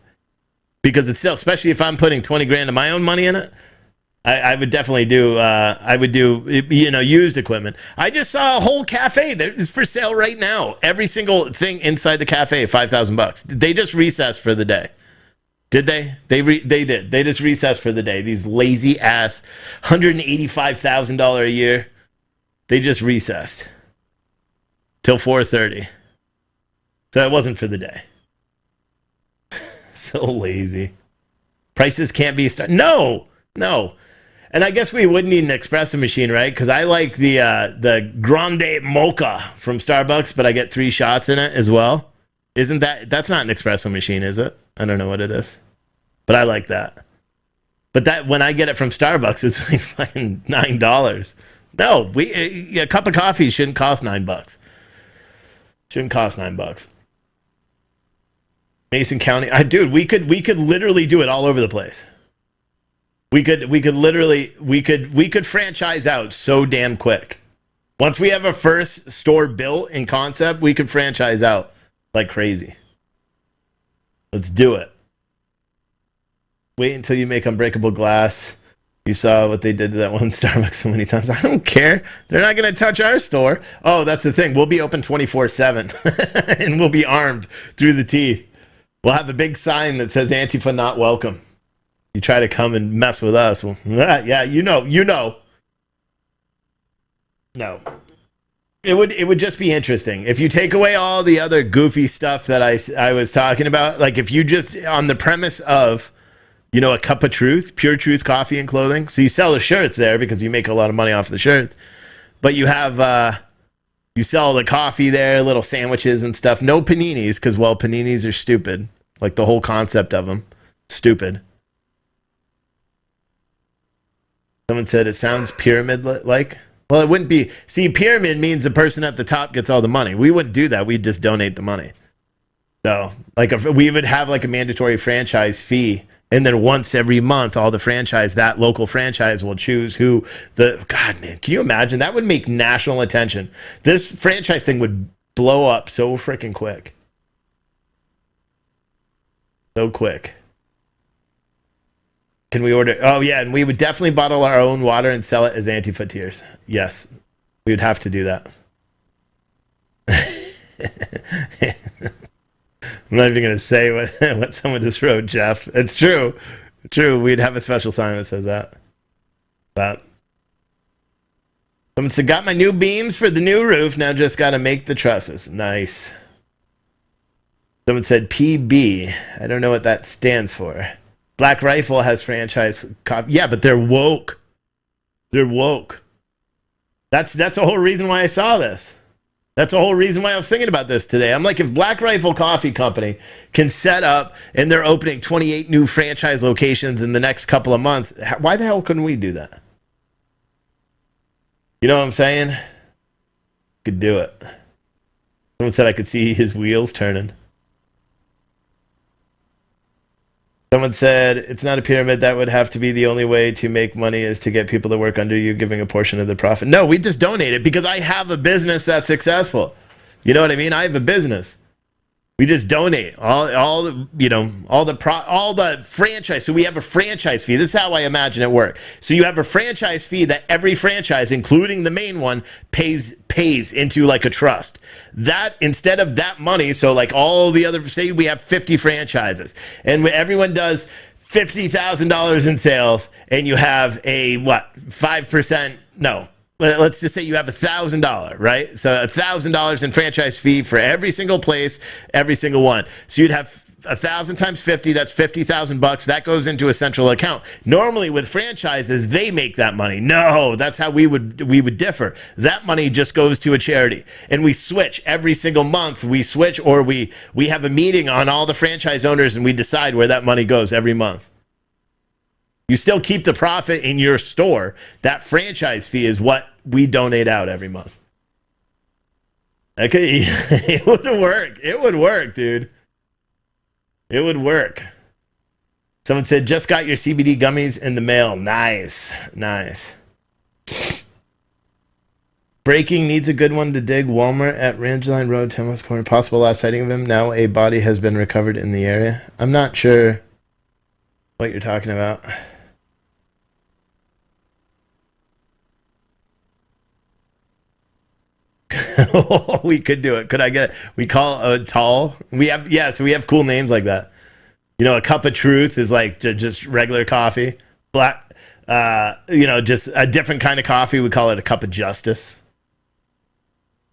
Because it's still, especially if I'm putting 20 grand of my own money in it, I would definitely do, used equipment. I just saw a whole cafe that is for sale right now. Every single thing inside the cafe, $5,000. They just recessed for the day. Did they? They did. They just recessed for the day. These lazy ass $185,000 a year. They just recessed till 4:30. So it wasn't for the day. So lazy. Prices can't be No. And I guess we would need an espresso machine, right? Because I like the Grande Mocha from Starbucks, but I get 3 shots in it as well. That's not an espresso machine, is it? I don't know what it is. But I like that. But that when I get it from Starbucks, it's like fucking $9. No, a cup of coffee shouldn't cost $9. Shouldn't cost $9. Mason County, dude, we could literally do it all over the place. We could franchise out so damn quick. Once we have a first store built in concept, we could franchise out like crazy. Let's do it. Wait until you make unbreakable glass. You saw what they did to that one Starbucks so many times. I don't care. They're not going to touch our store. Oh, that's the thing. We'll be open 24/7 and we'll be armed through the teeth. We'll have a big sign that says Antifa not welcome. You try to come and mess with us. Well, yeah, you know. No. It would just be interesting. If you take away all the other goofy stuff that I was talking about, like if you just, on the premise of You know, a Cup of Truth, Pure Truth Coffee and Clothing. So you sell the shirts there because you make a lot of money off the shirts. But you have, you sell the coffee there, little sandwiches and stuff. No paninis because, well, paninis are stupid. Like the whole concept of them. Stupid. Someone said it sounds pyramid-like. Well, it wouldn't be. See, pyramid means the person at the top gets all the money. We wouldn't do that. We'd just donate the money. So, like, if we would have like a mandatory franchise fee, and then once every month, all the franchise, that local franchise will choose who the. God, man, can you imagine? That would make national attention. This franchise thing would blow up so freaking quick. So quick. Can we order? Oh, yeah, and we would definitely bottle our own water and sell it as Antifa tears. Yes, we would have to do that. I'm not even going to say what someone just wrote, Jeff. It's true. True, we'd have a special sign that says that. But someone said, got my new beams for the new roof. Now just got to make the trusses. Nice. Someone said PB. I don't know what that stands for. Black Rifle has franchise coffee. Yeah, but they're woke. They're woke. That's the whole reason why I saw this. That's the whole reason why I was thinking about this today. I'm like, if Black Rifle Coffee Company can set up and they're opening 28 new franchise locations in the next couple of months, why the hell couldn't we do that? You know what I'm saying? Could do it. Someone said I could see his wheels turning. Someone said, it's not a pyramid. That would have to be the only way to make money is to get people to work under you, giving a portion of the profit. No, we just donate it because I have a business that's successful. You know what I mean? I have a business. We just donate all the franchise. So we have a franchise fee. This is how I imagine it work. So you have a franchise fee that every franchise, including the main one, pays into like a trust. That instead of that money, so like all the other, say we have 50 franchises and everyone does $50,000 in sales and you have a 5%, no. Let's just say you have $1,000, right? So $1,000 in franchise fee for every single place, every single one. So you'd have 1,000 times 50, that's $50,000. That goes into a central account. Normally with franchises, they make that money. No, that's how we would differ. That money just goes to a charity. And we switch every single month. We switch, or we have a meeting on all the franchise owners and we decide where that money goes every month. You still keep the profit in your store. That franchise fee is what we donate out every month. Okay, it would work. It would work, dude. It would work. Someone said, just got your CBD gummies in the mail. Nice. Nice. Breaking needs a good one to dig. Walmart at Rangeline Road, 10 West Corner. Possible last sighting of him. Now a body has been recovered in the area. I'm not sure what you're talking about. We could do it. Could I get? We call a tall. We have so we have cool names like that. You know, a Cup of Truth is like just regular coffee. Black, just a different kind of coffee. We call it a Cup of Justice.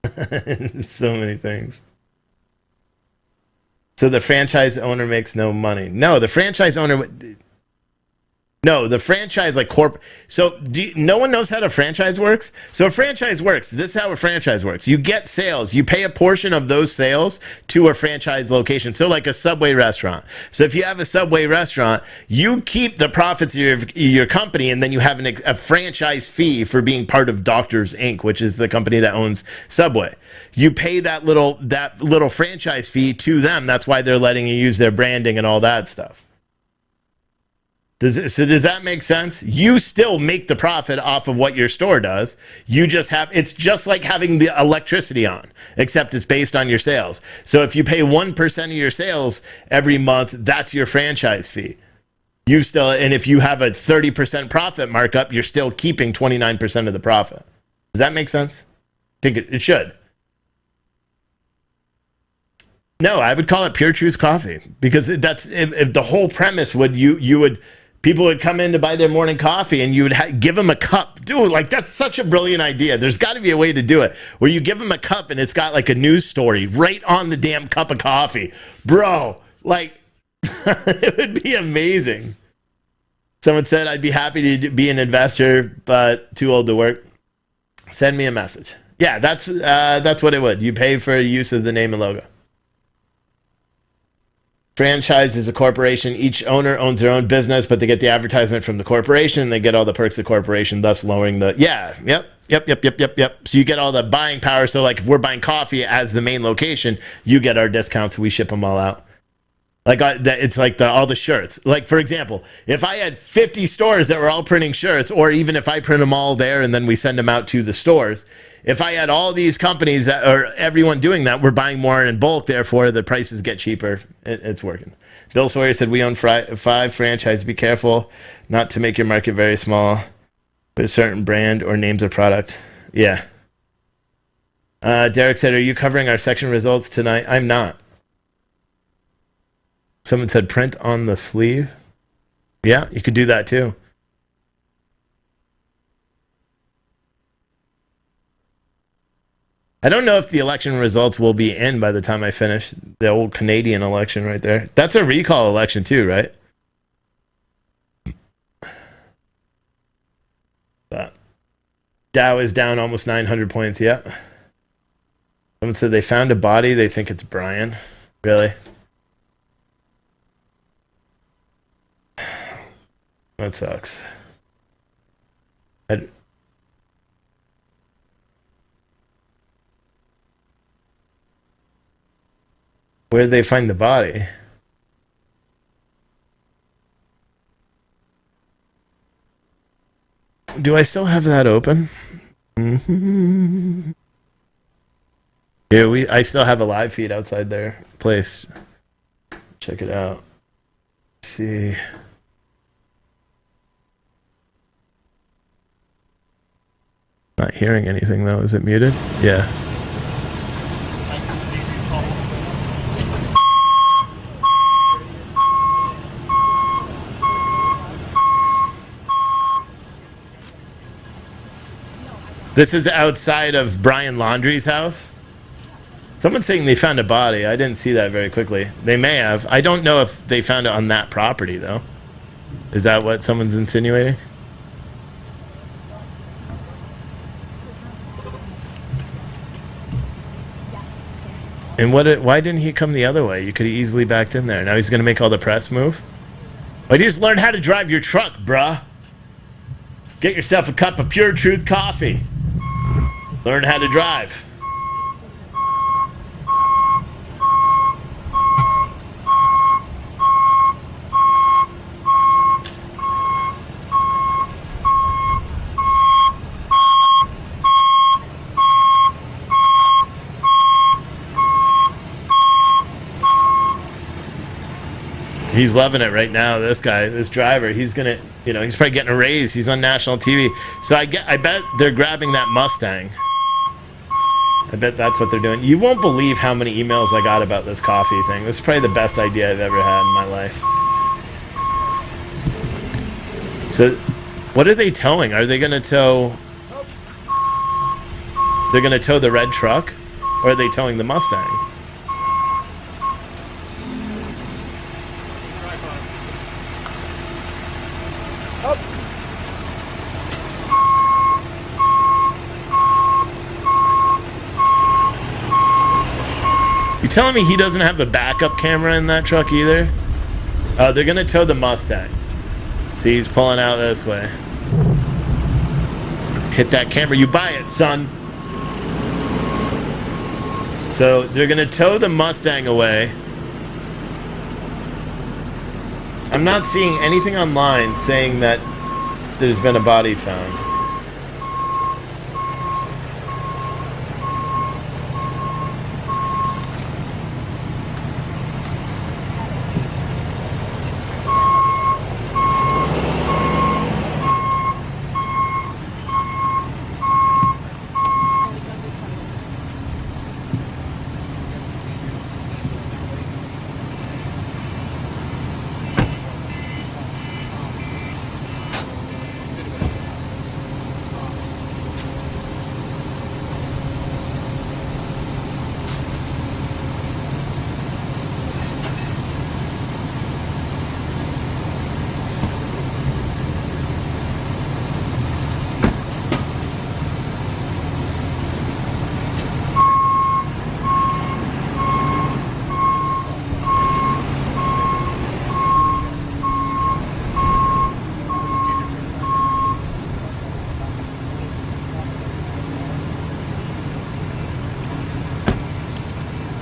So many things. So the franchise owner makes no money. No, the franchise owner. No, the franchise like So no one knows how a franchise works? So a franchise works. This is how a franchise works. You get sales. You pay a portion of those sales to a franchise location. So like a Subway restaurant. So if you have a Subway restaurant, you keep the profits of your company, and then you have a franchise fee for being part of Doctors Inc., which is the company that owns Subway. You pay that little franchise fee to them. That's why they're letting you use their branding and all that stuff. Does that make sense? You still make the profit off of what your store does. You just it's just like having the electricity on, except it's based on your sales. So if you pay 1% of your sales every month, that's your franchise fee. And if you have a 30% profit markup, you're still keeping 29% of the profit. Does that make sense? I think it should. No, I would call it Pure Truth Coffee, because that's if the whole premise people would come in to buy their morning coffee and you would give them a cup. Dude, like that's such a brilliant idea. There's got to be a way to do it where you give them a cup and it's got like a news story right on the damn cup of coffee. Bro, like it would be amazing. Someone said, I'd be happy to be an investor, but too old to work. Send me a message. Yeah, that's what it would. You pay for use of the name and logo. Franchise is a corporation. Each owner owns their own business, but they get the advertisement from the corporation, and they get all the perks of the corporation, thus lowering the... Yep. So you get all the buying power. So like if we're buying coffee as the main location, you get our discounts. We ship them all out. Like it's like all the shirts. Like for example, if I had 50 stores that were all printing shirts, or even if I print them all there and then we send them out to the stores, if I had all these companies that or everyone doing that, we're buying more in bulk. Therefore, the prices get cheaper. It's working. Bill Sawyer said we own 5 franchises. Be careful not to make your market very small with a certain brand or names of product. Yeah. Derek said, "Are you covering our section results tonight?" I'm not. Someone said print on the sleeve. Yeah, you could do that too. I don't know if the election results will be in by the time I finish the old Canadian election right there. That's a recall election too, right? But Dow is down almost 900 points. Yep. Someone said they found a body. They think it's Brian. Really? That sucks. Where did they find the body? Do I still have that open? Yeah, I still have a live feed outside their place. Check it out. Let's see. Not hearing anything though. Is it muted? Yeah. This is outside of Brian Laundrie's house. Someone's saying they found a body. I didn't see that very quickly. They may have. I don't know if they found it on that property though. Is that what someone's insinuating? And why didn't he come the other way? You could have easily backed in there. Now he's going to make all the press move? Why do you just learn how to drive your truck, bruh? Get yourself a cup of Pure Truth coffee. Learn how to drive. He's loving it right now. This guy, this driver, he's gonna, he's probably getting a raise. He's on national TV. So I bet they're grabbing that Mustang. I bet that's what they're doing. You won't believe how many emails I got about this coffee thing. This is probably the best idea I've ever had in my life. So, what are they towing? Are they gonna tow? They're gonna tow the red truck, or are they towing the Mustang? You telling me he doesn't have a backup camera in that truck either? They're gonna tow the Mustang. See, he's pulling out this way. Hit that camera, you buy it, son. So they're gonna tow the Mustang away. I'm not seeing anything online saying that there's been a body found.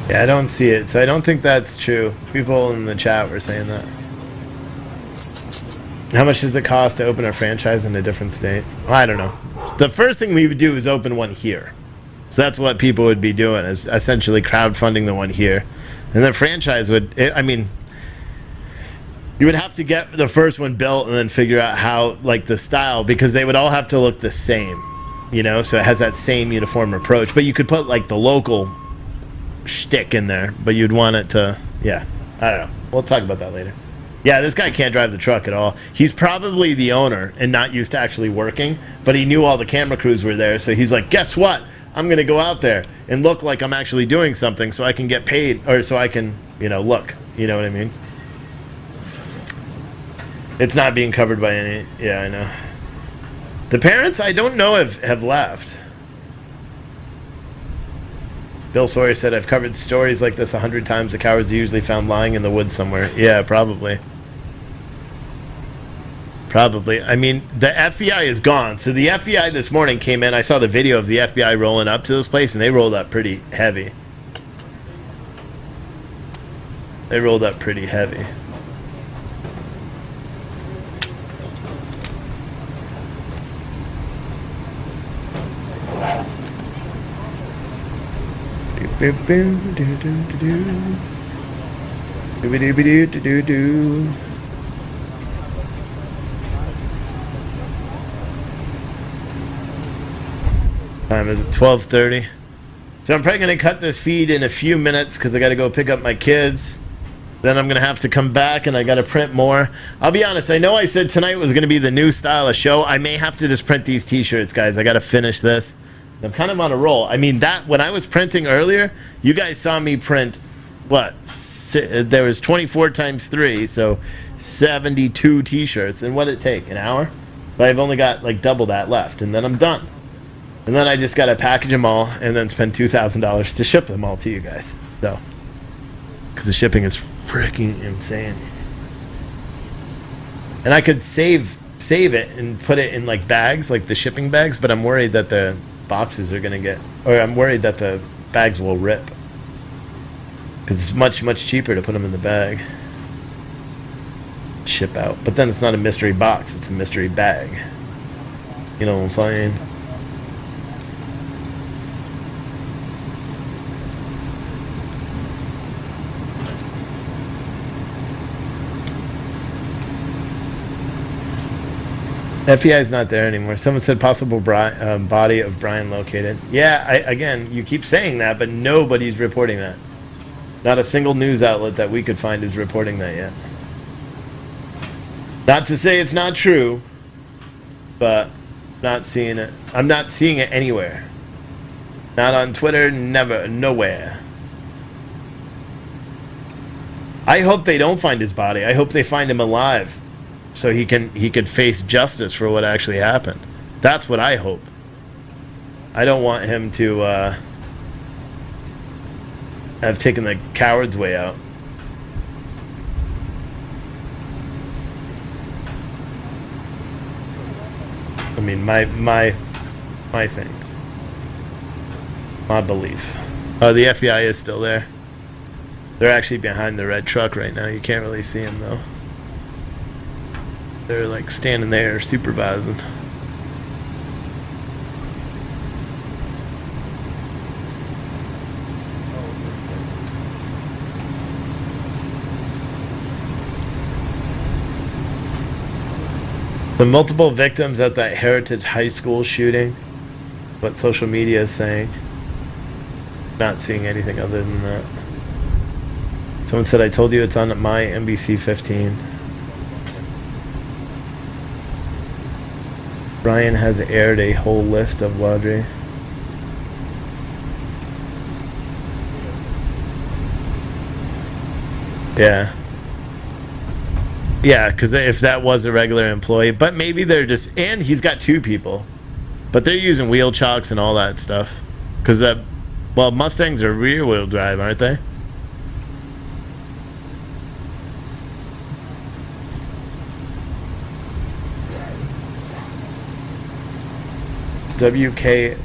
Yeah, I don't see it, so I don't think that's true. People in the chat were saying that. How much does it cost to open a franchise in a different state? Well, I don't know. The first thing we would do is open one here. So that's what people would be doing, is essentially crowdfunding the one here. And the franchise would, I mean, you would have to get the first one built and then figure out how, like, the style, because they would all have to look the same, you know? So it has that same uniform approach. But you could put, like, the local shtick in there, but you'd want it to, yeah. I don't know. We'll talk about that later. Yeah, this guy can't drive the truck at all. He's probably the owner and not used to actually working, but he knew all the camera crews were there, so he's like, guess what? I'm going to go out there and look like I'm actually doing something so I can get paid, or so I can, you know, look. You know what I mean? It's not being covered by any, yeah, I know. The parents, I don't know if have left. Bill Sawyer said, I've covered stories like this 100 times. The cowards are usually found lying in the woods somewhere. Yeah, probably. Probably. I mean, the FBI is gone. So the FBI this morning came in. I saw the video of the FBI rolling up to this place, and they rolled up pretty heavy. They rolled up pretty heavy. Time is 12:30. So I'm probably going to cut this feed in a few minutes because I got to go pick up my kids. Then I'm going to have to come back and I got to print more. I'll be honest, I know I said tonight was going to be the new style of show. I may have to just print these t-shirts, guys. I got to finish this. I'm kind of on a roll. I mean, that when I was printing earlier, you guys saw me print, what? There was 24 times 3, so 72 t-shirts. And what did it take? An hour? But I've only got like double that left, and then I'm done. And then I just got to package them all and then spend $2,000 to ship them all to you guys. So, because the shipping is freaking insane. And I could save it and put it in like bags, like the shipping bags, but I'm worried that the boxes are going to get, or I'm worried that the bags will rip. Because it's much, much cheaper to put them in the bag. Ship out. But then it's not a mystery box, it's a mystery bag. You know what I'm saying? FBI is not there anymore. Someone said possible body of Brian located. Yeah, again, you keep saying that, but nobody's reporting that. Not a single news outlet that we could find is reporting that yet. Not to say it's not true, but not seeing it. I'm not seeing it anywhere. Not on Twitter, never, nowhere. I hope they don't find his body. I hope they find him alive. So he could face justice for what actually happened. That's what I hope. I don't want him to have taken the coward's way out. I mean, my thing, my belief. Oh, the FBI is still there. They're actually behind the red truck right now. You can't really see them though. They're like standing there supervising. The multiple victims at that Heritage High School shooting. What social media is saying. Not seeing anything other than that. Someone said, I told you it's on my NBC 15. Brian has aired a whole list of laundry. Yeah. Yeah, because if that was a regular employee, but maybe they're just, and he's got 2 people, but they're using wheel chocks and all that stuff. Because, well, Mustangs are rear wheel drive, aren't they? WK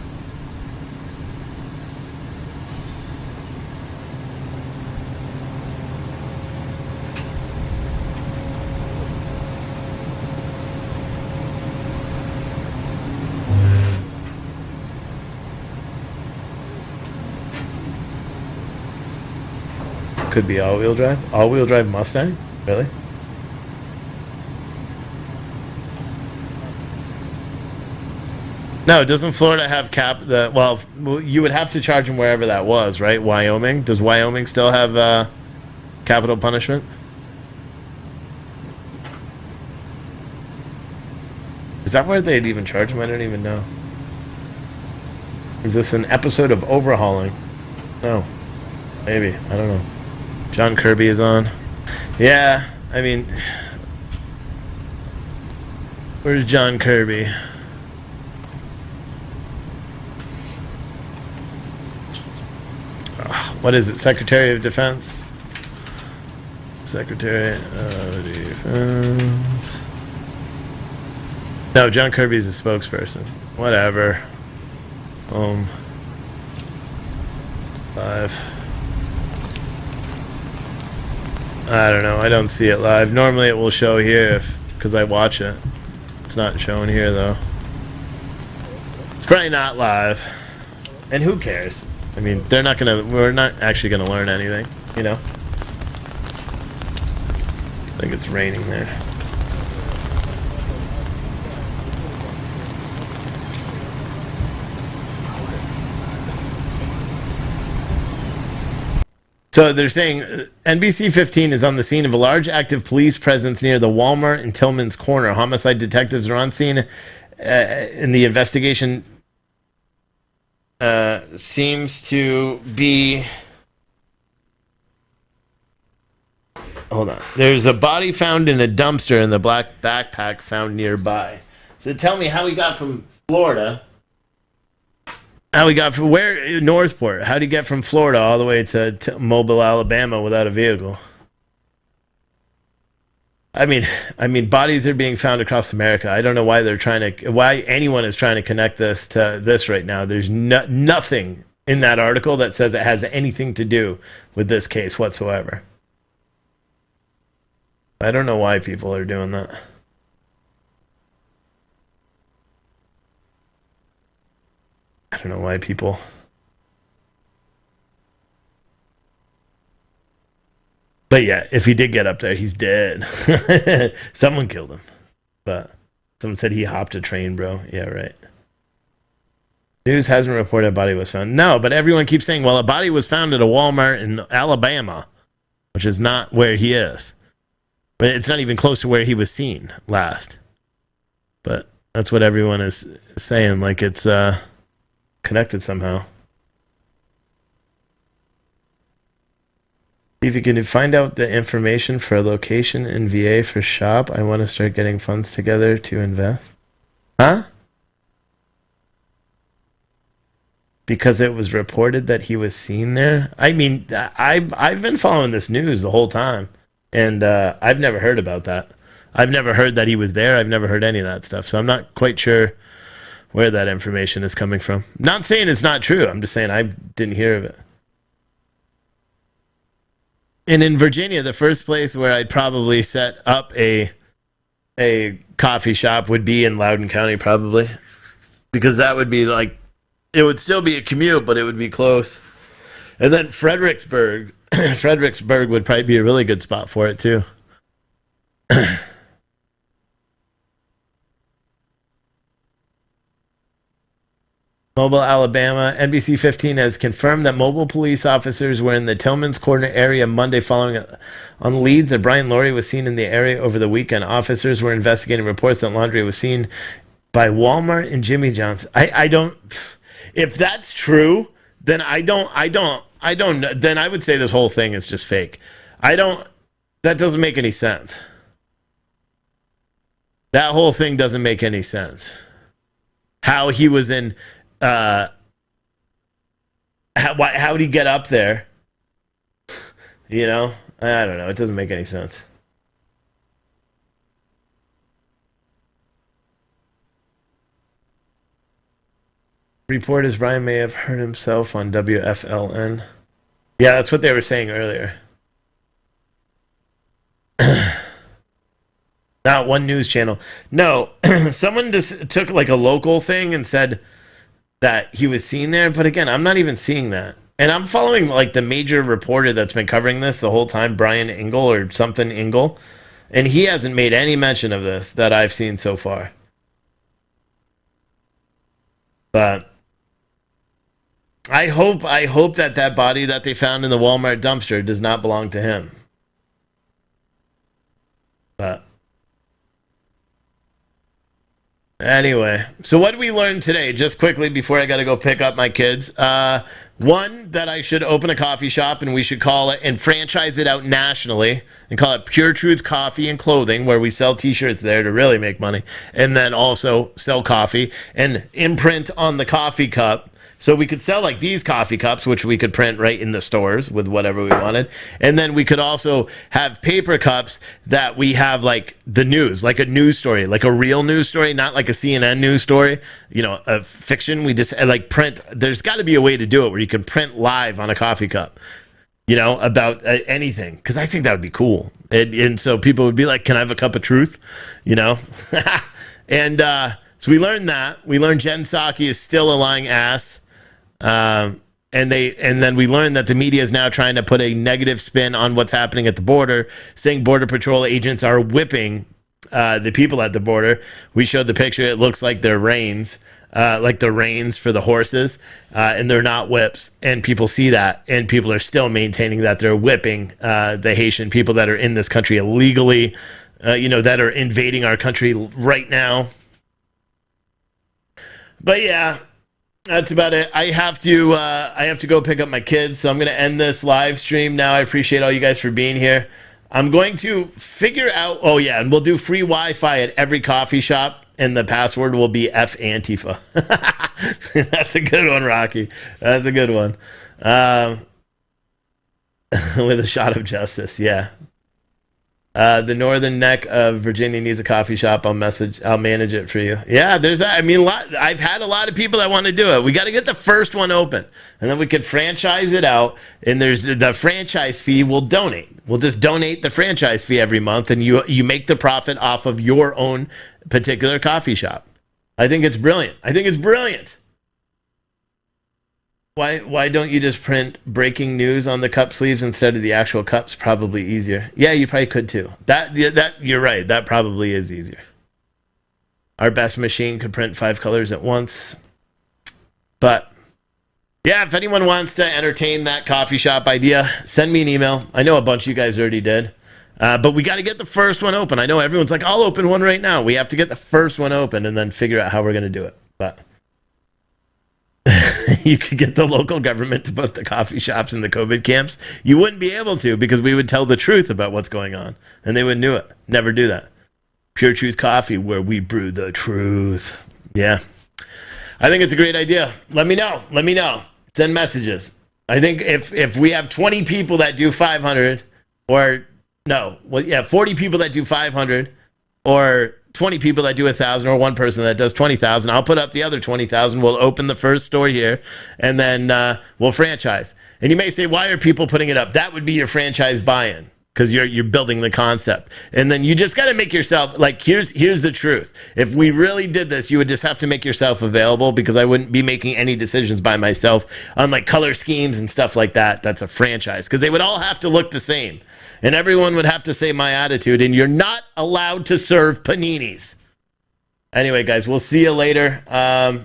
Could be all-wheel drive. All-wheel drive Mustang? Really? No, doesn't Florida have well, you would have to charge them wherever that was, right? Wyoming? Does Wyoming still have capital punishment? Is that where they'd even charge them? I don't even know. Is this an episode of Overhauling? No. Maybe. I don't know. John Kirby is on. Yeah, I mean... Where's John Kirby? What is it? Secretary of Defense? Secretary of Defense. No, John Kirby's a spokesperson. Whatever. 5. I don't know. I don't see it live. Normally it will show here because I watch it. It's not showing here though. It's probably not live. And who cares? I mean, we're not actually gonna learn anything, you know? I think it's raining there. So they're saying NBC 15 is on the scene of a large active police presence near the Walmart in Tillman's Corner. Homicide detectives are on scene and the investigation seems to be... Hold on. There's a body found in a dumpster and the black backpack found nearby. So tell me how he got from Florida... How we got from where? Northport. How would he get from Florida all the way to Mobile, Alabama without a vehicle? I mean, bodies are being found across America. I don't know why why anyone is trying to connect this to this right now. There's nothing in that article that says it has anything to do with this case whatsoever. I don't know why people are doing that. I don't know why people... But yeah, if he did get up there, he's dead. Someone killed him. But someone said he hopped a train, bro. Yeah, right. News hasn't reported a body was found. No, but everyone keeps saying, well, a body was found at a Walmart in Alabama, which is not where he is. But it's not even close to where he was seen last. But that's what everyone is saying, like it's... connected somehow. See if you can find out the information for a location in VA for shop. I want to start getting funds together to invest. Huh? Because it was reported that he was seen there. I mean, I've been following this news the whole time, and I've never heard about that. I've never heard that he was there. I've never heard any of that stuff. So I'm not quite sure where that information is coming from. Not saying it's not true. I'm just saying I didn't hear of it. And in Virginia, the first place where I'd probably set up a coffee shop would be in Loudoun County, probably. Because that would be like, it would still be a commute, but it would be close. And then Fredericksburg. Fredericksburg would probably be a really good spot for it, too. Mobile, Alabama. NBC 15 has confirmed that mobile police officers were in the Tillman's Corner area Monday following on leads that Brian Laurie was seen in the area over the weekend. Officers were investigating reports that Laundrie was seen by Walmart and Jimmy John's. I don't... If that's true, then I don't... Then I would say this whole thing is just fake. That doesn't make any sense. That whole thing doesn't make any sense. How he was in... how'd he get up there? You know? I don't know. It doesn't make any sense. Report is Brian may have hurt himself on WFLN. Yeah, that's what they were saying earlier. Not one news channel. No, someone just took like a local thing and said that he was seen there. But again, I'm not even seeing that. And I'm following like the major reporter that's been covering this the whole time, Brian Engel or something Engel, and he hasn't made any mention of this that I've seen so far. But I hope that body that they found in the Walmart dumpster does not belong to him. But anyway, so what did we learn today? Just quickly before I got to go pick up my kids. One, that I should open a coffee shop and we should call it and franchise it out nationally and call it Pure Truth Coffee and Clothing, where we sell t-shirts there to really make money, and then also sell coffee and imprint on the coffee cup. So we could sell like these coffee cups, which we could print right in the stores with whatever we wanted. And then we could also have paper cups that we have like the news, like a news story, like a real news story, not like a CNN news story, you know, a fiction. We just like print. There's got to be a way to do it where you can print live on a coffee cup, you know, about anything. Because I think that would be cool. And so people would be like, can I have a cup of truth? You know? And so we learned that. We learned Jen Psaki is still a lying ass. And then we learned that the media is now trying to put a negative spin on what's happening at the border, saying Border Patrol agents are whipping the people at the border. We showed the picture. It looks like they're reins, like the reins for the horses, and they're not whips. And people see that, and people are still maintaining that they're whipping the Haitian people that are in this country illegally, you know, that are invading our country right now. But yeah. That's about it. I have to go pick up my kids, so I'm going to end this live stream now. I appreciate all you guys for being here. I'm going to figure out, oh yeah, and we'll do free Wi-Fi at every coffee shop, and the password will be F Antifa. That's a good one, Rocky. That's a good one. With a shot of justice, yeah. The northern neck of Virginia needs a coffee shop. I'll manage it for you. Yeah, there's that. I mean, I've had a lot of people that want to do it. We got to get the first one open, and then we could franchise it out. And there's the franchise fee. We'll donate. We'll just donate the franchise fee every month, and you make the profit off of your own particular coffee shop. I think it's brilliant. Why don't you just print breaking news on the cup sleeves instead of the actual cups? Probably easier. Yeah, you probably could too. That you're right. That probably is easier. Our best machine could print 5 colors at once. But yeah, if anyone wants to entertain that coffee shop idea, send me an email. I know a bunch of you guys already did. But we got to get the first one open. I know everyone's like, I'll open one right now. We have to get the first one open and then figure out how we're going to do it. But you could get the local government to put the coffee shops in the COVID camps. You wouldn't be able to, because we would tell the truth about what's going on, and they wouldn't do it. Never do that. Pure Truth Coffee, where we brew the truth. Yeah. I think it's a great idea. Let me know. Send messages. I think if we have 20 people that do 500, or no, well, yeah, 40 people that do 500, or 20 people that do 1,000, or one person that does 20,000, I'll put up the other 20,000. We'll open the first store here, and then we'll franchise. And you may say, why are people putting it up? That would be your franchise buy-in, because you're building the concept. And then you just got to make yourself, like, here's the truth. If we really did this, you would just have to make yourself available, because I wouldn't be making any decisions by myself on like color schemes and stuff like that. That's a franchise, because they would all have to look the same. And everyone would have to say my attitude, and you're not allowed to serve paninis. Anyway, guys, we'll see you later. I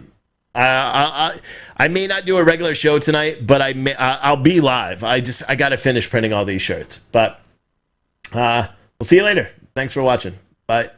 may not do a regular show tonight, but I'll be live. I got to finish printing all these shirts. But we'll see you later. Thanks for watching. Bye.